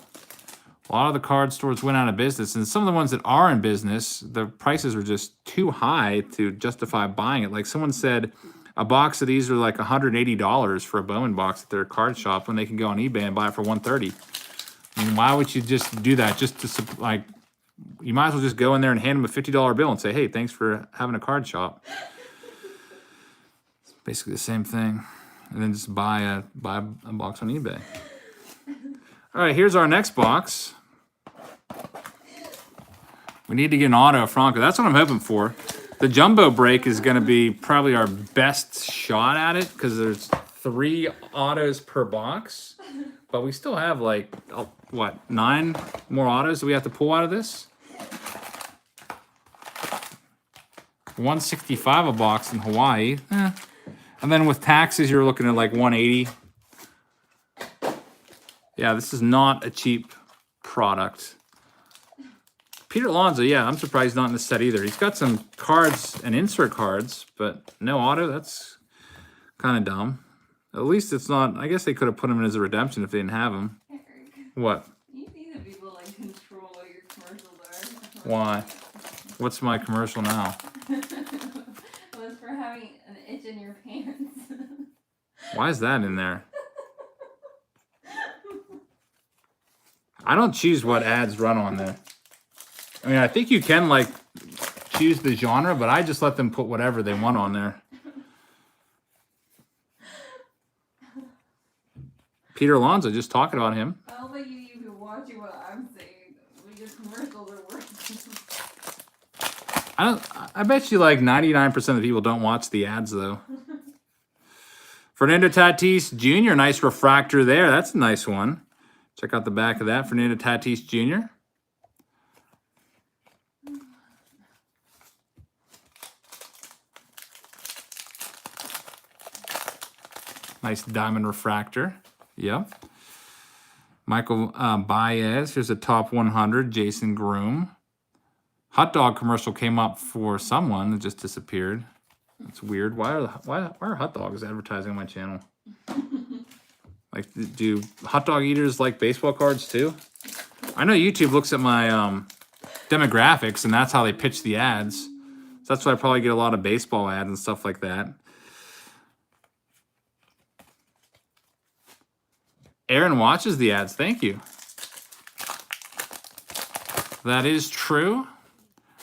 [SPEAKER 1] A lot of the card stores went out of business, and some of the ones that are in business, the prices are just too high to justify buying it. Like someone said, a box of these are like $180 for a Bowman box at their card shop when they can go on eBay and buy it for $130. I mean, why would you just do that? Just to, like, you might as well just go in there and hand them a $50 bill and say, hey, thanks for having a card shop. It's basically the same thing. And then just buy a box on eBay. All right, here's our next box. We need to get an auto Franco. That's what I'm hoping for. The jumbo break is going to be probably our best shot at it because there's 3 autos per box. But we still have like, what, 9 more autos that we have to pull out of this? $165 a box in Hawaii. And then with taxes, you're looking at like $180. Yeah, this is not a cheap product. Peter Alonso, yeah, I'm surprised he's not in this set either. He's got some cards and insert cards, but no auto. That's kind of dumb. At least it's not. I guess they could have put him in as a redemption if they didn't have him.
[SPEAKER 2] Eric,
[SPEAKER 1] What?
[SPEAKER 2] you need to be able to control what your commercials are.
[SPEAKER 1] Why? What's my commercial now?
[SPEAKER 2] Well, it's for having an itch in your pants.
[SPEAKER 1] Why is that in there? I don't choose what ads run on there. I mean, I think you can, like, choose the genre, but I just let them put whatever they want on there. Peter Alonso, just talking about him.
[SPEAKER 2] I don't think you even watching what I'm saying. When your commercials are working.
[SPEAKER 1] I bet you like 99% of the people don't watch the ads, though. Fernando Tatis Jr., nice refractor there. That's a nice one. Check out the back of that, Fernando Tatis Jr. Nice diamond refractor. Yep. Michael Baez. Here's a top 100. Jason Groom. Hot dog commercial came up for someone that just disappeared. That's weird. Why are hot dogs advertising on my channel? Like, do hot dog eaters like baseball cards too? I know YouTube looks at my demographics, and that's how they pitch the ads. So that's why I probably get a lot of baseball ads and stuff like that. Aaron watches the ads. Thank you. That is true.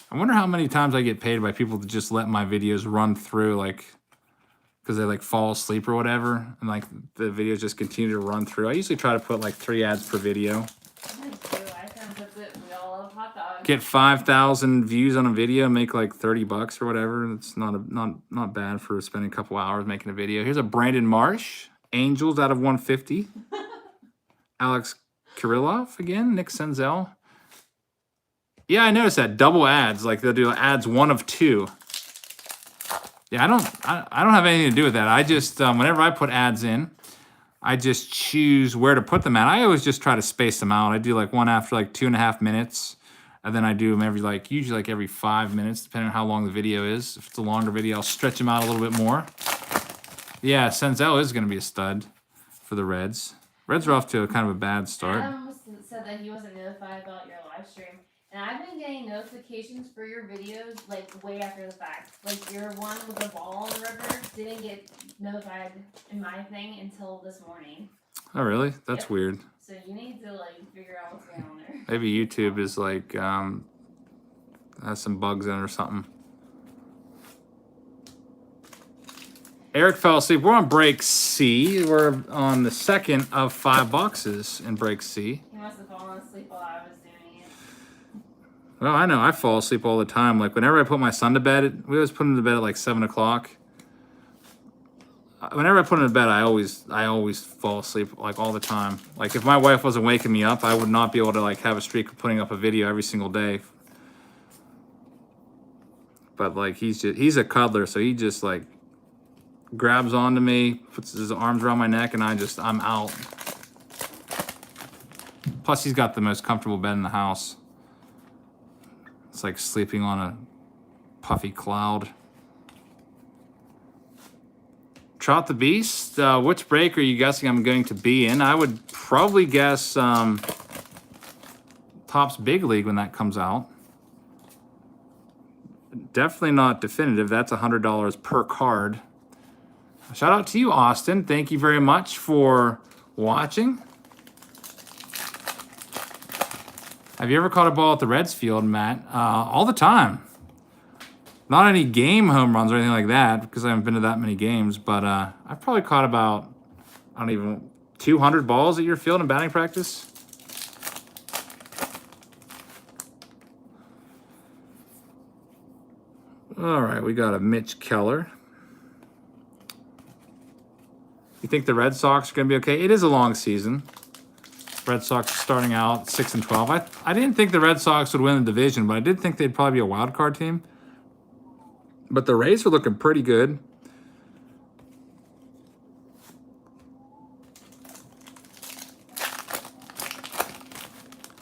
[SPEAKER 1] I wonder how many times I get paid by people to just let my videos run through, like, because they like fall asleep or whatever, and like the videos just continue to run through. I usually try to put like 3 ads per video.
[SPEAKER 2] We all love hot dogs.
[SPEAKER 1] Get 5,000 views on a video, make like $30 or whatever. It's not bad for spending a couple hours making a video. Here's a Brandon Marsh, Angels out of 150. Alex Kirillov again, Nick Senzel. Yeah, I noticed that double ads. Like they'll do ads 1 of 2. Yeah, I don't have anything to do with that. I just whenever I put ads in, I just choose where to put them at. I always just try to space them out. I do like one after like 2.5 minutes, and then I do them usually every 5 minutes, depending on how long the video is. If it's a longer video, I'll stretch them out a little bit more. Yeah, Senzel is going to be a stud for the Reds. Reds are off to kind of a bad start.
[SPEAKER 2] Adam said that he wasn't notified about your live stream. And I've been getting notifications for your videos like way after the fact. Like your one with the ball in the river didn't get notified in my thing until this morning.
[SPEAKER 1] Oh, really? That's weird.
[SPEAKER 2] So you need to like figure out what's going on there.
[SPEAKER 1] Maybe YouTube is like has some bugs in it or something. Eric fell asleep. We're on break C. We're on the second of 5 boxes in break C.
[SPEAKER 2] He must have fallen asleep while I was doing it.
[SPEAKER 1] Well, I know. I fall asleep all the time. Like, whenever I put my son to bed, we always put him to bed at like 7 o'clock. Whenever I put him to bed, I always fall asleep, like, all the time. Like, if my wife wasn't waking me up, I would not be able to, like, have a streak of putting up a video every single day. But, like, he's a cuddler, so he just, like, grabs onto me, puts his arms around my neck, and I'm out. Plus, he's got the most comfortable bed in the house. It's like sleeping on a puffy cloud. Trot the Beast. Which break are you guessing I'm going to be in? I would probably guess Topps Big League when that comes out. Definitely not definitive. That's $100 per card. Shout out to you, Austin. Thank you very much for watching. Have you ever caught a ball at the Reds field, Matt? All the time. Not any game home runs or anything like that, because I haven't been to that many games, but I've probably caught about, 200 balls at your field in batting practice. All right, we got a Mitch Keller. You think the Red Sox are going to be okay? It is a long season. Red Sox starting out 6-12. I didn't think the Red Sox would win the division, but I did think they'd probably be a wild card team. But the Rays are looking pretty good.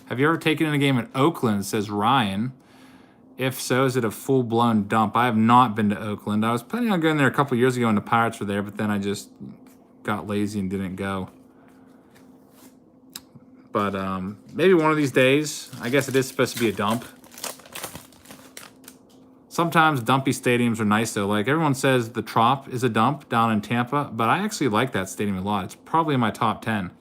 [SPEAKER 1] Have you ever taken in a game at Oakland, says Ryan? If so, is it a full-blown dump? I have not been to Oakland. I was planning on going there a couple years ago when the Pirates were there, but then I just got lazy and didn't go. But maybe one of these days. I guess it is supposed to be a dump. Sometimes dumpy stadiums are nice, though. Like, everyone says the Trop is a dump down in Tampa, but I actually like that stadium a lot. It's probably in my top 10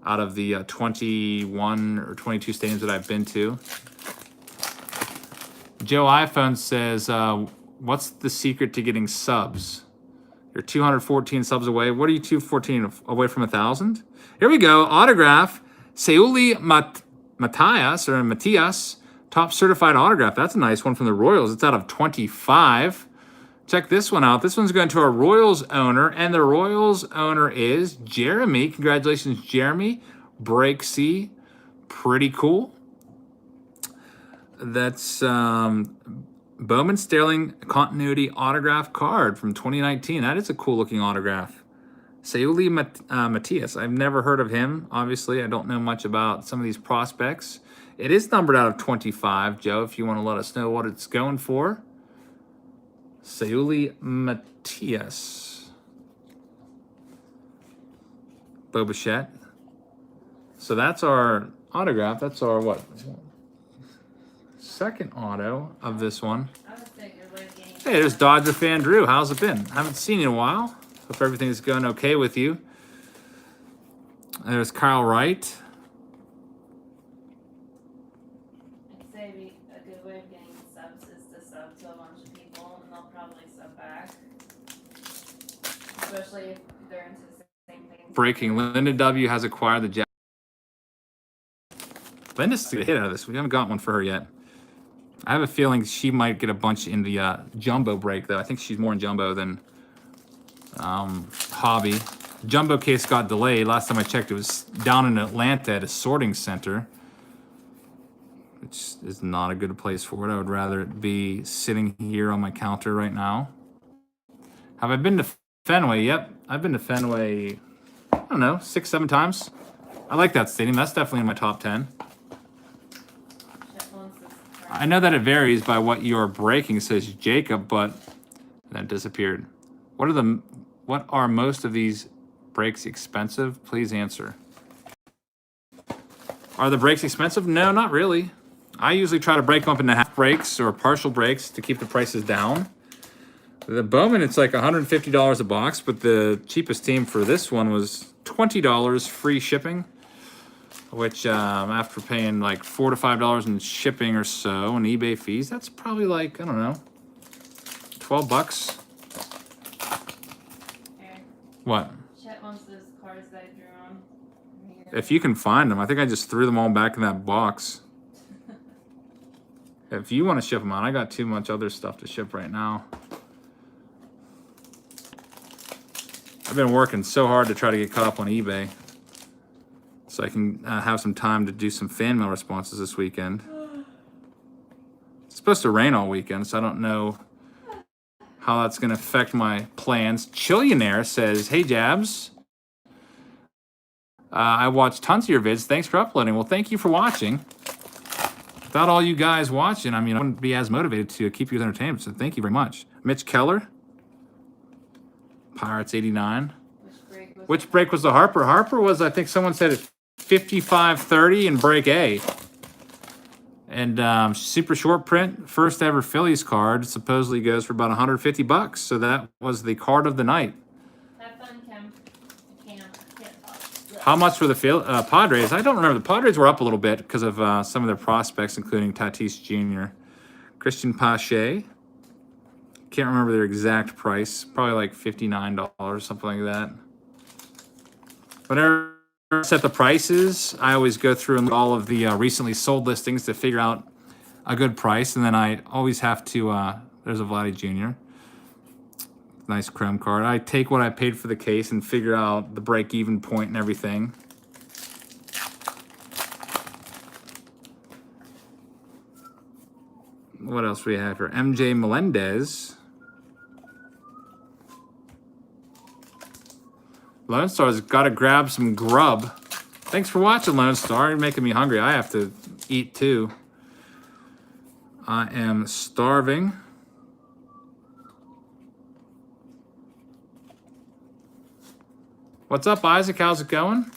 [SPEAKER 1] out of the 21 or 22 stadiums that I've been to. Joe iPhone says, what's the secret to getting subs? You're 214 subs away. What are you 214 away from 1,000? Here we go. Autograph. Seuli Matias. Top certified autograph. That's a nice one from the Royals. It's out of 25. Check this one out. This one's going to our Royals owner, and the Royals owner is Jeremy. Congratulations, Jeremy. Break C. Pretty cool. That's Bowman Sterling continuity autograph card from 2019. That is a cool looking autograph. Seuli Matias. I've never heard of him. Obviously, I don't know much about some of these prospects. It is numbered out of 25, Joe, if you want to let us know what it's going for. Sauli Matias. Bobichette. So that's our autograph. That's our what? Second auto of this one.
[SPEAKER 2] I would say good way of getting.
[SPEAKER 1] Hey, there's Dodger fan Drew. How's it been? Haven't seen you in a while. Hope everything's going okay with you. There's Kyle Wright.
[SPEAKER 2] I'd say a good way of getting subs is to sub to a bunch of people, and they'll probably sub back. Especially if they're into the same thing.
[SPEAKER 1] Breaking. Linda W. has acquired the Jack. Linda's a hit out of this. We haven't got one for her yet. I have a feeling she might get a bunch in the jumbo break, though. I think she's more in jumbo than hobby. Jumbo case got delayed. Last time I checked, it was down in Atlanta at a sorting center, which is not a good place for it. I would rather it be sitting here on my counter right now. Have I been to Fenway? Yep, I've been to Fenway, I don't know, 6, 7 times. I like that stadium. That's definitely in my top 10. I know that it varies by what you're breaking, says Jacob, but that disappeared. What are most of these breaks expensive? Please answer. Are the breaks expensive? No, not really. I usually try to break them up into half breaks or partial breaks to keep the prices down. The Bowman, it's like $150 a box, but the cheapest team for this one was $20 free shipping, which after paying like $4 to $5 in shipping or so and eBay fees, that's probably like, I don't know, 12 bucks.
[SPEAKER 2] Eric,
[SPEAKER 1] What?
[SPEAKER 2] Chet wants those cards that I drew on.
[SPEAKER 1] If you can find them. I think I just threw them all back in that box. If you want to ship them out, I got too much other stuff to ship right now. I've been working so hard to try to get caught up on eBay, so I can have some time to do some fan mail responses this weekend. It's supposed to rain all weekend, so I don't know how that's going to affect my plans. Chillionaire says, hey, Jabs. I watched tons of your vids. Thanks for uploading. Well, thank you for watching. Without all you guys watching, I mean, I wouldn't be as motivated to keep you entertained, so thank you very much. Mitch Keller. Pirates 89. Which break was the Harper? Harper was, I think someone said it, 55-30 in break A. And super short print, first ever Phillies card, supposedly goes for about 150 bucks. So that was the card of the night.
[SPEAKER 2] Have fun, Cam.
[SPEAKER 1] How much for the Padres? I don't remember. The Padres were up a little bit because of some of their prospects, including Tatis Jr. Christian Pache. Can't remember their exact price. Probably like $59, something like that. Whenever I set the prices, I always go through and look at all of the recently sold listings to figure out a good price. And then I always have to, there's a Vladdy Jr. Nice chrome card. I take what I paid for the case and figure out the break-even point and everything. What else do we have here? MJ Melendez. Lone Star's got to grab some grub. Thanks for watching, Lone Star. You're making me hungry. I have to eat too. I am starving. What's up, Isaac? How's it going?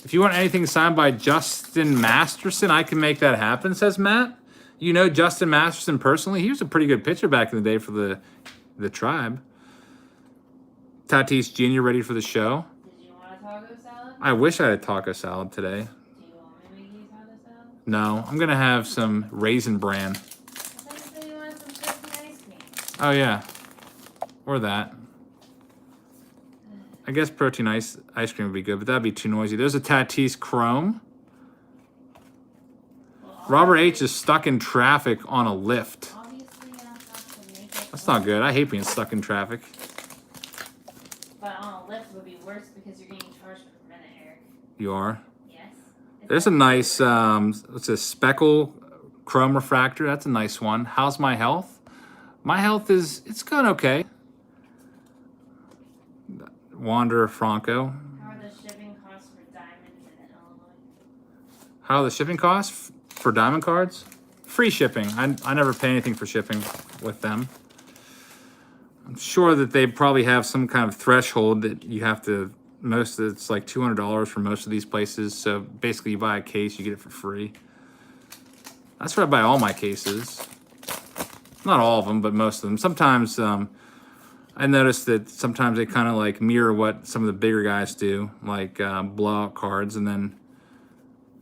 [SPEAKER 1] If you want anything signed by Justin Masterson, I can make that happen, says Matt. You know Justin Masterson personally? He was a pretty good pitcher back in the day for the Tribe. Tatis Jr. ready for the show.
[SPEAKER 2] Did you want a taco salad?
[SPEAKER 1] I wish I had taco salad today.
[SPEAKER 2] Do you want me to make you taco salad?
[SPEAKER 1] No, I'm going to have some Raisin Bran.
[SPEAKER 2] I thought you said you wanted some crispy ice cream.
[SPEAKER 1] Oh, yeah. Or that. I guess protein ice cream would be good, but that'd be too noisy. There's a Tatis Chrome.
[SPEAKER 2] Well,
[SPEAKER 1] Robert H. is stuck in traffic on a lift.
[SPEAKER 2] obviously, you don't have to make it.
[SPEAKER 1] That's not good. I hate being stuck in traffic.
[SPEAKER 2] But on a lift would be worse because you're getting charged per minute, Eric.
[SPEAKER 1] You are.
[SPEAKER 2] Yes.
[SPEAKER 1] There's a nice, what's a speckle chrome refractor. That's a nice one. How's my health? My health it's going okay. Wanderer Franco.
[SPEAKER 2] How are the shipping costs for diamonds in Illinois?
[SPEAKER 1] How are the shipping costs for diamond cards? Free shipping. I never pay anything for shipping with them. I'm sure that they probably have some kind of threshold that you have to, it's like $200 for most of these places. So basically you buy a case, you get it for free. That's where I buy all my cases. Not all of them, but most of them. Sometimes I noticed that sometimes they kind of like mirror what some of the bigger guys do, like blowout cards, and then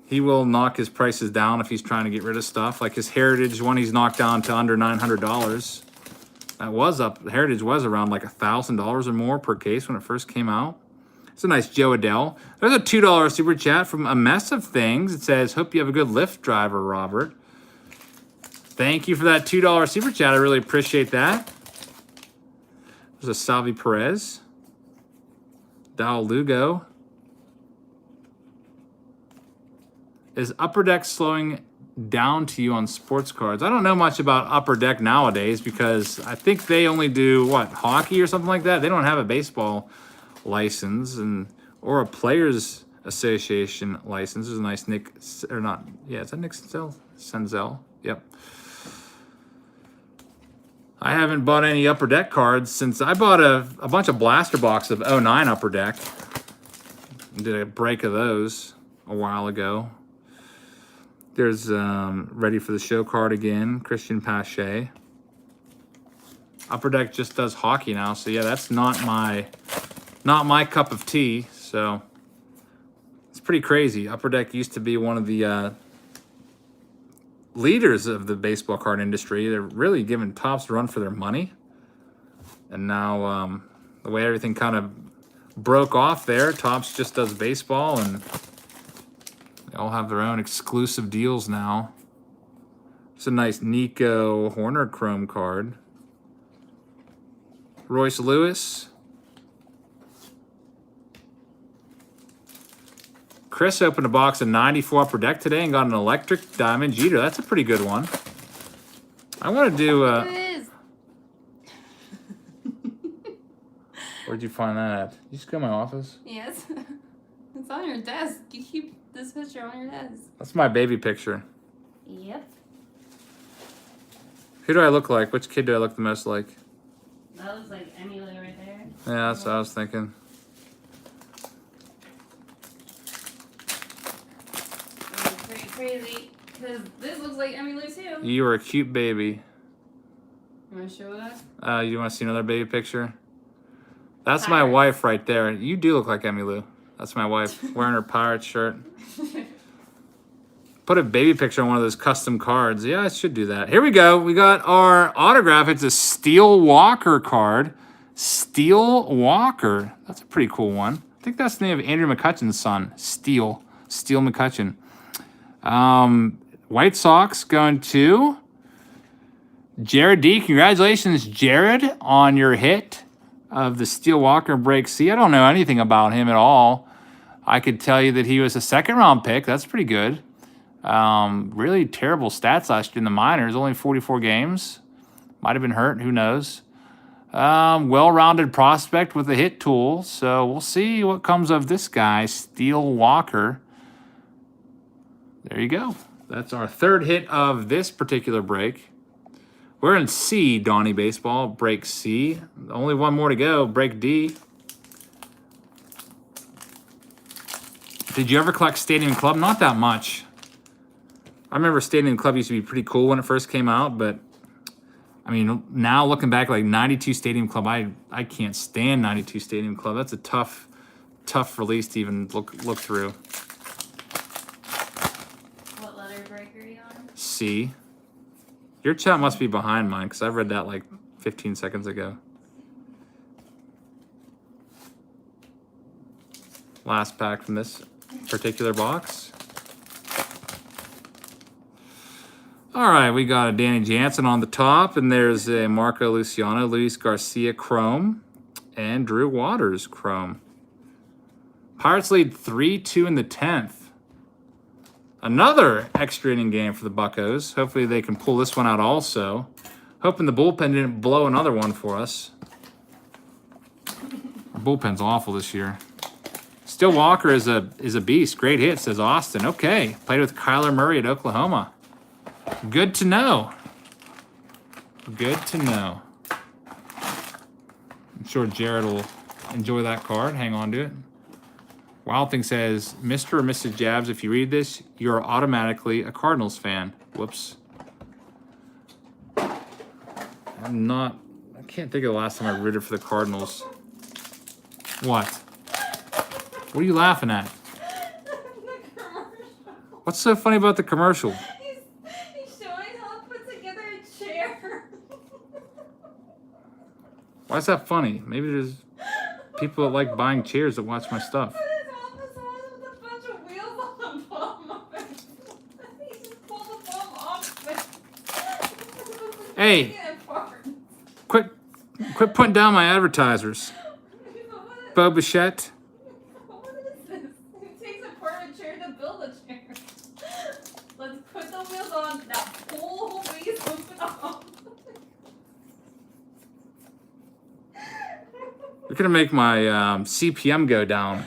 [SPEAKER 1] he will knock his prices down if he's trying to get rid of stuff. Like his Heritage one, he's knocked down to under $900. That was up. Heritage was around like $1,000 or more per case when it first came out. It's a nice Joe Adele. There's a $2 super chat from A Mess of Things. It says, "Hope you have a good Lyft driver, Robert." Thank you for that $2 super chat. I really appreciate that. There's a Salvi Perez. Dal Lugo. Is Upper Deck slowing down to you on sports cards? I don't know much about Upper Deck nowadays because I think they only do, what, hockey or something like that? They don't have a baseball license or a Players Association license. There's a nice Nick, or not, yeah, is that Nick Senzel? Yep. I haven't bought any Upper Deck cards since I bought a bunch of blaster boxes of 09 Upper Deck. Did a break of those a while ago. There's Ready for the Show card again, Christian Pache. Upper Deck just does hockey now, so yeah, that's not my cup of tea. So it's pretty crazy. Upper Deck used to be one of the leaders of the baseball card industry. They're really giving Topps a run for their money. And now the way everything kind of broke off there, Topps just does baseball, and they all have their own exclusive deals now. It's a nice Nico Horner Chrome card. Royce Lewis. Chris opened a box of 94 Upper Deck today and got an electric diamond Jeter. That's a pretty good one. I want to do...
[SPEAKER 2] It is.
[SPEAKER 1] Where'd you find that at? You just go to my office?
[SPEAKER 2] Yes. It's on your desk. You keep this picture on your desk.
[SPEAKER 1] That's my baby picture.
[SPEAKER 2] Yep.
[SPEAKER 1] Who do I look like? Which kid do I look the most like?
[SPEAKER 2] That looks like Emily right there.
[SPEAKER 1] Yeah, that's what I was thinking.
[SPEAKER 2] It's pretty crazy because this looks like Emily too.
[SPEAKER 1] You were a cute baby.
[SPEAKER 2] You want to show that?
[SPEAKER 1] You want to see another baby picture? That's my
[SPEAKER 2] Pirates.
[SPEAKER 1] wife right there. You do look like Emmylou. That's my wife wearing her Pirates shirt. Put a baby picture on one of those custom cards. Yeah, I should do that. Here we go. We got our autograph. It's a Steel Walker card. Steel Walker. That's a pretty cool one. I think that's the name of Andrew McCutcheon's son. Steel McCutcheon. White Sox going to Jared D. Congratulations, Jared, on your hit of the Steel Walker Break C. I don't know anything about him at all. I could tell you that he was a second-round pick. That's pretty good. Really terrible stats last year in the minors. Only 44 games. Might have been hurt. Who knows? Well-rounded prospect with a hit tool. So we'll see what comes of this guy, Steel Walker. There you go. That's our third hit of this particular break. We're in C, Donnie Baseball. Break C. Only one more to go. Break D. Did you ever collect Stadium Club? Not that much. I remember Stadium Club used to be pretty cool when it first came out, but I mean, now looking back, like 92 Stadium Club, I can't stand 92 Stadium Club. That's a tough release to even look through.
[SPEAKER 2] What letter break are you on?
[SPEAKER 1] C. Your chat must be behind mine because I read that like 15 seconds ago. Last pack from this particular box. All right, we got a Danny Jansen on the top, and there's a Marco Luciano, Luis Garcia Chrome, and Drew Waters Chrome. Pirates lead 3-2 in the 10th. Another extra inning game for the Buccos. Hopefully they can pull this one out also. Hoping the bullpen didn't blow another one for us. Our bullpen's awful this year. Still Walker is a beast. Great hit, says Austin. Okay, played with Kyler Murray at Oklahoma. Good to know. Good to know. sure Jared will enjoy that card. Hang on to it. Wild Thing says, Mr. or Mrs. Jabs, if you read this, you're automatically a Cardinals fan. Whoops. I'm not. I can't think of the last time I rooted for the Cardinals. What? What are you laughing at? What's so funny about the commercial?
[SPEAKER 2] He's showing how to put together a chair.
[SPEAKER 1] Why is that funny? Maybe there's people that like buying chairs that watch my stuff.
[SPEAKER 2] But his office was with a bunch of wheels on the bottom of it. He just pulled the bottom off.
[SPEAKER 1] Hey, quit putting down my advertisers. Bo Bichette.
[SPEAKER 2] What is this? It takes apart a chair to build a chair. Let's put the wheels on. Now pull the wheels off.
[SPEAKER 1] You're gonna make my CPM go down.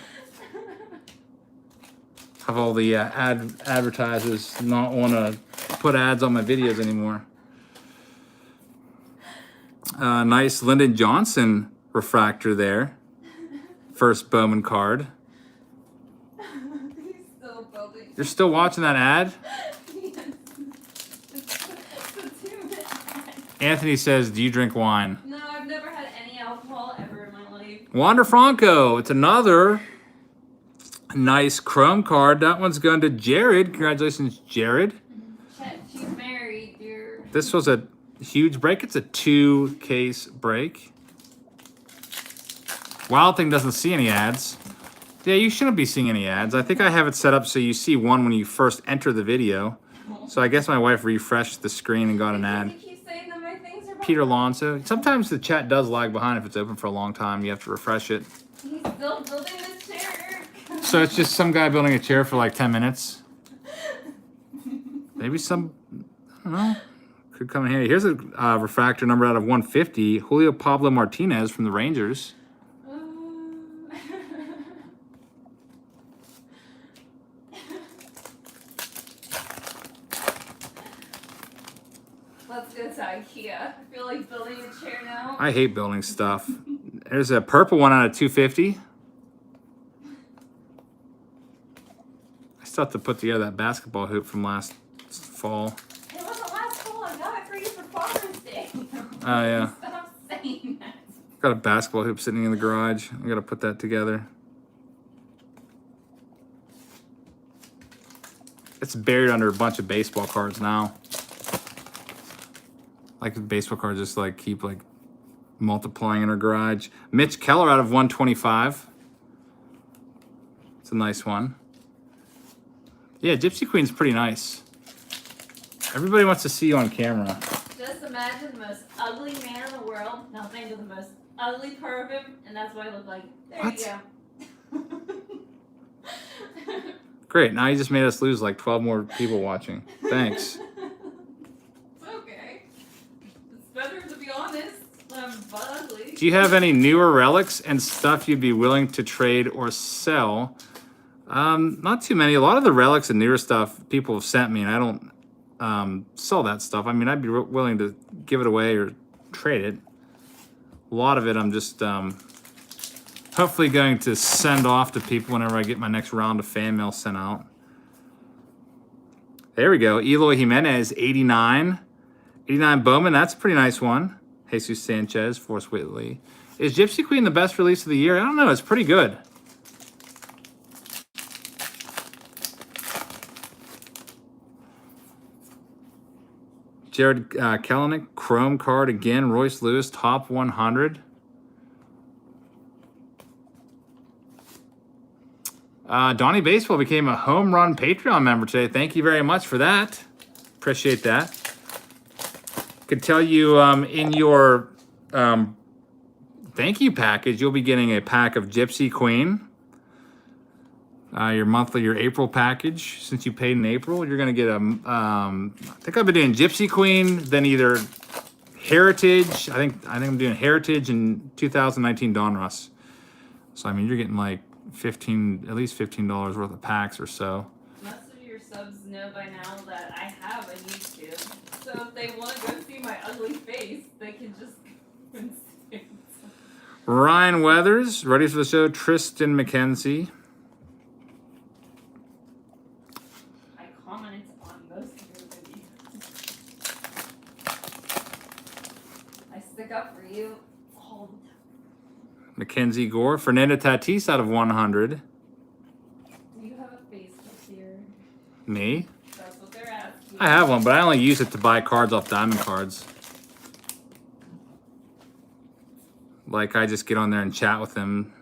[SPEAKER 1] Have all the advertisers not want to put ads on my videos anymore. Nice Lyndon Johnson refractor there. First Bowman card.
[SPEAKER 2] He's still building.
[SPEAKER 1] You're still watching that ad?
[SPEAKER 2] Yes. It's a 2-minute ad.
[SPEAKER 1] Anthony says, do you drink wine?
[SPEAKER 2] No, I've never had any alcohol ever in my life.
[SPEAKER 1] Wander Franco. It's another nice chrome card. That one's going to Jared. Congratulations, Jared.
[SPEAKER 2] She's married, dear.
[SPEAKER 1] This was a huge break. It's a 2-case break. Wild Thing doesn't see any ads. Yeah, you shouldn't be seeing any ads. I think I have it set up so you see one when you first enter the video. So I guess my wife refreshed the screen and got an ad.
[SPEAKER 2] Keep saying that my things are
[SPEAKER 1] Peter Alonso. Sometimes the chat does lag behind if it's open for a long time. You have to refresh it.
[SPEAKER 2] He's still building this chair.
[SPEAKER 1] So it's just some guy building a chair for like 10 minutes. Maybe some, I don't know, could come in handy. Here's a refractor number out of 150. Julio Pablo Martinez from the Rangers.
[SPEAKER 2] Let's go to IKEA. I feel like building a chair now.
[SPEAKER 1] I hate building stuff. There's a purple one out of 250. I still have to put together that basketball hoop from last fall.
[SPEAKER 2] It wasn't last fall. I got it for you for Father's Day.
[SPEAKER 1] Oh, yeah.
[SPEAKER 2] Stop saying that.
[SPEAKER 1] Got a basketball hoop sitting in the garage. I got to put that together. It's buried under a bunch of baseball cards now. Like the baseball cards just like keep like multiplying in our garage. Mitch Keller out of 125. It's a nice one. Yeah, Gypsy Queen's pretty nice. Everybody wants to see you on camera.
[SPEAKER 2] Just imagine the most ugly man in the world. Now think of the most ugly part of him, and that's what I look like. There
[SPEAKER 1] What?
[SPEAKER 2] you go.
[SPEAKER 1] Great, now you just made us lose like 12 more people watching. Thanks.
[SPEAKER 2] It's okay. It's better to be honest when I'm butt ugly.
[SPEAKER 1] Do you have any newer relics and stuff you'd be willing to trade or sell? Not too many. A lot of the relics and newer stuff people have sent me, and I don't sell that stuff. I mean, I'd be willing to give it away or trade it. A lot of it I'm just hopefully going to send off to people whenever I get my next round of fan mail sent out. There we go. Eloy Jimenez, 89. 89 Bowman, that's a pretty nice one. Jesus Sanchez, Forrest Whitley. Is Gypsy Queen the best release of the year? I don't know. It's pretty good. Jared Kelenic, Chrome card again. Royce Lewis, top 100. Donnie Baseball became a home run Patreon member today. Thank you very much for that. Appreciate that. Could tell you in your thank you package, you'll be getting a pack of Gypsy Queen. Your April package. Since you paid in April, you're gonna get a. I think I've been doing Gypsy Queen, then either Heritage. I think I'm doing Heritage and 2019 Donruss. So I mean, you're getting like at least $15 worth of packs or so.
[SPEAKER 2] Most of your subs know by now that I have a YouTube. So if they want to go see my ugly face, they can just go and see it.
[SPEAKER 1] Ryan Weathers, ready for the show. Tristan McKenzie.
[SPEAKER 2] I commented on most of your videos. I stick up for you all the time.
[SPEAKER 1] Mackenzie Gore. Fernando Tatis out of 100.
[SPEAKER 2] Do you have a Facebook here?
[SPEAKER 1] Me?
[SPEAKER 2] That's what they're asking.
[SPEAKER 1] I have one, but I only use it to buy cards off Diamond Cards. Like, I just get on there and chat with him.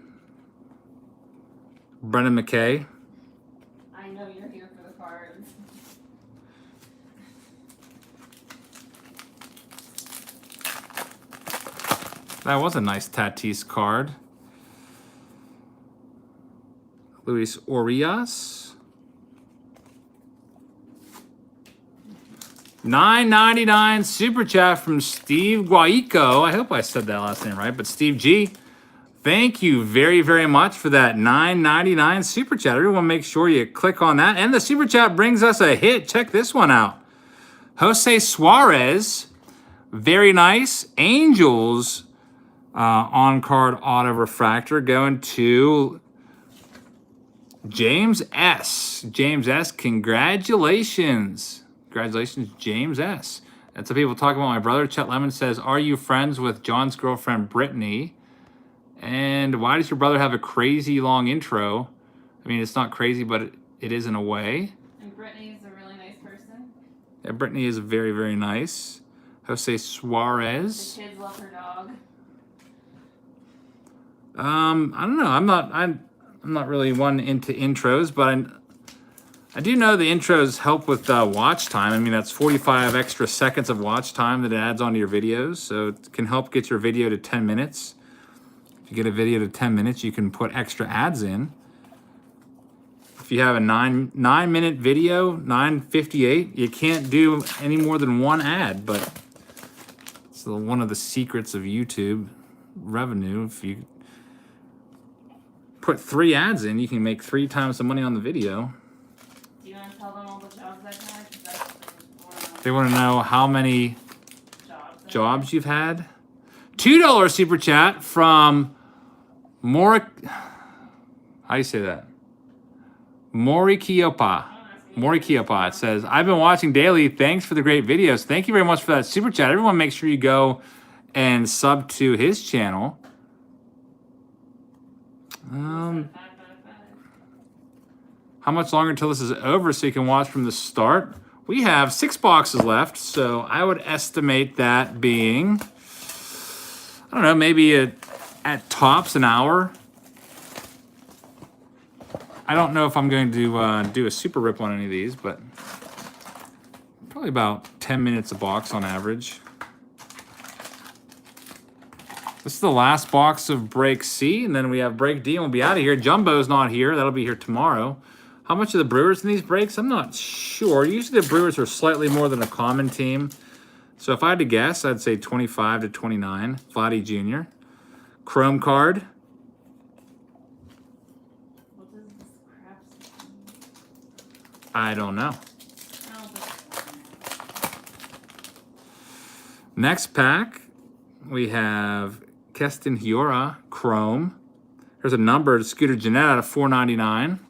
[SPEAKER 1] Brendan McKay.
[SPEAKER 2] I know you're here for the cards.
[SPEAKER 1] That was a nice Tatis card. Luis Urias. $9.99 super chat from Steve Guaico. I hope I said that last name right, but Steve G. Thank you very, very much for that $9.99 super chat. Everyone make sure you click on that. And the super chat brings us a hit. Check this one out. Jose Suarez. Very nice. Angels on-card auto refractor going to James S. James S. Congratulations. Congratulations, James S. That's what people talk about my brother. Chet Lemon says, are you friends with John's girlfriend, Brittany? And why does your brother have a crazy long intro? I mean, it's not crazy, but it is in a way.
[SPEAKER 2] And Brittany is a really nice person.
[SPEAKER 1] Yeah, Brittany is very, very nice. Jose Suarez.
[SPEAKER 2] The kids love her dog.
[SPEAKER 1] I don't know. I'm not really one into intros, but I do know the intros help with watch time. I mean, that's 45 extra seconds of watch time that it adds onto your videos. So it can help get your video to 10 minutes. If you get a video to 10 minutes, you can put extra ads in. If you have a 9-minute video, 9:58, you can't do any more than one ad, but it's one of the secrets of YouTube revenue. If you put 3 ads in, you can make 3 times the money on the video.
[SPEAKER 2] Do you want to tell them all the jobs I've had? 'Cause that's what
[SPEAKER 1] They want to know how many
[SPEAKER 2] jobs
[SPEAKER 1] you've had. $2 super chat from How do you say that? Morikiopa. Morikiopa. It says, I've been watching daily. Thanks for the great videos. Thank you very much for that super chat. Everyone make sure you go and sub to his channel. How much longer until this is over so you can watch from the start? We have 6 boxes left, so I would estimate that being, I don't know, maybe at tops an hour. I don't know if I'm going to do a super rip on any of these, but probably about 10 minutes a box on average. This is the last box of break C, and then we have break D, and we'll be out of here. Jumbo's not here. That'll be here tomorrow. How much are the Brewers in these breaks? I'm not sure. Usually the Brewers are slightly more than a common team. So if I had to guess, I'd say 25 to 29. Vladdy Jr. Chrome card.
[SPEAKER 2] What does this crap system mean?
[SPEAKER 1] I don't know.
[SPEAKER 2] I don't think
[SPEAKER 1] Next pack, we have Keston Hiura, Chrome. There's a numbered Scooter Gennett out of $4.99.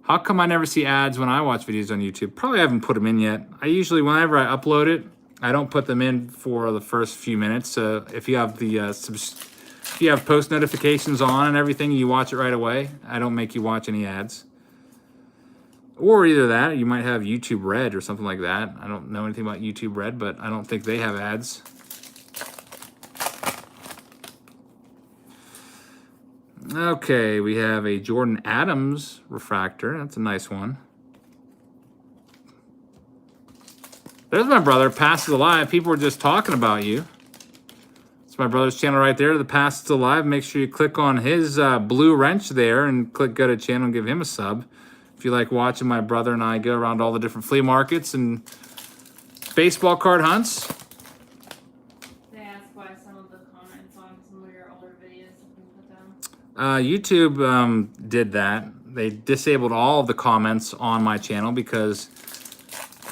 [SPEAKER 1] How come I never see ads when I watch videos on YouTube? Probably haven't put them in yet. I usually, whenever I upload it, I don't put them in for the first few minutes. So if you have the if you have post notifications on and everything, you watch it right away. I don't make you watch any ads. Or either that, or you might have YouTube Red or something like that. I don't know anything about YouTube Red, but I don't think they have ads. Okay, we have a Jordan Adams refractor. That's a nice one. There's my brother, Passes Alive. People were just talking about you. It's my brother's channel right there, the Passes Alive. Make sure you click on his blue wrench there and click go to channel and give him a sub. If you like watching my brother and I go around all the different flea markets and baseball card hunts.
[SPEAKER 2] they ask why some of the comments on some of your older videos have been put down.
[SPEAKER 1] YouTube did that. They disabled all of the comments on my channel because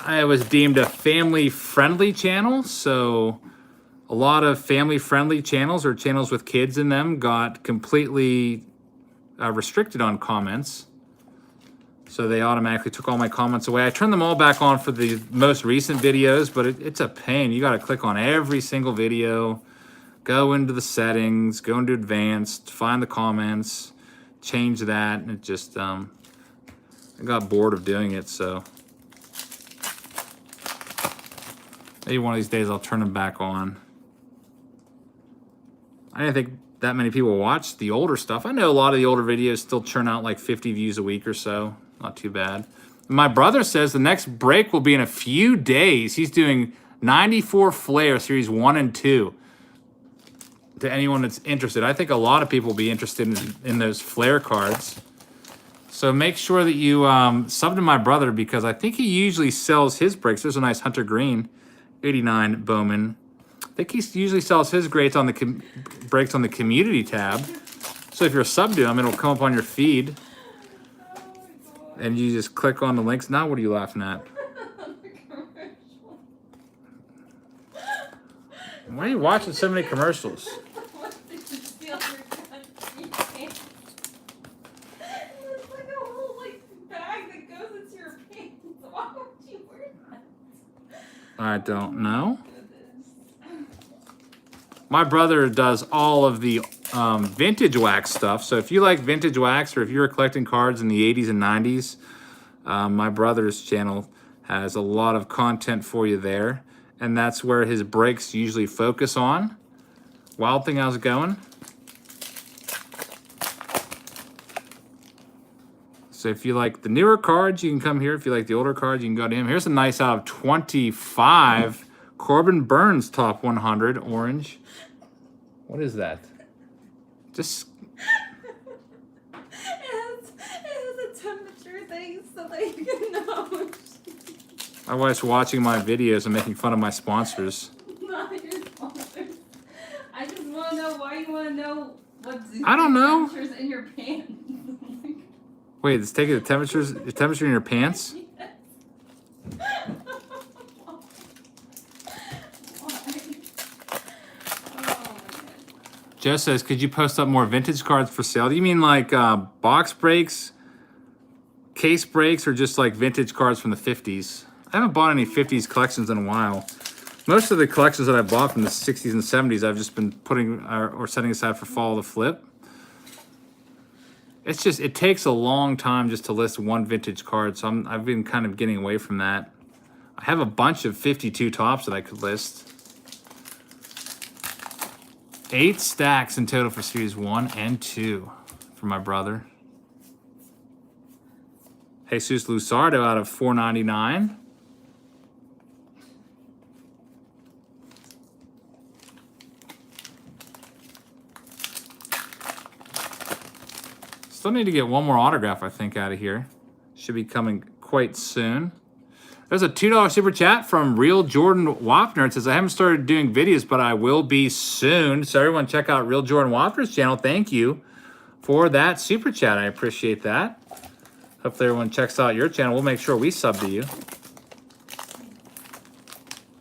[SPEAKER 1] I was deemed a family-friendly channel. So A lot of family-friendly channels or channels with kids in them got completely restricted on comments. So they automatically took all my comments away. I turned them all back on for the most recent videos, but it's a pain. You got to click on every single video, go into the settings, go into advanced, find the comments, change that, and it just, I got bored of doing it, so. Maybe one of these days I'll turn them back on. I didn't think that many people watch the older stuff. I know a lot of the older videos still churn out like 50 views a week or so. Not too bad. My brother says the next break will be in a few days. He's doing 94 Flair Series 1 and 2. To anyone that's interested. I think a lot of people will be interested in those Flair cards. So make sure that you sub to my brother because I think he usually sells his breaks. There's a nice Hunter Green 89 Bowman. I think he usually sells his breaks on the community tab. So if you're a sub to him, it'll come up on your feed. And you just click on the links. Now what are you laughing at? Why are you watching so many commercials? I don't know. My brother does all of the vintage wax stuff. So if you like vintage wax or if you're collecting cards in the 80s and 90s, my brother's channel has a lot of content for you there. And that's where his breaks usually focus on. Wild Thing, how's it going? So if you like the newer cards, you can come here. If you like the older cards, you can go to him. Here's a nice out of 25 Corbin Burns top 100 orange. What is that? Just.
[SPEAKER 2] It has a temperature thing so that you can know.
[SPEAKER 1] My wife's watching my videos and making fun of my sponsors.
[SPEAKER 2] Not your sponsors. I just want to know why you want to know what's
[SPEAKER 1] I don't know.
[SPEAKER 2] temperatures in your pants.
[SPEAKER 1] Wait, it's taking the temperature in your pants? Joe says, could you post up more vintage cards for sale? Do you mean like box breaks, case breaks, or just like vintage cards from the 50s? I haven't bought any 50s collections in a while. Most of the collections that I bought from the 60s and 70s, I've just been putting or setting aside for fall to flip. It's just, it takes a long time just to list one vintage card, so I've been kind of getting away from that. I have a bunch of 52 tops that I could list. 8 stacks in total for Series 1 and 2 for my brother. Jesus Lusardo out of 499. Still need to get one more autograph, I think, out of here. Should be coming quite soon. There's a $2 super chat from Real Jordan Wapner. It says, I haven't started doing videos, but I will be soon. So everyone check out Real Jordan Wapner's channel. Thank you for that super chat. I appreciate that. Hopefully everyone checks out your channel. We'll make sure we sub to you.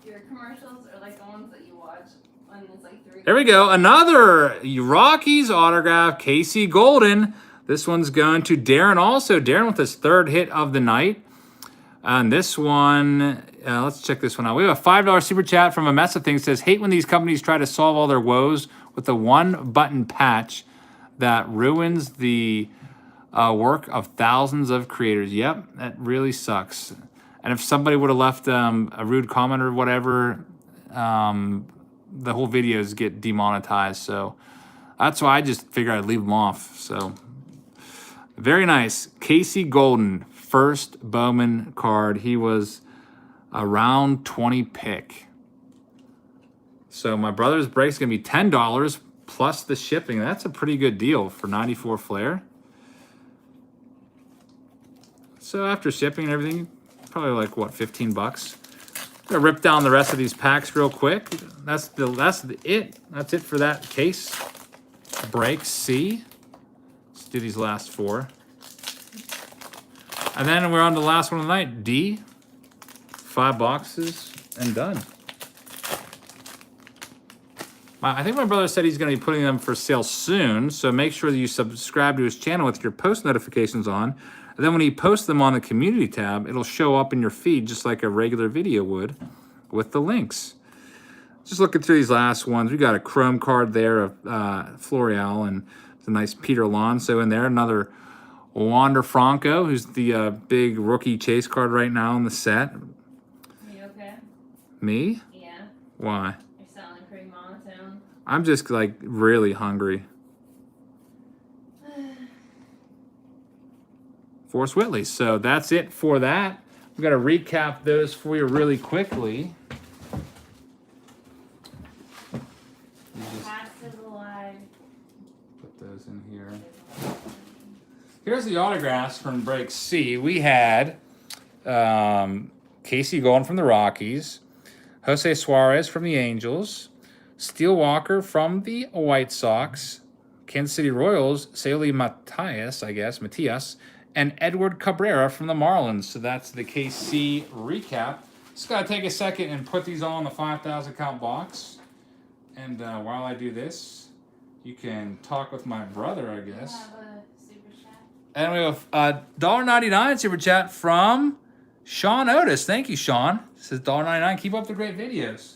[SPEAKER 2] Your commercials are like the ones that you watch when it's like 3.
[SPEAKER 1] There we go. Another Rockies autograph, Casey Golden. This one's going to Darren also. Darren with his 3rd hit of the night. And this one, let's check this one out. We have a $5 super chat from a mess of things. It says, hate when these companies try to solve all their woes with a one-button patch that ruins the work of thousands of creators. Yep, that really sucks. And if somebody would have left a rude comment or whatever, the whole videos get demonetized. So that's why I just figured I'd leave them off. So very nice. Casey Golden, first Bowman card. He was a round 20 pick. So my brother's break's going to be $10 plus the shipping. That's a pretty good deal for 94 Flair. So after shipping and everything, probably like, what, 15 bucks. I'm going to rip down the rest of these packs real quick. That's it for that case. Break C. Let's do these last 4. And then we're on to the last one of the night. D. 5 boxes and done. I think my brother said he's going to be putting them for sale soon, so make sure that you subscribe to his channel with your post notifications on. And then when he posts them on the community tab, it'll show up in your feed just like a regular video would with the links. Just looking through these last ones, we got a chrome card there of Florial and it's a nice Peter Alonso in there. Another Wander Franco, who's the big rookie chase card right now in the set.
[SPEAKER 2] Are you okay?
[SPEAKER 1] Me?
[SPEAKER 2] Yeah.
[SPEAKER 1] Why?
[SPEAKER 2] You're sounding pretty monotone.
[SPEAKER 1] I'm just like really hungry. Forrest Whitley. So that's it for that. I'm going to recap those for you really quickly.
[SPEAKER 2] Pass to the line.
[SPEAKER 1] Put those in here. Here's the autographs from break C. We had Casey Golden from the Rockies, Jose Suarez from the Angels, Steele Walker from the White Sox, Kansas City Royals, Sauli Matias, and Edward Cabrera from the Marlins. So that's the KC recap. Just got to take a second and put these all in the 5,000 count box. And while I do this, you can talk with my brother, I guess.
[SPEAKER 2] Have a super chat.
[SPEAKER 1] And we have a $1.99 super chat from Sean Otis. Thank you, Sean. It says $1.99. Keep up the great videos.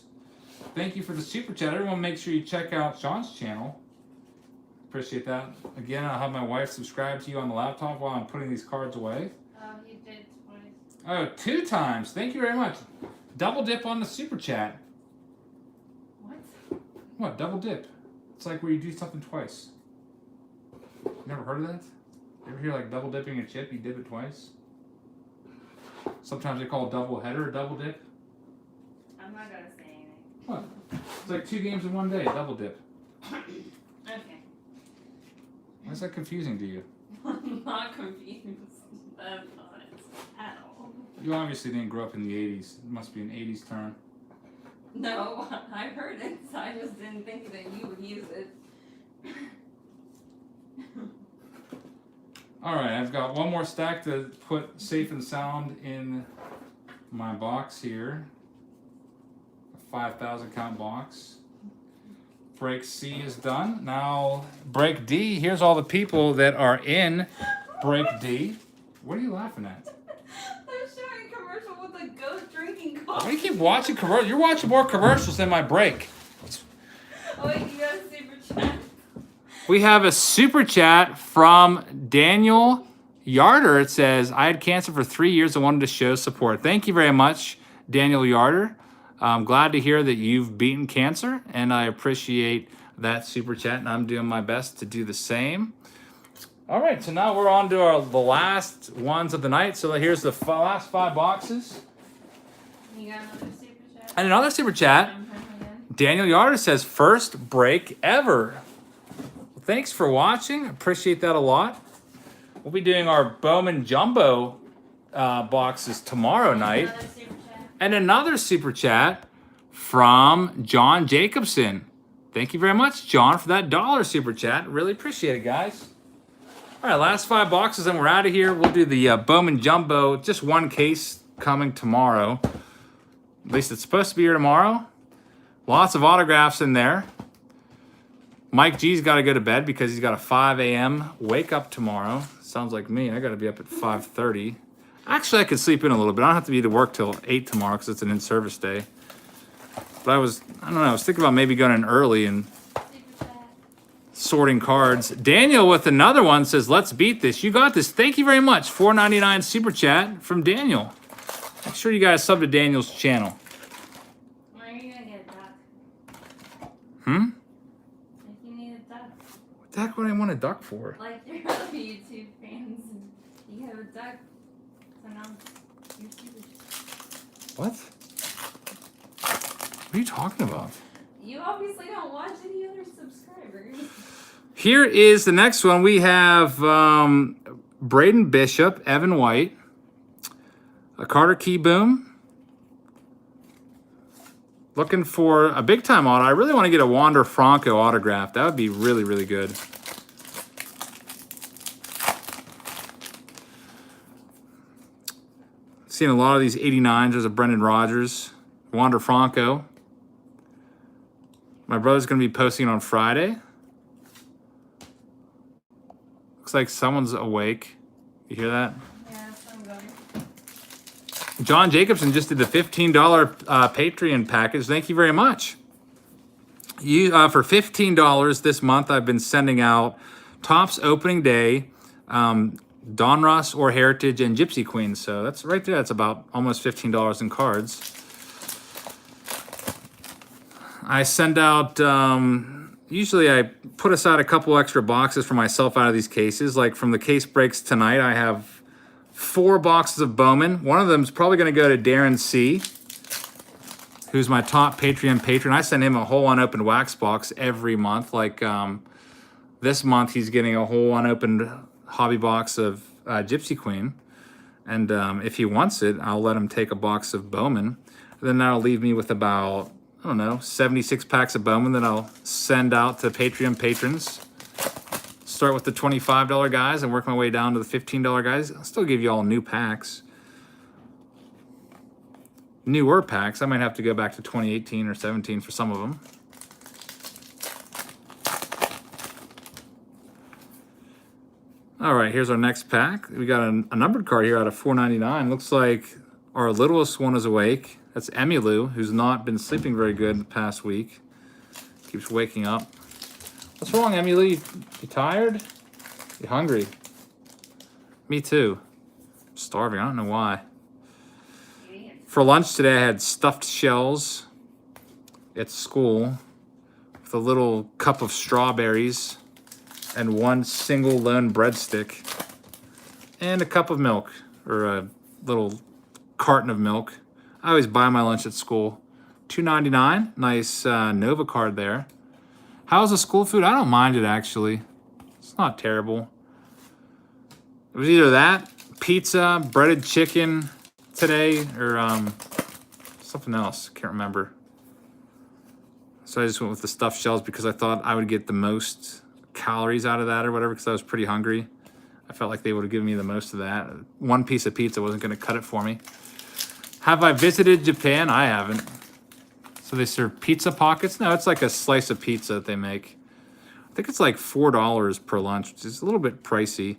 [SPEAKER 1] Thank you for the super chat. Everyone, make sure you check out Sean's channel. Appreciate that. Again, I'll have my wife subscribe to you on the laptop while I'm putting these cards away.
[SPEAKER 2] Oh, you did twice.
[SPEAKER 1] Oh, 2 times. Thank you very much. Double dip on the super chat.
[SPEAKER 2] What?
[SPEAKER 1] What? Double dip. It's like where you do something twice. Never heard of that? You ever hear like double dipping a chip? You dip it twice? Sometimes they call a double header a double dip.
[SPEAKER 2] I'm not gonna say anything.
[SPEAKER 1] What? It's like 2 games in one day, double dip.
[SPEAKER 2] Okay.
[SPEAKER 1] Why is that confusing to you?
[SPEAKER 2] I'm not confused. That's not at all.
[SPEAKER 1] You obviously didn't grow up in the 80s. It must be an 80s term.
[SPEAKER 2] No, I heard it. So I just didn't think that you would use it.
[SPEAKER 1] Alright, I've got one more stack to put safe and sound in my box here. A 5,000 count box. Break C is done. Now, break D. Here's all the people that are in break D. What are you laughing at?
[SPEAKER 2] They're showing a commercial with a goat drinking
[SPEAKER 1] Why do
[SPEAKER 2] coffee.
[SPEAKER 1] you keep watching commercials? You're watching more commercials than my break.
[SPEAKER 2] Oh, wait, you got a super chat.
[SPEAKER 1] We have a super chat from Daniel Yarder. It says, I had cancer for 3 years and wanted to show support. Thank you very much, Daniel Yarder. I'm glad to hear that you've beaten cancer, and I appreciate that super chat, and I'm doing my best to do the same. All right, so now we're on to the last ones of the night. So here's the last 5 boxes.
[SPEAKER 2] You got another super chat?
[SPEAKER 1] And another super chat. Daniel Yarder says, first break ever. Thanks for watching. Appreciate that a lot. We'll be doing our Bowman Jumbo boxes tomorrow night.
[SPEAKER 2] Another super chat.
[SPEAKER 1] And another super chat from John Jacobson. Thank you very much, John, for that $1 super chat. Really appreciate it, guys. All right, last 5 boxes and we're out of here. We'll do the Bowman Jumbo, just one case coming tomorrow. At least it's supposed to be here tomorrow. Lots of autographs in there. Mike G's got to go to bed because he's got a 5 a.m. wake up tomorrow. Sounds like me. I got to be up at 5:30. Actually, I could sleep in a little bit. I don't have to be to work till 8 tomorrow because it's an in-service day. But I don't know, I was thinking about maybe going in early and
[SPEAKER 2] Super chat.
[SPEAKER 1] sorting cards. Daniel with another one says, let's beat this. You got this. Thank you very much. $4.99 super chat from Daniel. Make sure you guys sub to Daniel's channel.
[SPEAKER 2] When are you gonna get a duck?
[SPEAKER 1] Hmm?
[SPEAKER 2] If you need a duck.
[SPEAKER 1] What the heck would I want a duck for?
[SPEAKER 2] Like your other YouTube fans, you have a duck to announce your super chat.
[SPEAKER 1] What? What are you talking about?
[SPEAKER 2] You obviously don't watch any other subscribers.
[SPEAKER 1] Here is the next one. We have Braden Bishop, Evan White, a Carter Keyboom. Looking for a big-time auto. I really want to get a Wander Franco autograph. That would be really, really good. Seeing a lot of these 89s. There's a Brendan Rodgers, Wander Franco. My brother's going to be posting on Friday. Looks like someone's awake. You hear that?
[SPEAKER 2] Yeah, I'm going.
[SPEAKER 1] John Jacobson just did the $15 Patreon package. Thank you very much. You for $15 this month, I've been sending out Topps Opening Day, Donruss or Heritage, and Gypsy Queen. So that's right there. That's about almost $15 in cards. I send out, usually I put aside a couple extra boxes for myself out of these cases. Like from the case breaks tonight, I have 4 boxes of Bowman. One of them is probably going to go to Darren C., who's my top Patreon patron. I send him a whole unopened wax box every month. Like this month, he's getting a whole unopened hobby box of Gypsy Queen. And if he wants it, I'll let him take a box of Bowman. Then that'll leave me with about, I don't know, 76 packs of Bowman that I'll send out to Patreon patrons. Start with the $25 guys and work my way down to the $15 guys. I'll still give you all new packs. Newer packs. I might have to go back to 2018 or 17 for some of them. All right, here's our next pack. We got a numbered card here out of 499. Looks like our littlest one is awake. That's Emmylou, who's not been sleeping very good the past week. Keeps waking up. What's wrong, Emmylou? You tired? You hungry? Me too. I'm starving. I don't know why. For lunch today, I had stuffed shells at school with a little cup of strawberries and one single lone breadstick and a cup of milk, or a little carton of milk. I always buy my lunch at school. $2.99. Nice Nova card there. How's the school food? I don't mind it, actually. It's not terrible. It was either that, pizza, breaded chicken today, or something else. Can't remember. So I just went with the stuffed shells because I thought I would get the most calories out of that or whatever, because I was pretty hungry. I felt like they would have given me the most of that. One piece of pizza wasn't going to cut it for me. Have I visited Japan? I haven't. So they serve pizza pockets? No, it's like a slice of pizza that they make. I think it's like $4 per lunch, which is a little bit pricey.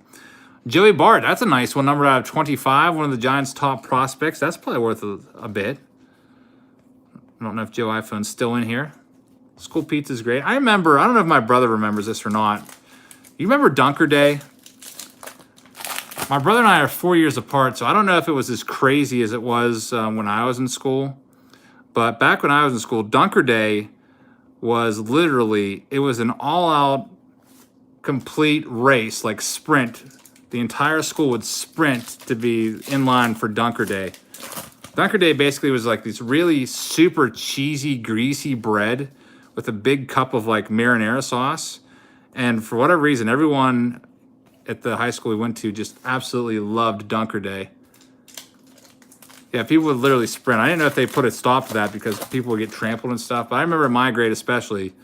[SPEAKER 1] Joey Bart, that's a nice one. Number out of 25, one of the Giants' top prospects. That's probably worth a bit. I don't know if Joe iPhone's still in here. School pizza's great. I remember, I don't know if my brother remembers this or not. You remember Dunker Day? My brother and I are 4 years apart, so I don't know if it was as crazy as it was when I was in school. But back when I was in school, Dunker Day was literally, it was an all-out, complete race, like sprint. The entire school would sprint to be in line for Dunker Day. Dunker Day basically was like this really super cheesy, greasy bread with a big cup of like marinara sauce. And for whatever reason, everyone at the high school we went to just absolutely loved Dunker Day. Yeah, people would literally sprint. I didn't know if they put a stop to that because people would get trampled and stuff. But I remember in my grade especially,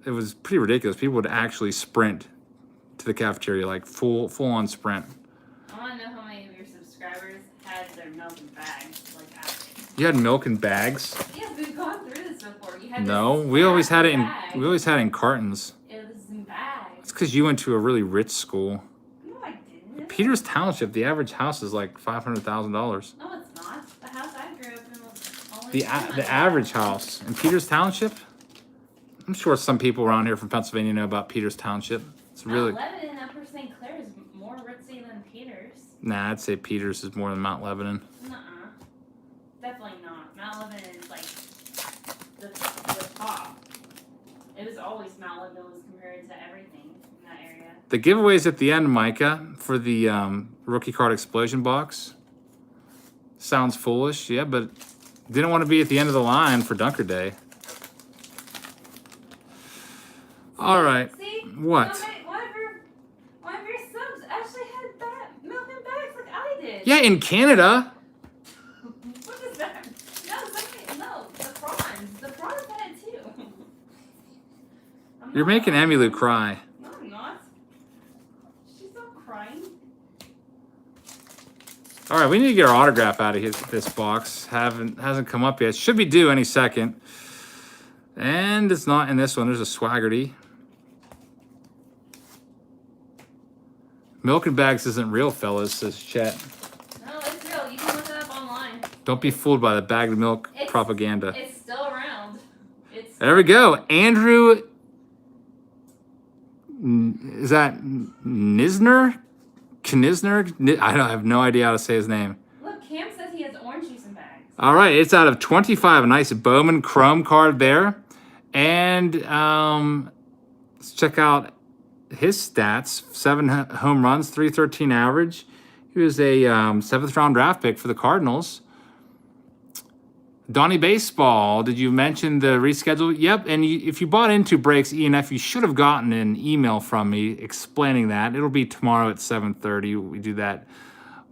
[SPEAKER 1] it was pretty ridiculous. People would actually sprint to the cafeteria, like full on sprint.
[SPEAKER 2] I want to know how many of your subscribers had their milk in bags, like after.
[SPEAKER 1] You had milk in bags?
[SPEAKER 2] Yeah, we've gone through this before. You had
[SPEAKER 1] No, we always had it in cartons.
[SPEAKER 2] It was in bags.
[SPEAKER 1] It's because you went to a really rich school.
[SPEAKER 2] No, I didn't.
[SPEAKER 1] Peters Township, the average house is like $500,000.
[SPEAKER 2] No, it's not. The house I grew up in was only
[SPEAKER 1] The average house in Peters Township. I'm sure some people around here from Pennsylvania know about Peters Township. It's really.
[SPEAKER 2] Mount Lebanon, Upper St. Clair is more ritzy than Peters.
[SPEAKER 1] Nah, I'd say Peters is more than Mount Lebanon.
[SPEAKER 2] Nuh-uh. Definitely not. Mount Lebanon is like the top. It was always Mount Lebanon was compared to everything in that area.
[SPEAKER 1] The giveaways at the end, Micah, for the rookie card explosion box. Sounds foolish, yeah, but didn't want to be at the end of the line for Dunker Day. All right.
[SPEAKER 2] See?
[SPEAKER 1] What?
[SPEAKER 2] One of your subs actually had milk in bags like I did.
[SPEAKER 1] Yeah, in Canada.
[SPEAKER 2] What is that? No, the prawns. The prawns had it too.
[SPEAKER 1] You're making Emmylou cry.
[SPEAKER 2] No, I'm not. She's not crying.
[SPEAKER 1] All right, we need to get our autograph out of this box. Hasn't come up yet. Should be due any second. And it's not in this one. There's a Swaggerty. Milk and bags isn't real, fellas, says Chet.
[SPEAKER 2] No, it's real. You can look it up online.
[SPEAKER 1] Don't be fooled by the bagged milk propaganda.
[SPEAKER 2] It's still around.
[SPEAKER 1] There we go. Andrew, is that Nisner? Knisner? I have no idea how to say his name.
[SPEAKER 2] Look, Cam says he has orange juice in bags.
[SPEAKER 1] All right, it's out of 25. A nice Bowman Chrome card there. And let's check out his stats. 7 home runs, 313 average. He was a 7th round draft pick for the Cardinals. Donnie Baseball, did you mention the reschedule? Yep, and if you bought into Breaks E&F, you should have gotten an email from me explaining that. It'll be tomorrow at 7:30. We do that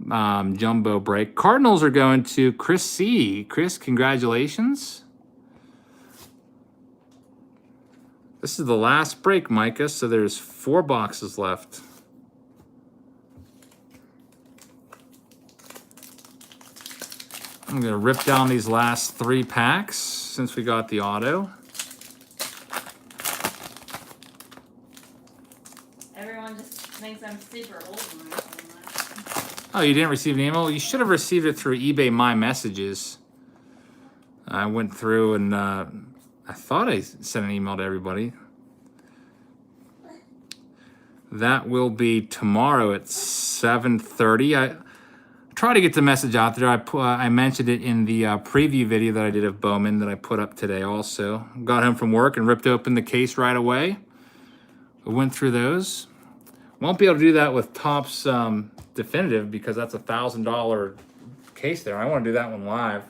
[SPEAKER 1] jumbo break. Cardinals are going to Chris C. Chris, congratulations. This is the last break, Micah, so there's 4 boxes left. I'm going to rip down these last 3 packs since we got the auto.
[SPEAKER 2] Everyone just thinks I'm super old when I say that.
[SPEAKER 1] Oh, you didn't receive an email? You should have received it through eBay My Messages. I went through and I thought I sent an email to everybody. That will be tomorrow at 7:30. I try to get the message out there. I mentioned it in the preview video that I did of Bowman that I put up today also. Got home from work and ripped open the case right away. We went through those. Won't be able to do that with Topps Definitive because that's a $1,000 case there. I want to do that one live.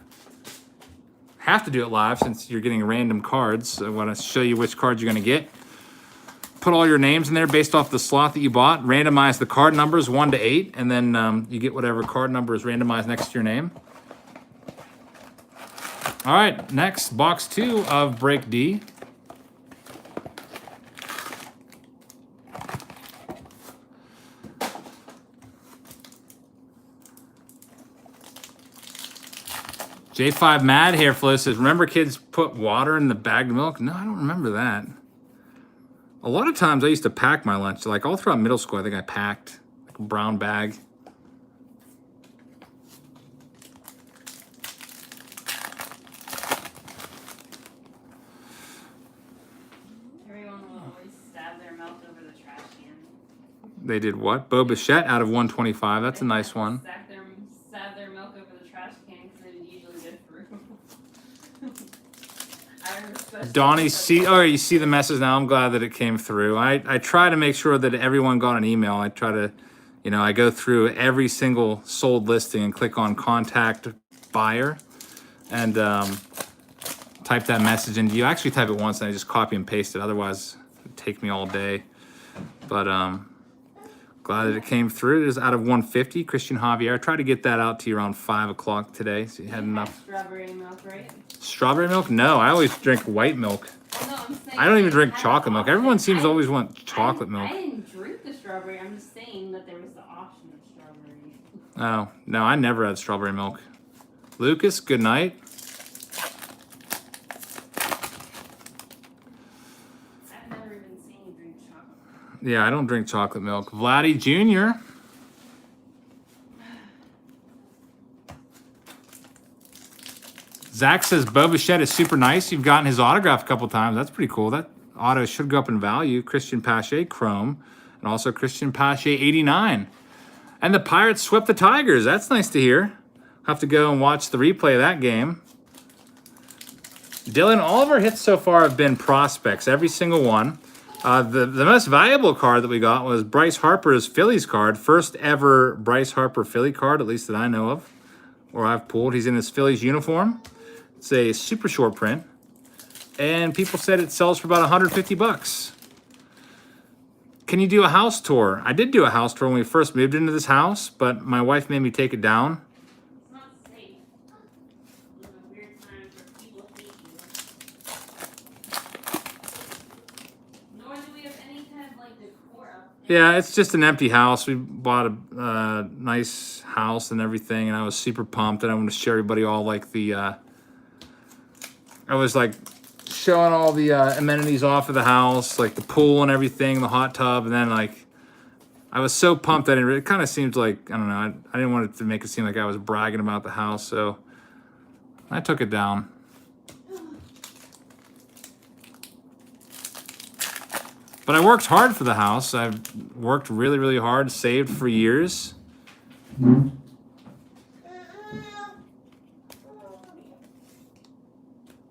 [SPEAKER 1] Have to do it live since you're getting random cards. I want to show you which cards you're going to get. Put all your names in there based off the slot that you bought. Randomize the card numbers 1 to 8, and then you get whatever card number is randomized next to your name. All right, next, box 2 of Break D. J5 Mad Hair Flow says, remember kids put water in the bagged milk? No, I don't remember that. A lot of times I used to pack my lunch. Like all throughout middle school, I think I packed like a brown bag.
[SPEAKER 2] Everyone will always stab their mouth over the trash can.
[SPEAKER 1] They did what? Bo Bichette out of 125. That's a nice one.
[SPEAKER 2] Stab their milk over the trash can because they would usually go through.
[SPEAKER 1] Donnie, you see the message now. I'm glad that it came through. I try to make sure that everyone got an email. I try to, I go through every single sold listing and click on contact buyer and type that message in. You actually type it once and I just copy and paste it. Otherwise, it'd take me all day. But glad that it came through. It is out of 150. Christian Javier. I tried to get that out to you around 5 o'clock today, so you had enough.
[SPEAKER 2] Strawberry milk, right?
[SPEAKER 1] Strawberry milk? No, I always drink white milk.
[SPEAKER 2] No, I'm saying
[SPEAKER 1] I don't even drink chocolate milk. Everyone seems to always want chocolate milk.
[SPEAKER 2] I didn't drink the strawberry. I'm just saying that there was the option of strawberry.
[SPEAKER 1] Oh, no, I never had strawberry milk. Lucas, good night.
[SPEAKER 2] I've never even seen you drink chocolate.
[SPEAKER 1] Yeah, I don't drink chocolate milk. Vladdy Jr. Zach says Bo Bichette is super nice. You've gotten his autograph a couple times. That's pretty cool. That auto should go up in value. Christian Pache Chrome and also Christian Pache 89. And the Pirates swept the Tigers. That's nice to hear. Have to go and watch the replay of that game. Dylan, all of our hits so far have been prospects, every single one. The most valuable card that we got was Bryce Harper's Phillies card. First ever Bryce Harper Philly card, at least that I know of, or I've pulled. He's in his Phillies uniform. It's a super short print. And people said it sells for about 150 bucks. Can you do a house tour? I did do a house tour when we first moved into this house, but my wife made me take it down.
[SPEAKER 2] It's not safe. It's a weird time for people hate you. Nor do we have any kind of like decor up there.
[SPEAKER 1] Yeah, it's just an empty house. We bought a nice house and everything, and I was super pumped, and I want to share everybody all like the... I was like showing all the amenities off of the house, like the pool and everything, the hot tub, and then like I was so pumped that it kind of seemed like, I don't know, I didn't want it to make it seem like I was bragging about the house, so I took it down. But I worked hard for the house. I've worked really, really hard, saved for years.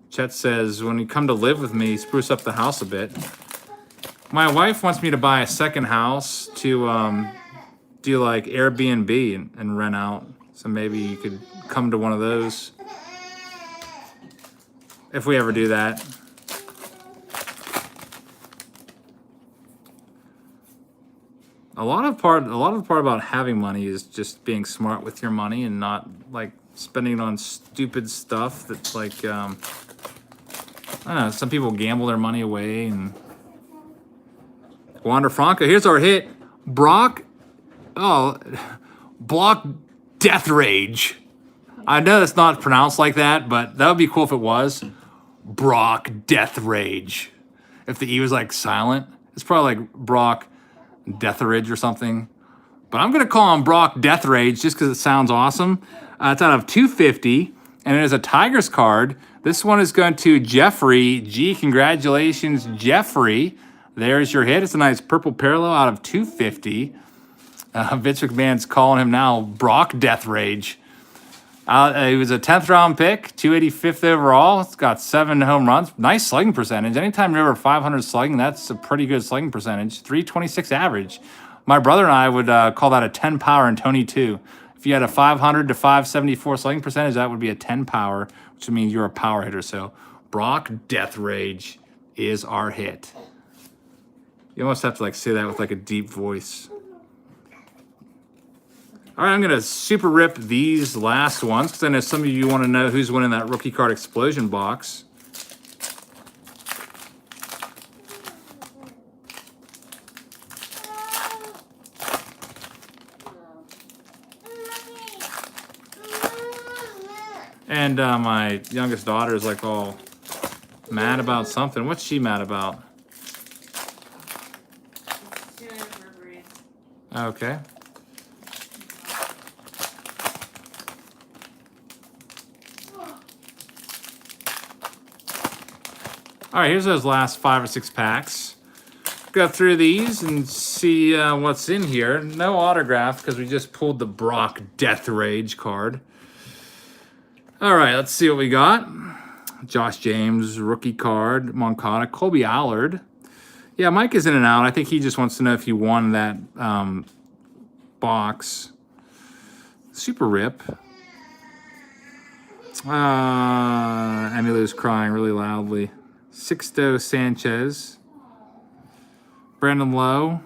[SPEAKER 1] Chet says, when you come to live with me, spruce up the house a bit. My wife wants me to buy a second house to do like Airbnb and rent out. So maybe you could come to one of those if we ever do that. A lot of the part about having money is just being smart with your money and not like spending it on stupid stuff that's like I don't know, some people gamble their money away. And Wander Franco, here's our hit. Block Death Rage. I know it's not pronounced like that, but that would be cool if it was. Brock Death Rage. If the E was like silent, it's probably like Brock Deatheridge or something. But I'm going to call him Brock Death Rage just because it sounds awesome. It's out of 250, and it is a Tigers card. This one is going to Jeffrey G. Congratulations, Jeffrey. There's your hit. It's a nice purple parallel out of 250. Vince McMahon's calling him now Brock Death Rage. He was a 10th round pick, 285th overall. It's got 7 home runs. Nice slugging percentage. Anytime you're over 500 slugging, that's a pretty good slugging percentage. 326 average. My brother and I would call that a 10 power in Tony 2. If you had a 500 to 574 slugging percentage, that would be a 10 power, which means you're a power hitter. So Brock Death Rage is our hit. You almost have to like say that with like a deep voice. All right, I'm going to super rip these last ones because I know some of you want to know who's winning that rookie card explosion box. And my youngest daughter is like all mad about something. What's she mad about? Okay. All right, here's those last 5 or 6 packs. Go through these and see what's in here. No autograph because we just pulled the Brock Death Rage card. All right, let's see what we got. Josh James, rookie card. Moncada, Colby Allard. Yeah, Mike is in and out. I think he just wants to know if he won that box. Super rip. Emily's crying really loudly. Sixto Sanchez, Brandon Lowe,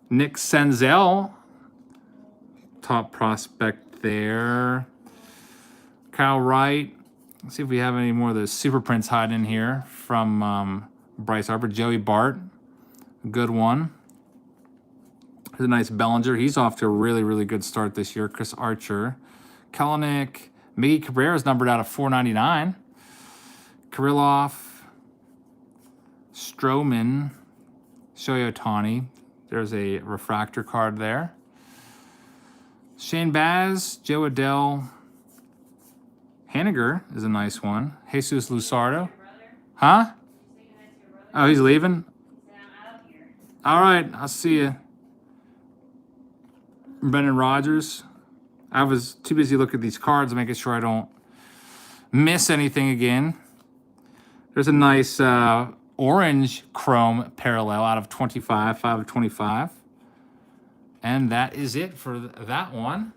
[SPEAKER 1] Nick Senzel, top prospect there. Kyle Wright. Let's see if we have any more of those super prints hiding in here from Bryce Harper. Joey Bart, a good one. Here's a nice Bellinger. He's off to a really, really good start this year. Chris Archer. Kelenic. Miggy Cabrera's numbered out of 499. Kirilloff, Stroman, Shohei Ohtani. There's a refractor card there. Shane Baz, Joe Adell. Haniger is a nice one. Jesus Luzardo. Huh? Oh, he's leaving? All right, I'll see you. Brendan Rodgers. I was too busy looking at these cards, making sure I don't miss anything again. There's a nice orange chrome parallel out of 25, 5 of 25. And that is it for that one.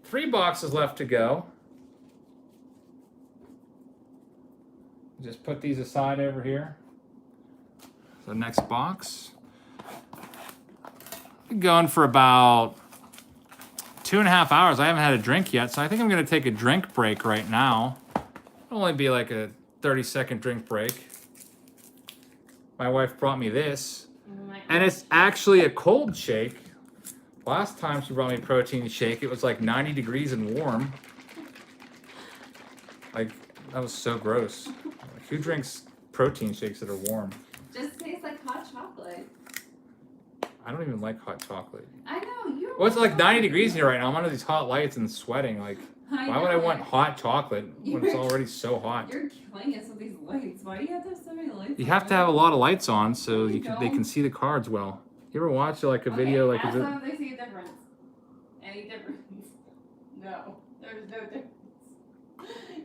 [SPEAKER 1] 3 boxes left to go. Just put these aside over here. The next box. Going for about 2.5 hours. I haven't had a drink yet, so I think I'm going to take a drink break right now. It'll only be like a 30-second drink break. My wife brought me this, and it's actually a cold shake. Last time she brought me a protein shake, it was like 90 degrees and warm. Like, that was so gross. Who drinks protein shakes that are warm?
[SPEAKER 2] Just tastes like hot chocolate.
[SPEAKER 1] I don't even like hot chocolate.
[SPEAKER 2] I know you.
[SPEAKER 1] Well, it's like 90 degrees in here right now. I'm under these hot lights and sweating. Like, why would I want hot chocolate when it's already so hot?
[SPEAKER 2] You're killing us with these lights. Why do you have to have so many lights?
[SPEAKER 1] You have to have a lot of lights on so they can see the cards well. You ever watch like a video like?
[SPEAKER 2] Ask them if they see a difference. Any difference? No, there's no difference.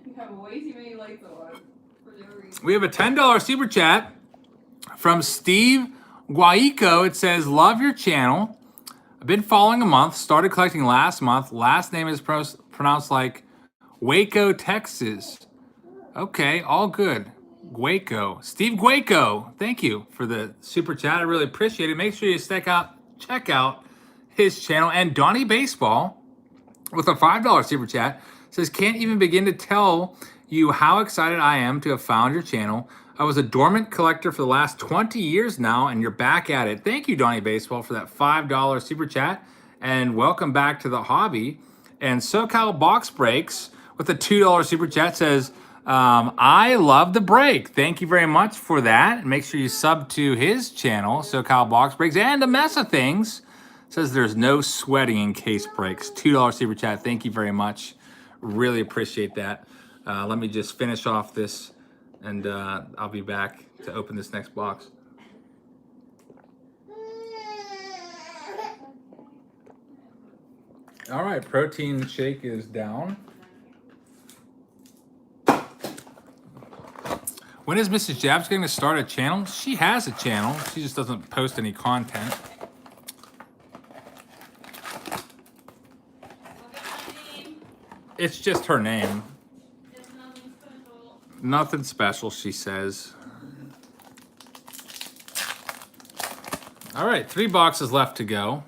[SPEAKER 2] You have way too many lights on for no reason.
[SPEAKER 1] We have a $10 super chat from Steve Guaico. It says, "Love your channel. I've been following a month. Started collecting last month. Last name is pronounced like Waco, Texas." Okay, all good. Guaico. Steve Guaico, thank you for the super chat. I really appreciate it. Make sure you check out his channel. And Donnie Baseball with a $5 super chat says, "Can't even begin to tell you how excited I am to have found your channel. I was a dormant collector for the last 20 years now, and you're back at it." Thank you, Donnie Baseball, for that $5 super chat. And welcome back to the hobby. And SoCal Box Breaks with a $2 super chat says, "I love the break." Thank you very much for that. And make sure you sub to his channel, SoCal Box Breaks. And A Mess of Things says there's no sweating in case breaks. $2 super chat. Thank you very much. Really appreciate that. Let me just finish off this, and I'll be back to open this next box. All right, protein shake is down. When is Mrs. Jabs going to start a channel? She has a channel. She just doesn't post any content. It's just her name.
[SPEAKER 2] It's nothing special.
[SPEAKER 1] Nothing special, she says. All right, 3 boxes left to go.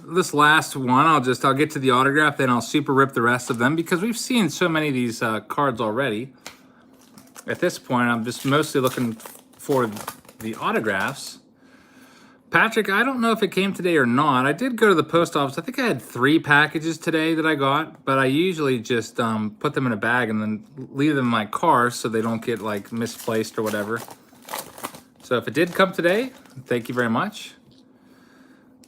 [SPEAKER 1] This last one, I'll get to the autograph, then I'll super rip the rest of them because we've seen so many of these cards already. At this point, I'm just mostly looking for the autographs. Patrick, I don't know if it came today or not. I did go to the post office. I think I had 3 packages today that I got, but I usually just put them in a bag and then leave them in my car so they don't get like misplaced or whatever. So if it did come today, thank you very much.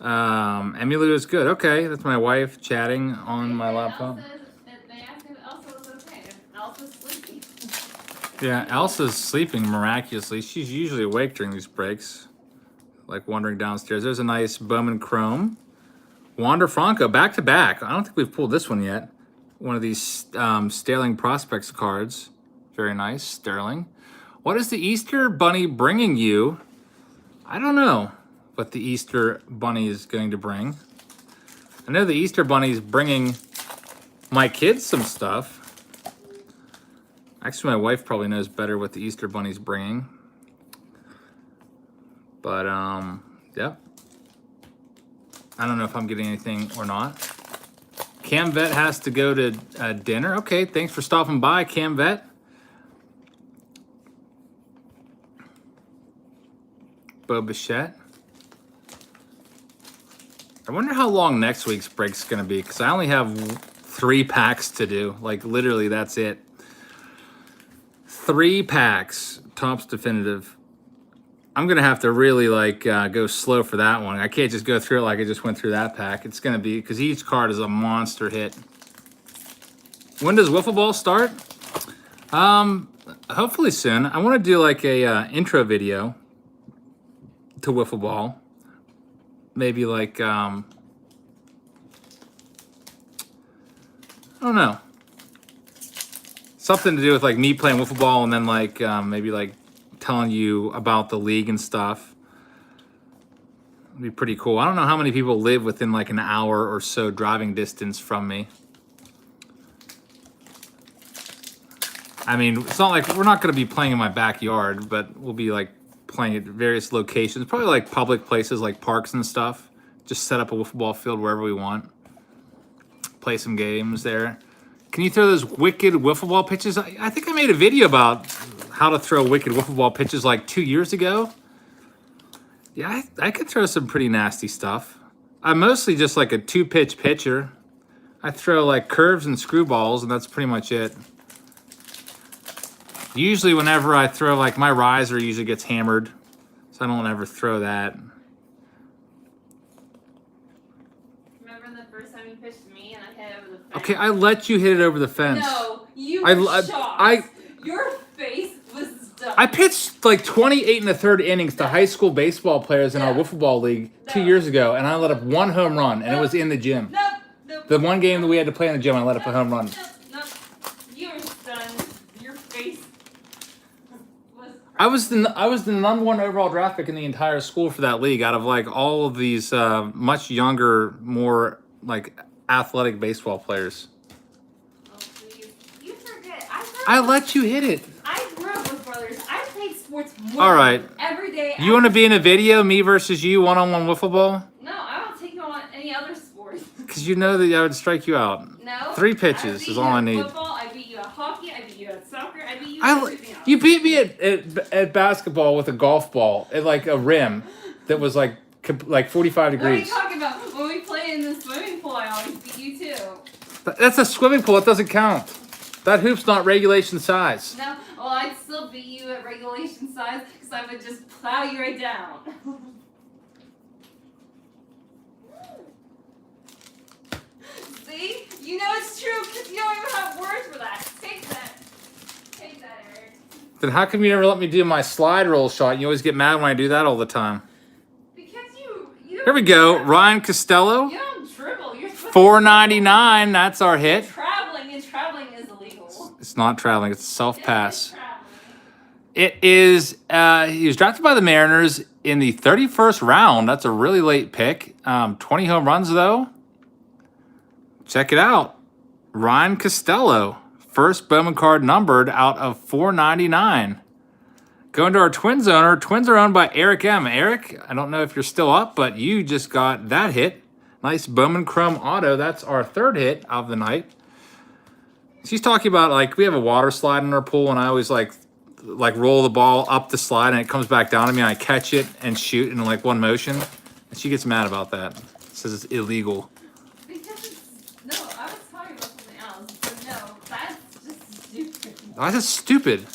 [SPEAKER 1] Emmylou is good. Okay, that's my wife chatting on my laptop.
[SPEAKER 2] They asked if Elsa was okay. If Elsa's sleeping.
[SPEAKER 1] Yeah, Elsa's sleeping miraculously. She's usually awake during these breaks, like wandering downstairs. There's a nice Bowman Chrome. Wander Franco, back to back. I don't think we've pulled this one yet. One of these Sterling Prospects cards. Very nice, Sterling. What is the Easter Bunny bringing you? I don't know what the Easter Bunny is going to bring. I know the Easter Bunny is bringing my kids some stuff. Actually, my wife probably knows better what the Easter Bunny's bringing. But, yeah. I don't know if I'm getting anything or not. Cam Vet has to go to dinner. Okay, thanks for stopping by, Cam Vet. Bo Bichette. I wonder how long next week's break's going to be, because I only have 3 packs to do. Like, literally, that's it. 3 packs, Topps Definitive. I'm going to have to really, like, go slow for that one. I can't just go through it like I just went through that pack. It's going to be, because each card is a monster hit. When does Wiffle Ball start? Hopefully soon. I want to do, like, a intro video to Wiffle Ball. Maybe like, I don't know. Something to do with like me playing wiffle ball and then like maybe like telling you about the league and stuff. It'd be pretty cool. I don't know how many people live within like an hour or so driving distance from me. I mean, it's not like we're not going to be playing in my backyard, but we'll be like playing at various locations, probably like public places like parks and stuff. Just set up a wiffle ball field wherever we want. Play some games there. Can you throw those wicked wiffle ball pitches? I think I made a video about how to throw wicked wiffle ball pitches like 2 years ago. Yeah, I could throw some pretty nasty stuff. I'm mostly just like a 2-pitch pitcher. I throw like curves and screwballs, and that's pretty much it. Usually whenever I throw, like my riser usually gets hammered. So I don't ever throw that.
[SPEAKER 2] Remember the first time you pitched to me and I hit it over the fence?
[SPEAKER 1] Okay, I let you hit it over the fence.
[SPEAKER 2] No, you were shocked. Your face was dumb.
[SPEAKER 1] I pitched like 28 1/3 innings to high school baseball players in our wiffle ball league 2 years ago, and I let up 1 home run, and it was in the gym.
[SPEAKER 2] Nope.
[SPEAKER 1] The one game that we had to play in the gym, I let up a home run.
[SPEAKER 2] Nope. You were stunned. Your face was
[SPEAKER 1] I was the number 1 overall draft pick in the entire school for that league, out of like all of these much younger, more like athletic baseball players.
[SPEAKER 2] Oh, please. You forget.
[SPEAKER 1] I let you hit it.
[SPEAKER 2] I grew up with brothers. I played sports more
[SPEAKER 1] All right.
[SPEAKER 2] every day.
[SPEAKER 1] You want to be in a video, me versus you, 1-on-1 wiffle ball?
[SPEAKER 2] No, I don't take you on any other sport.
[SPEAKER 1] Because you know that I would strike you out.
[SPEAKER 2] No.
[SPEAKER 1] 3 pitches is all I need.
[SPEAKER 2] Football, I beat you at hockey, I beat you at soccer, I beat you at everything else.
[SPEAKER 1] You beat me at basketball with a golf ball at like a rim that was like 45 degrees.
[SPEAKER 2] What are you talking about? When we play in the swimming pool, I always beat you too.
[SPEAKER 1] That's a swimming pool. It doesn't count. That hoop's not regulation size.
[SPEAKER 2] No, well, I'd still beat you at regulation size because I would just plow you right down. See? You know it's true because you don't even have words for that. Take that. Take that, Eric.
[SPEAKER 1] Then how come you never let me do my slide roll shot? You always get mad when I do that all the time.
[SPEAKER 2] Because you
[SPEAKER 1] Here we go. Ryan Costello.
[SPEAKER 2] You don't dribble. You're supposed
[SPEAKER 1] $4.99. That's our hit.
[SPEAKER 2] traveling, and traveling is illegal.
[SPEAKER 1] It's not traveling. It's a self-pass.
[SPEAKER 2] Traveling.
[SPEAKER 1] It is, he was drafted by the Mariners in the 31st round. That's a really late pick. 20 home runs, though. Check it out. Ryan Costello. First Bowman card numbered out of 499. Going to our Twins owner. Twins are owned by Eric M. Eric, I don't know if you're still up, but you just got that hit. Nice Bowman Chrome Auto. That's our 3rd hit of the night. She's talking about, like, we have a water slide in our pool, and I always, like roll the ball up the slide, and it comes back down to me, and I catch it and shoot in, like, one motion. And she gets mad about that. Says it's illegal.
[SPEAKER 2] No, I was talking about something else. But no, that's just stupid.
[SPEAKER 1] That's just stupid.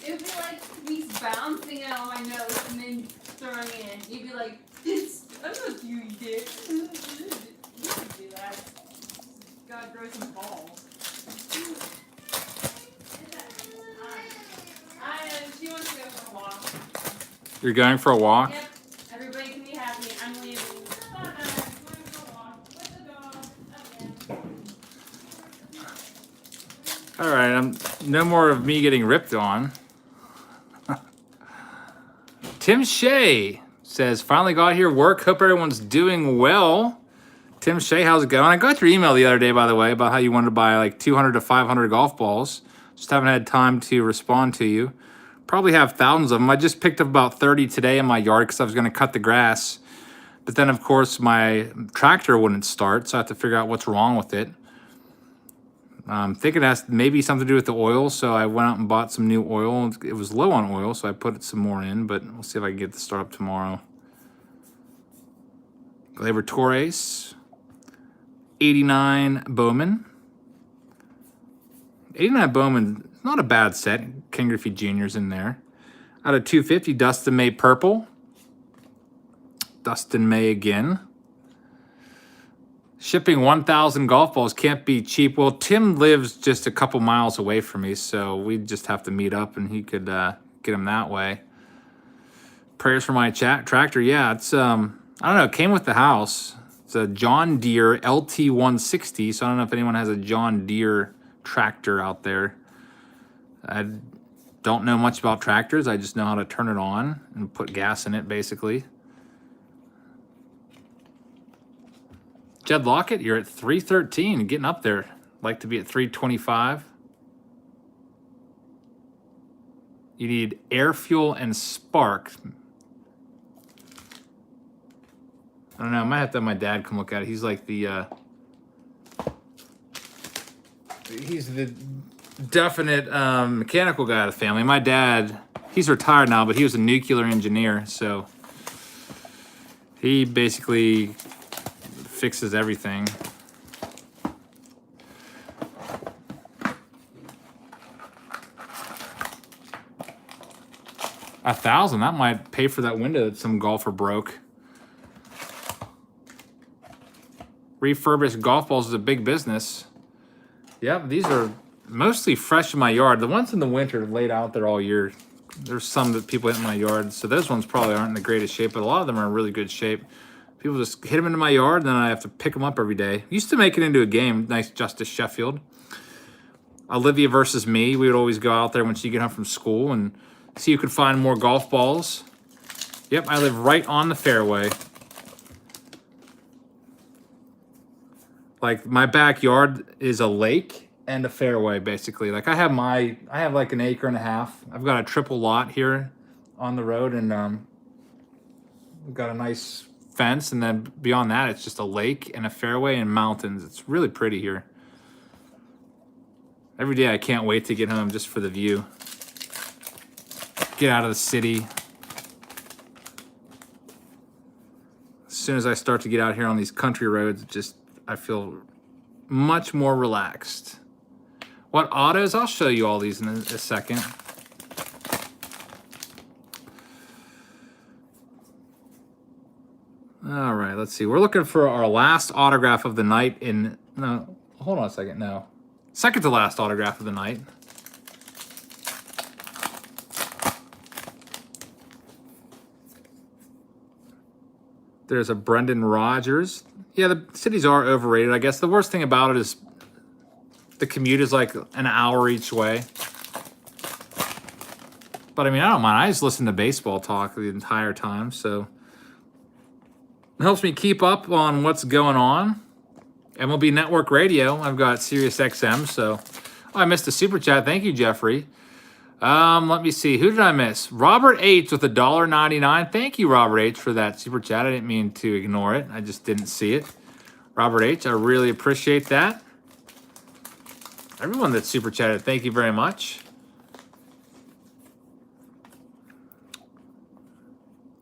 [SPEAKER 2] It would be like me bouncing it on my nose and then throwing it in. You'd be like, I'm not doing it. You can do that. God grow some balls. She wants to go for a walk.
[SPEAKER 1] You're going for a walk?
[SPEAKER 2] Yep. Everybody can be happy. I'm leaving. Bye. I'm going for a walk with the dog. Again.
[SPEAKER 1] All right, no more of me getting ripped on. Tim Shea says, finally got here work. Hope everyone's doing well. Tim Shea, how's it going? I got your email the other day, by the way, about how you wanted to buy like 200 to 500 golf balls. Just haven't had time to respond to you. Probably have thousands of them. I just picked up about 30 today in my yard because I was going to cut the grass. But then, of course, my tractor wouldn't start, so I have to figure out what's wrong with it. I'm thinking it has maybe something to do with the oil, so I went out and bought some new oil. It was low on oil, so I put some more in, but we'll see if I can get the start up tomorrow. Gleyber Torres, 89 Bowman. 89 Bowman, not a bad set. Ken Griffey Jr.'s in there. Out of 250, Dustin May purple. Dustin May again. Shipping 1,000 golf balls can't be cheap. Well, Tim lives just a couple miles away from me, so we just have to meet up, and he could get them that way. Prayers for my tractor. Yeah, it's I don't know. It came with the house. It's a John Deere LT160. So I don't know if anyone has a John Deere tractor out there. I don't know much about tractors. I just know how to turn it on and put gas in it, basically. Jed Lockett, you're at 313, getting up there. Like to be at 325. You need air, fuel, and spark. I don't know. I might have to have my dad come look at it. He's like the he's the definite mechanical guy of the family. My dad, he's retired now, but he was a nuclear engineer, so he basically fixes everything. 1,000. That might pay for that window that some golfer broke. Refurbished golf balls is a big business. Yep, these are mostly fresh in my yard. The ones in the winter are laid out there all year. There's some that people hit in my yard, so those ones probably aren't in the greatest shape, but a lot of them are in really good shape. People just hit them into my yard, and then I have to pick them up every day. Used to make it into a game. Nice Justice Sheffield. Olivia versus me. We would always go out there when she get home from school and see who could find more golf balls. Yep, I live right on the fairway. Like, my backyard is a lake and a fairway, basically. Like, I have like an acre and a half. I've got a triple lot here on the road, and we've got a nice fence, and then beyond that, it's just a lake and a fairway and mountains. It's really pretty here. Every day I can't wait to get home just for the view. Get out of the city. As soon as I start to get out here on these country roads, I feel much more relaxed. What autos? I'll show you all these in a second. All right, let's see. We're looking for our last autograph of the night no, hold on a second, no. Second to last autograph of the night. There's a Brendan Rodgers. Yeah, the cities are overrated, I guess. The worst thing about it is the commute is like an hour each way. But I mean, I don't mind. I just listen to baseball talk the entire time, so it helps me keep up on what's going on. MLB Network Radio. I've got Sirius XM, so I missed a super chat. Thank you, Jeffrey. Let me see. Who did I miss? Robert H with $1.99. Thank you, Robert H, for that super chat. I didn't mean to ignore it. I just didn't see it. Robert H, I really appreciate that. Everyone that super chatted, thank you very much.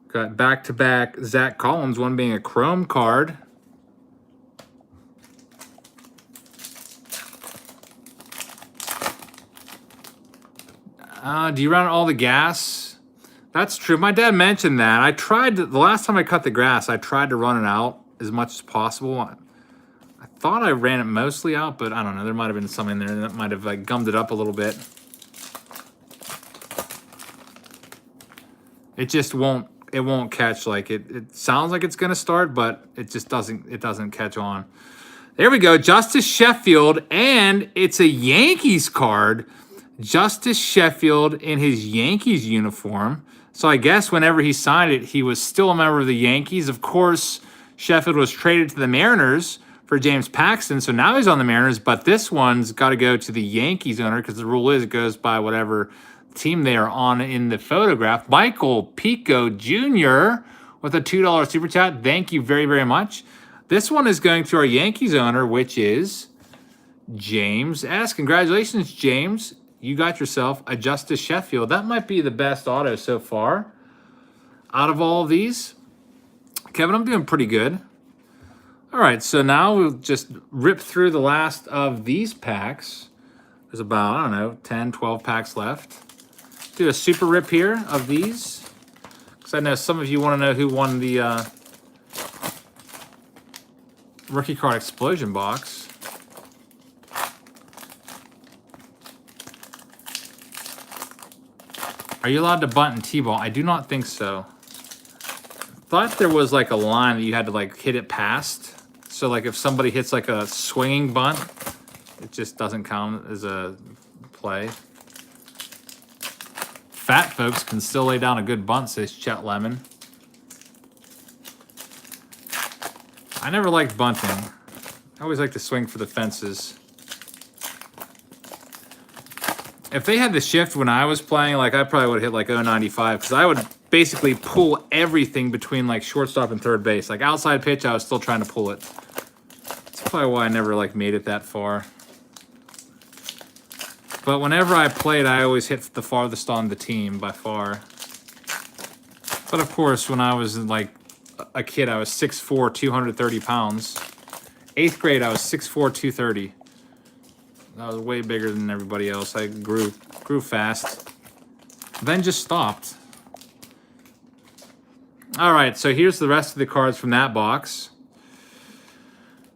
[SPEAKER 1] Got back-to-back Zach Collins, one being a chrome card. Do you run all the gas? That's true. My dad mentioned that. I tried the last time I cut the grass, I tried to run it out as much as possible. I thought I ran it mostly out, but I don't know. There might have been some in there that might have like gummed it up a little bit. It just won't. It won't catch. Like it sounds like it's gonna start, but it just doesn't. It doesn't catch on. There we go. Justice Sheffield, and it's a Yankees card. Justice Sheffield in his Yankees uniform. So I guess whenever he signed it, he was still a member of the Yankees. Of course, Sheffield was traded to the Mariners for James Paxton, so now he's on the Mariners, but this one's got to go to the Yankees owner because the rule is it goes by whatever team they are on in the photograph. Michael Pico Jr. with a $2 super chat. Thank you very, very much. This one is going to our Yankees owner, which is James S. Congratulations, James. You got yourself a Justice Sheffield. That might be the best auto so far out of all of these. Kevin, I'm doing pretty good. All right, so now we'll just rip through the last of these packs. There's about, I don't know, 10, 12 packs left. Do a super rip here of these, because I know some of you want to know who won the rookie card explosion box. Are you allowed to bunt in T-ball? I do not think so. Thought there was like a line that you had to like hit it past. So like if somebody hits like a swinging bunt, it just doesn't count as a play. Fat folks can still lay down a good bunt, says Chet Lemon. I never liked bunting. I always like to swing for the fences. If they had the shift when I was playing, like I probably would have hit like 0.95 because I would basically pull everything between like shortstop and third base. Like outside pitch, I was still trying to pull it. That's probably why I never like made it that far. But whenever I played, I always hit the farthest on the team by far. But of course, when I was like a kid, I was 6'4", 230 pounds. 8th grade, I was 6'4", 230. I was way bigger than everybody else. I grew fast. Then just stopped. All right, so here's the rest of the cards from that box.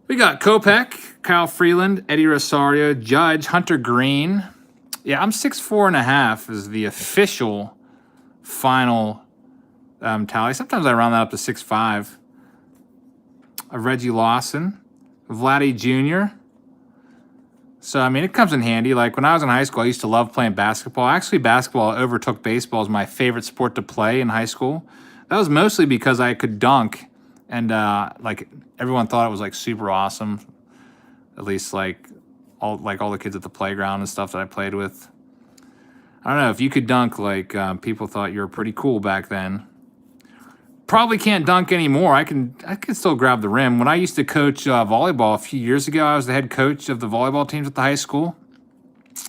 [SPEAKER 1] We got Kopech, Kyle Freeland, Eddie Rosario, Judge, Hunter Green. Yeah, I'm 6'4.5" is the official final tally. Sometimes I round that up to 6'5". Reggie Lawson, Vladdy Jr. So, I mean, it comes in handy. Like, when I was in high school, I used to love playing basketball. Actually, basketball overtook baseball as my favorite sport to play in high school. That was mostly because I could dunk, and, like, everyone thought it was, like, super awesome. At least, like all the kids at the playground and stuff that I played with. I don't know, if you could dunk, like, people thought you were pretty cool back then. Probably can't dunk anymore. I can still grab the rim. When I used to coach volleyball a few years ago, I was the head coach of the volleyball teams at the high school.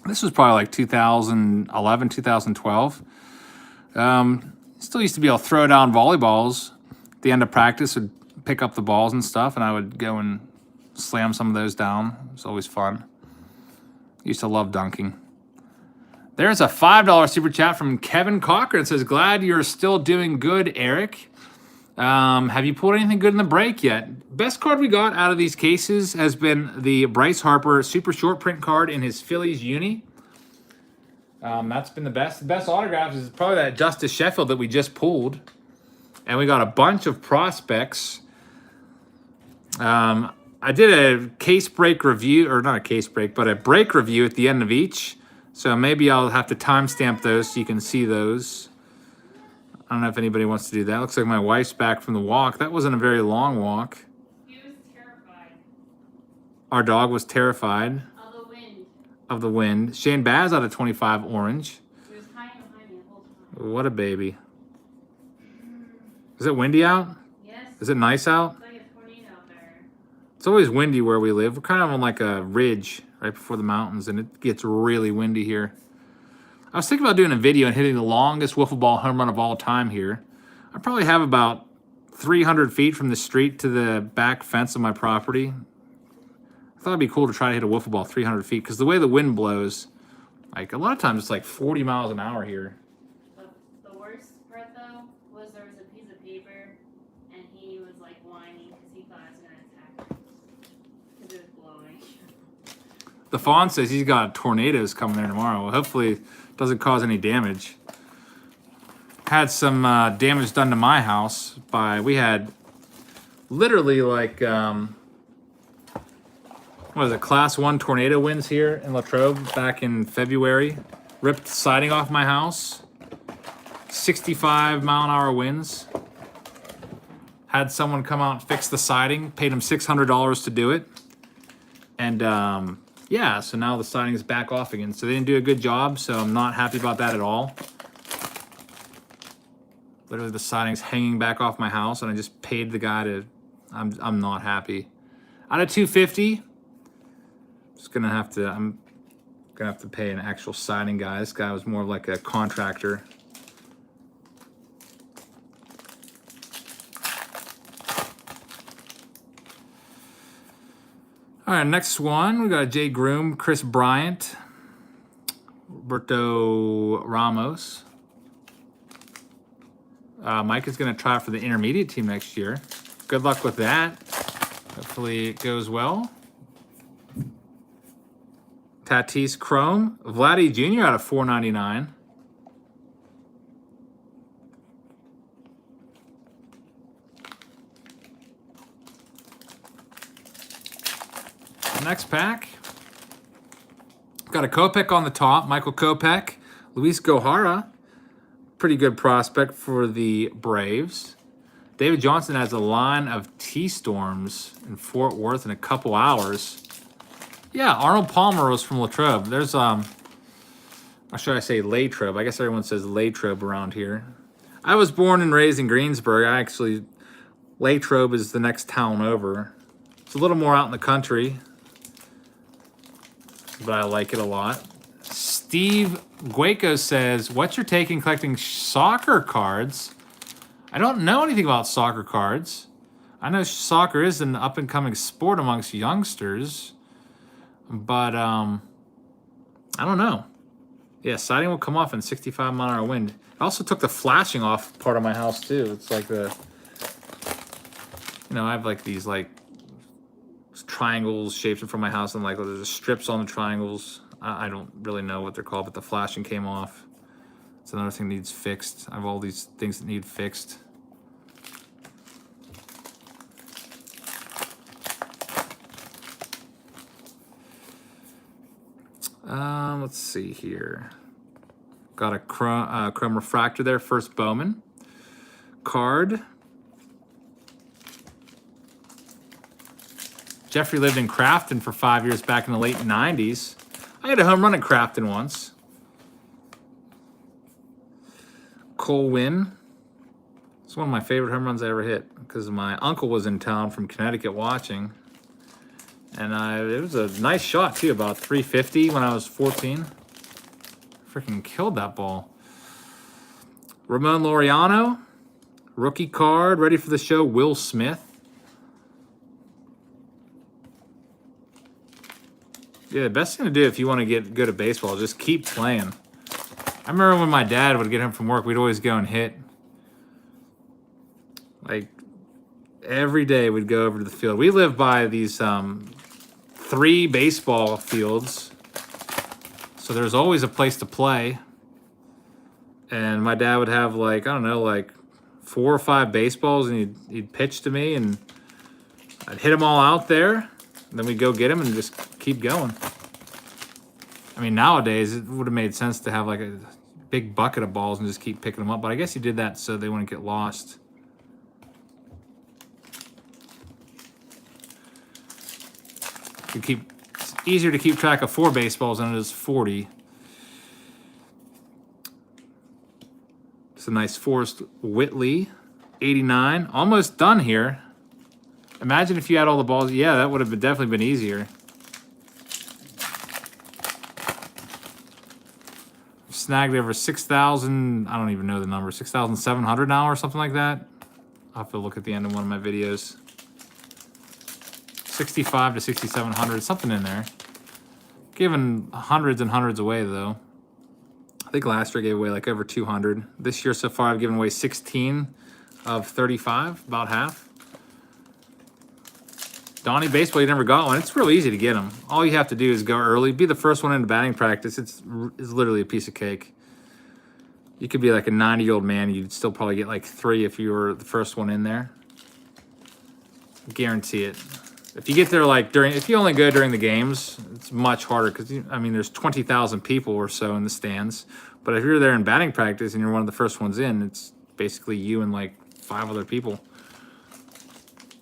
[SPEAKER 1] This was probably like 2011, 2012. Still used to be able to throw down volleyballs. At the end of practice, would pick up the balls and stuff, and I would go and slam some of those down. It was always fun. Used to love dunking. There's a $5 super chat from Kevin Cochran. It says, glad you're still doing good, Eric. Have you pulled anything good in the break yet? Best card we got out of these cases has been the Bryce Harper super short print card in his Phillies uni. That's been the best. The best autographs is probably that Justice Sheffield that we just pulled. And we got a bunch of prospects. I did a case break review, or not a case break, but a break review at the end of each. So maybe I'll have to timestamp those so you can see those. I don't know if anybody wants to do that. Looks like my wife's back from the walk. That wasn't a very long walk.
[SPEAKER 2] He was terrified.
[SPEAKER 1] Our dog was terrified.
[SPEAKER 2] Of the wind.
[SPEAKER 1] Of the wind. Shane Baz out of 25 orange.
[SPEAKER 2] He was hiding behind me the whole time.
[SPEAKER 1] What a baby. Is it windy out?
[SPEAKER 2] Yes.
[SPEAKER 1] Is it nice out?
[SPEAKER 2] It's like a tornado out there.
[SPEAKER 1] It's always windy where we live. We're kind of on like a ridge right before the mountains, and it gets really windy here. I was thinking about doing a video and hitting the longest wiffle ball home run of all time here. I probably have about 300 feet from the street to the back fence of my property. I thought it'd be cool to try to hit a wiffle ball 300 feet because the way the wind blows, like a lot of times it's like 40 miles an hour here.
[SPEAKER 2] The worst part though was there was a piece of paper and he was like whining because he thought I was going to attack him because it was blowing.
[SPEAKER 1] The Fawn says he's got tornadoes coming there tomorrow. Well, hopefully it doesn't cause any damage. Had some damage done to my house by, we had literally like, what is it, class 1 tornado winds here in Latrobe back in February. Ripped the siding off my house. 65 mile an hour winds. Had someone come out and fix the siding. Paid him $600 to do it. And yeah, so now the siding is back off again. So they didn't do a good job, so I'm not happy about that at all. Literally the siding's hanging back off my house, and I just paid the guy to, I'm not happy. Out of 250, I'm gonna have to pay an actual siding guy. This guy was more of like a contractor. All right, next one, we got Jay Groom, Chris Bryant, Roberto Ramos. Mike is going to try for the intermediate team next year. Good luck with that. Hopefully it goes well. Tatis Chrome, Vladdy Jr. out of 499. Next pack. Got a Kopech on the top, Michael Kopech. Luis Gohara, pretty good prospect for the Braves. David Johnson has a line of T-Storms in Fort Worth in a couple hours. Yeah, Arnold Palmer was from Latrobe. There's, or should I say Latrobe? I guess everyone says Latrobe around here. I was born and raised in Greensburg. Latrobe is the next town over. It's a little more out in the country, but I like it a lot. Steve Gueco says, what's your take in collecting soccer cards? I don't know anything about soccer cards. I know soccer is an up-and-coming sport amongst youngsters, but I don't know. Yeah, siding will come off in 65-mile-an-hour wind. I also took the flashing off part of my house too. It's like the, I have like these like triangles shaped from my house, and like there's strips on the triangles. I don't really know what they're called, but the flashing came off. It's another thing that needs fixed. I have all these things that need fixed. Let's see here. Got a chrome refractor there, first Bowman card. Jeffrey lived in Crafton for 5 years back in the late 90s. I had a home run at Crafton once. Cole Wynn. It's one of my favorite home runs I ever hit because my uncle was in town from Connecticut watching. And it was a nice shot too, about 350 when I was 14. Freaking killed that ball. Ramon Laureano, rookie card, ready for the show, Will Smith. Yeah, the best thing to do if you want to get good at baseball, just keep playing. I remember when my dad would get home from work, we'd always go and hit. Like, every day we'd go over to the field. We live by these 3 baseball fields, so there's always a place to play. And my dad would have like, I don't know, like 4 or 5 baseballs, and he'd pitch to me, and I'd hit them all out there. And then we'd go get them and just keep going. I mean, nowadays it would have made sense to have like a big bucket of balls and just keep picking them up, but I guess he did that so they wouldn't get lost. It's easier to keep track of 4 baseballs than it is 40. It's a nice Forrest Whitley, 89. Almost done here. Imagine if you had all the balls. Yeah, that would have definitely been easier. Snagged over 6,000. I don't even know the number. 6,700 now or something like that. I'll have to look at the end of one of my videos. 65 to 6,700, something in there. Giving hundreds and hundreds away though. I think last year I gave away like over 200. This year so far I've given away 16 of 35, about half. Donnie Baseball, you never got one. It's real easy to get them. All you have to do is go early, be the first one into batting practice. It's literally a piece of cake. You could be like a 90-year-old man, you'd still probably get like 3 if you were the first one in there. Guarantee it. If you get there like if you only go during the games, it's much harder because, I mean, there's 20,000 people or so in the stands. But if you're there in batting practice and you're one of the first ones in, it's basically you and like 5 other people.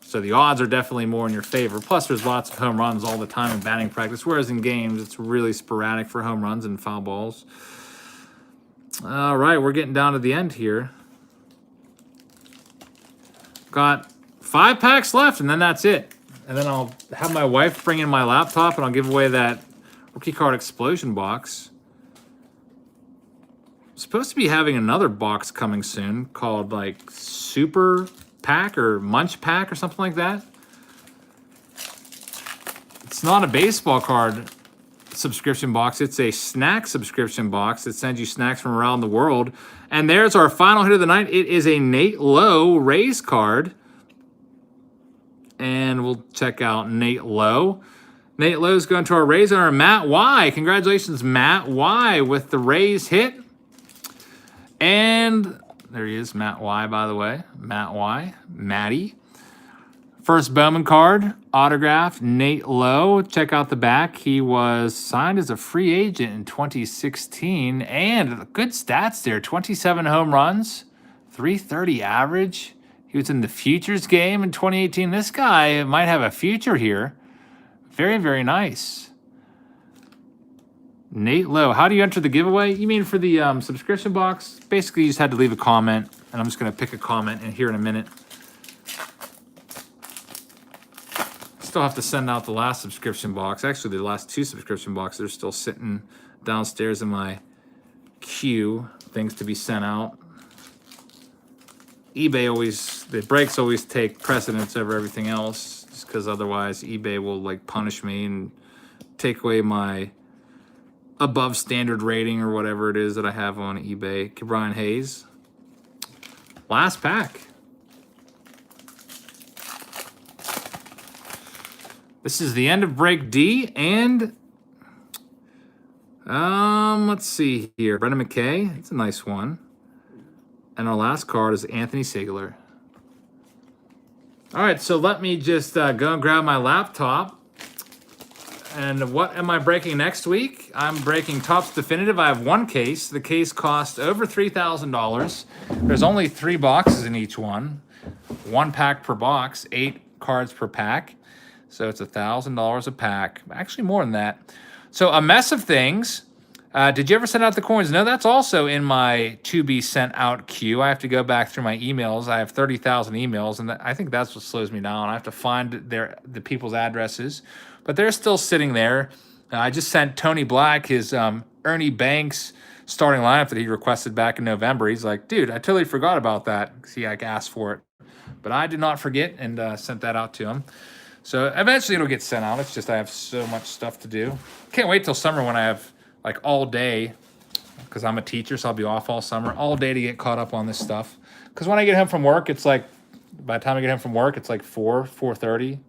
[SPEAKER 1] So the odds are definitely more in your favor. Plus, there's lots of home runs all the time in batting practice, whereas in games, it's really sporadic for home runs and foul balls. All right, we're getting down to the end here. Got 5 packs left, and then that's it. And then I'll have my wife bring in my laptop, and I'll give away that rookie card explosion box. I'm supposed to be having another box coming soon called like Super Pack or Munch Pack or something like that. It's not a baseball card subscription box. It's a snack subscription box that sends you snacks from around the world. And there's our final hit of the night. It is a Nate Lowe Rays card. And we'll check out Nate Lowe. Nate Lowe's going to our Rays owner, Matt Y. Congratulations, Matt Y, with the Rays hit. And there he is, Matt Y, by the way. Matt Y, Matty. First Bowman card, autographed, Nate Lowe. Check out the back. He was signed as a free agent in 2016. And good stats there, 27 home runs, 330 average. He was in the futures game in 2018. This guy might have a future here. Very, very nice. Nate Lowe. How do you enter the giveaway? You mean for the subscription box? Basically, you just had to leave a comment, and I'm just going to pick a comment in here in a minute. Still have to send out the last subscription box. Actually, the last 2 subscription boxes are still sitting downstairs in my queue. Things to be sent out. eBay always, the breaks always take precedence over everything else, just because otherwise eBay will like punish me and take away my above standard rating or whatever it is that I have on eBay. Brian Hayes. Last pack. This is the end of break D, and let's see here. Brendan McKay, it's a nice one. And our last card is Anthony Sigler. All right, so let me just go and grab my laptop. And what am I breaking next week? I'm breaking Topps Definitive. I have one case. The case cost over $3,000. There's only 3 boxes in each one. 1 pack per box, 8 cards per pack. So it's $1,000 a pack. Actually, more than that. So a mess of things. Did you ever send out the coins? No, that's also in my to be sent out queue. I have to go back through my emails. I have 30,000 emails, and I think that's what slows me down. I have to find the people's addresses, but they're still sitting there. I just sent Tony Black his Ernie Banks starting lineup that he requested back in November. He's like, dude, I totally forgot about that. See, I asked for it, but I did not forget and sent that out to him. So eventually it'll get sent out. It's just I have so much stuff to do. Can't wait till summer when I have like all day, because I'm a teacher, so I'll be off all summer, all day to get caught up on this stuff. Because when I get home from work, it's like, by the time I get home from work, it's like 4:30.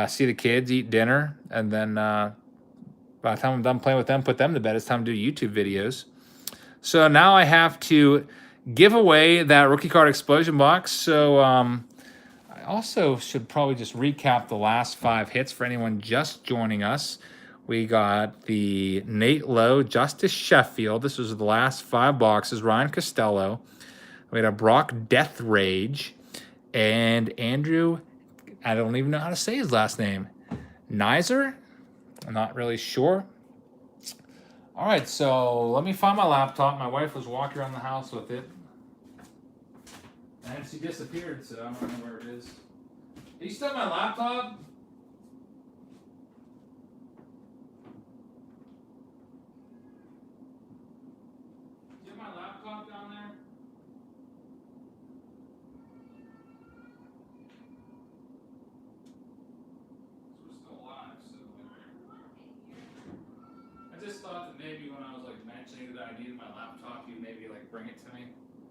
[SPEAKER 1] See the kids, eat dinner, and then by the time I'm done playing with them, put them to bed, it's time to do YouTube videos. So now I have to give away that rookie card explosion box. So I also should probably just recap the last 5 hits for anyone just joining us. We got the Nate Lowe, Justice Sheffield. This was the last 5 boxes. Ryan Costello. We had a Brock Death Rage. And Andrew, I don't even know how to say his last name. Nizer? I'm not really sure. All right, so let me find my laptop. My wife was walking around the house with it. And she disappeared, so I don't know where it is. Are you still my laptop? Down there? We're still alive, so I just thought that maybe when I was like mentioning that I needed my laptop, you'd maybe like bring it to me.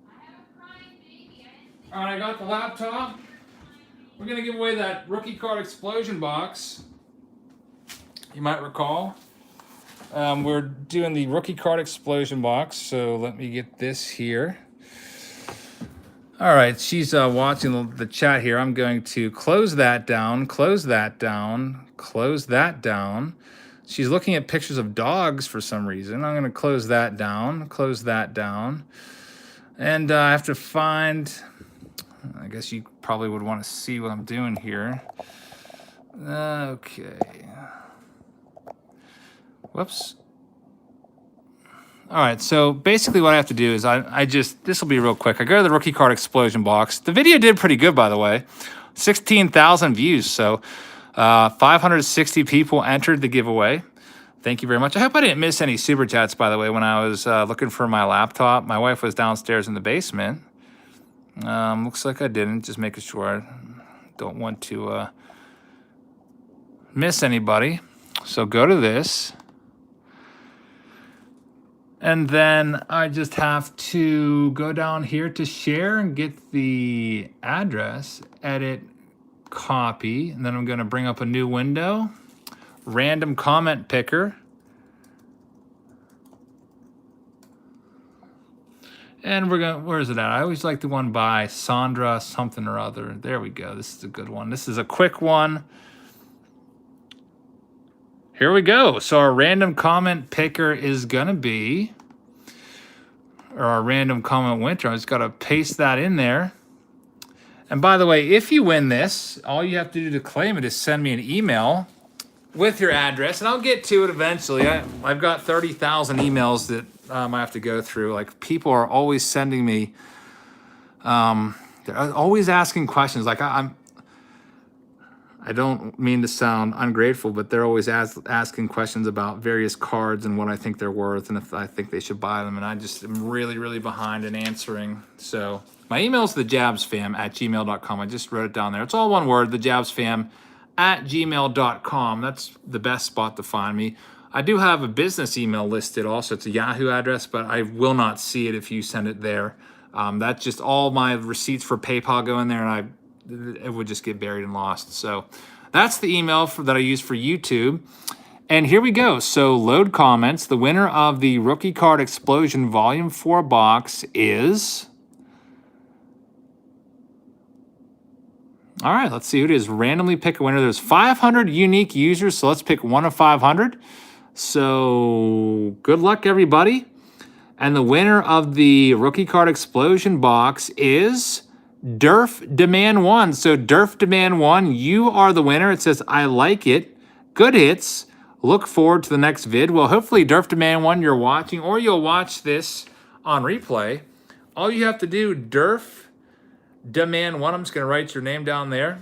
[SPEAKER 2] I have a crying baby.
[SPEAKER 1] All right, I got the laptop. We're gonna give away that rookie card explosion box. You might recall. We're doing the rookie card explosion box, so let me get this here. All right, she's watching the chat here. I'm going to close that down, close that down, close that down. She's looking at pictures of dogs for some reason. I'm going to close that down, close that down. And I have to find, I guess you probably would want to see what I'm doing here. Okay. Whoops. All right, so basically what I have to do is this will be real quick. I go to the rookie card explosion box. The video did pretty good, by the way. 16,000 views, so 560 people entered the giveaway. Thank you very much. I hope I didn't miss any super chats, by the way, when I was looking for my laptop. My wife was downstairs in the basement. Looks like I didn't, just making sure. I don't want to miss anybody. So go to this. And then I just have to go down here to share and get the address, edit, copy, and then I'm going to bring up a new window, random comment picker. And we're going to, where is it at? I always like the one by Sandra something or other. There we go. This is a good one. This is a quick one. Here we go. So our random comment picker is going to be, or our random comment winner. I just got to paste that in there. And by the way, if you win this, all you have to do to claim it is send me an email with your address, and I'll get to it eventually. I've got 30,000 emails that I have to go through. Like, people are always sending me, they're always asking questions. Like, I don't mean to sound ungrateful, but they're always asking questions about various cards and what I think they're worth and if I think they should buy them. And I just am really, really behind in answering. So my email is thejabsfam@gmail.com. I just wrote it down there. It's all one word, thejabsfam@gmail.com. That's the best spot to find me. I do have a business email listed also. It's a Yahoo address, but I will not see it if you send it there. That's just all my receipts for PayPal go in there, and it would just get buried and lost. So that's the email that I use for YouTube. And here we go. So load comments. The winner of the Rookie Card Explosion Volume 4 box is... All right, let's see who it is. Randomly pick a winner. There's 500 unique users, so let's pick one of 500. So good luck, everybody. And the winner of the Rookie Card Explosion box is Durf Demand 1. So Durf Demand 1, you are the winner. It says, I like it. Good hits. Look forward to the next vid. Well, hopefully Durf Demand 1 you're watching, or you'll watch this on replay. All you have to do, Durf Demand 1, I'm just going to write your name down there.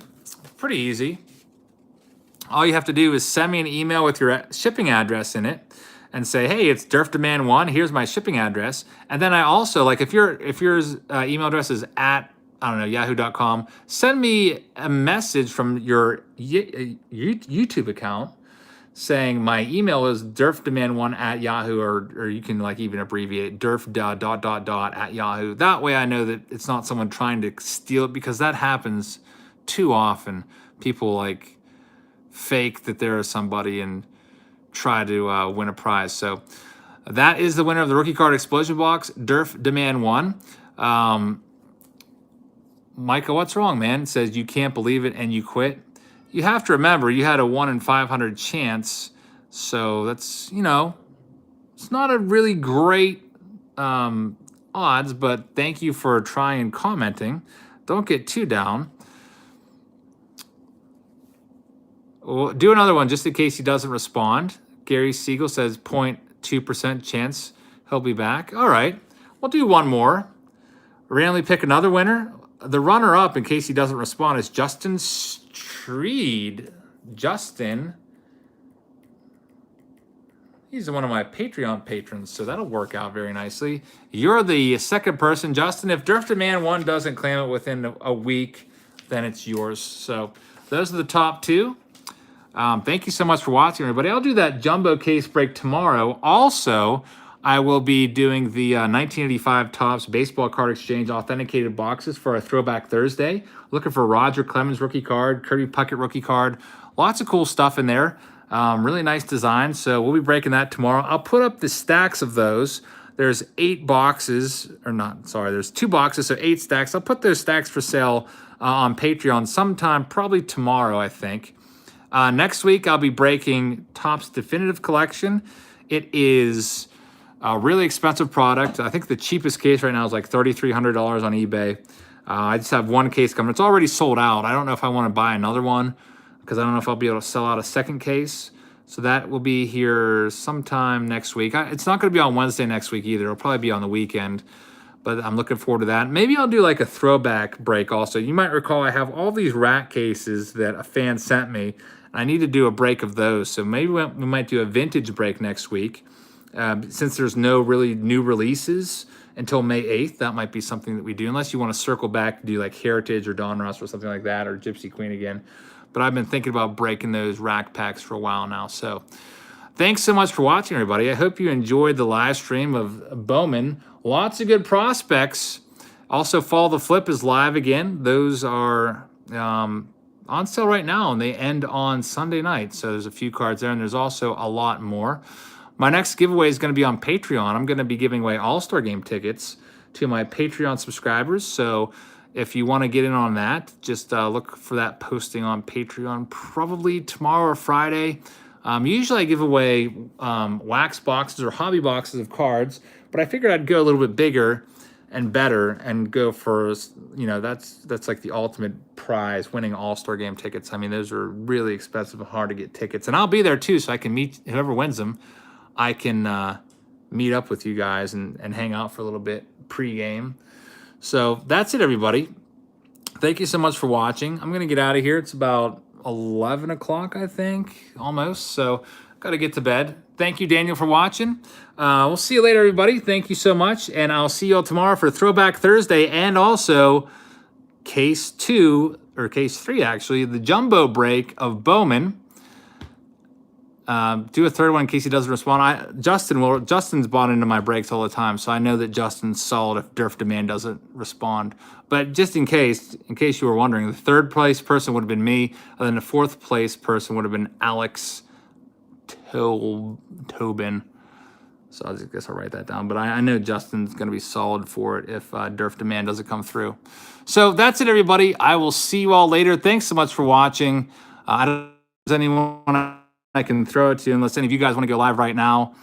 [SPEAKER 1] Pretty easy. All you have to do is send me an email with your shipping address in it and say, hey, it's Durf Demand 1, here's my shipping address. And then I also, like if your email address is at, I don't know, yahoo.com, send me a message from your YouTube account saying my email is durfdemand1 at Yahoo, or you can like even abbreviate durf at Yahoo. That way I know that it's not someone trying to steal it, because that happens too often. People like fake that there is somebody and try to win a prize. So that is the winner of the Rookie Card Explosion box, Durf Demand 1. Micah, what's wrong, man? It says you can't believe it and you quit. You have to remember, you had a 1 in 500 chance, so that's, you know, it's not a really great odds, but thank you for trying and commenting. Don't get too down. We'll do another one just in case he doesn't respond. Gary Siegel says 0.2% chance he'll be back. All right, we'll do one more. Randomly pick another winner. The runner-up, in case he doesn't respond, is Justin Streed. Justin, he's one of my Patreon patrons, so that'll work out very nicely. You're the second person, Justin. If Durf Demand 1 doesn't claim it within a week, then it's yours. So those are the top two. Thank you so much for watching, everybody. I'll do that jumbo case break tomorrow. Also, I will be doing the 1985 Topps Baseball Card Exchange authenticated boxes for a Throwback Thursday. Looking for Roger Clemens rookie card, Kirby Puckett rookie card. Lots of cool stuff in there. Really nice design. So we'll be breaking that tomorrow. I'll put up the stacks of those. There's 8 boxes, or not, sorry, there's 2 boxes, so 8 stacks. I'll put those stacks for sale on Patreon sometime, probably tomorrow, I think. Next week, I'll be breaking Topps Definitive Collection. It is a really expensive product. I think the cheapest case right now is like $3,300 on eBay. I just have one case coming. It's already sold out. I don't know if I want to buy another one, because I don't know if I'll be able to sell out a second case. So that will be here sometime next week. It's not going to be on Wednesday next week either. It'll probably be on the weekend, but I'm looking forward to that. Maybe I'll do like a throwback break also. You might recall I have all these rack cases that a fan sent me. I need to do a break of those. So maybe we might do a vintage break next week. Since there's no really new releases until May 8th, that might be something that we do, unless you want to circle back to do like Heritage or Donruss or something like that, or Gypsy Queen again. But I've been thinking about breaking those rack packs for a while now. So thanks so much for watching, everybody. I hope you enjoyed the live stream of Bowman. Lots of good prospects. Also, Fall the Flip is live again. Those are on sale right now, and they end on Sunday night. So there's a few cards there, and there's also a lot more. My next giveaway is going to be on Patreon. I'm going to be giving away All-Star Game tickets to my Patreon subscribers. So if you want to get in on that, just look for that posting on Patreon probably tomorrow or Friday. Usually I give away wax boxes or hobby boxes of cards, but I figured I'd go a little bit bigger and better and go for, you know, that's like the ultimate prize, winning All-Star Game tickets. I mean, those are really expensive and hard to get tickets. And I'll be there too, so I can meet whoever wins them. I can meet up with you guys and hang out for a little bit pre-game. So that's it, everybody. Thank you so much for watching. I'm going to get out of here. It's about 11 o'clock, I think, almost. So got to get to bed. Thank you, Daniel, for watching. We'll see you later, everybody. Thank you so much. And I'll see you all tomorrow for Throwback Thursday, and also Case 2, or Case 3, actually, the jumbo break of Bowman. Do a third one in case he doesn't respond. Justin's bought into my breaks all the time, so I know that Justin's solid if Durf Demand doesn't respond. But just in case you were wondering, the third place person would have been me, and then the fourth place person would have been Alex Tobin. So I guess I'll write that down. But I know Justin's going to be solid for it if Durf Demand doesn't come through. So that's it, everybody. I will see you all later. Thanks so much for watching. I don't know if there's anyone I can throw it to, unless any of you guys want to go live right now.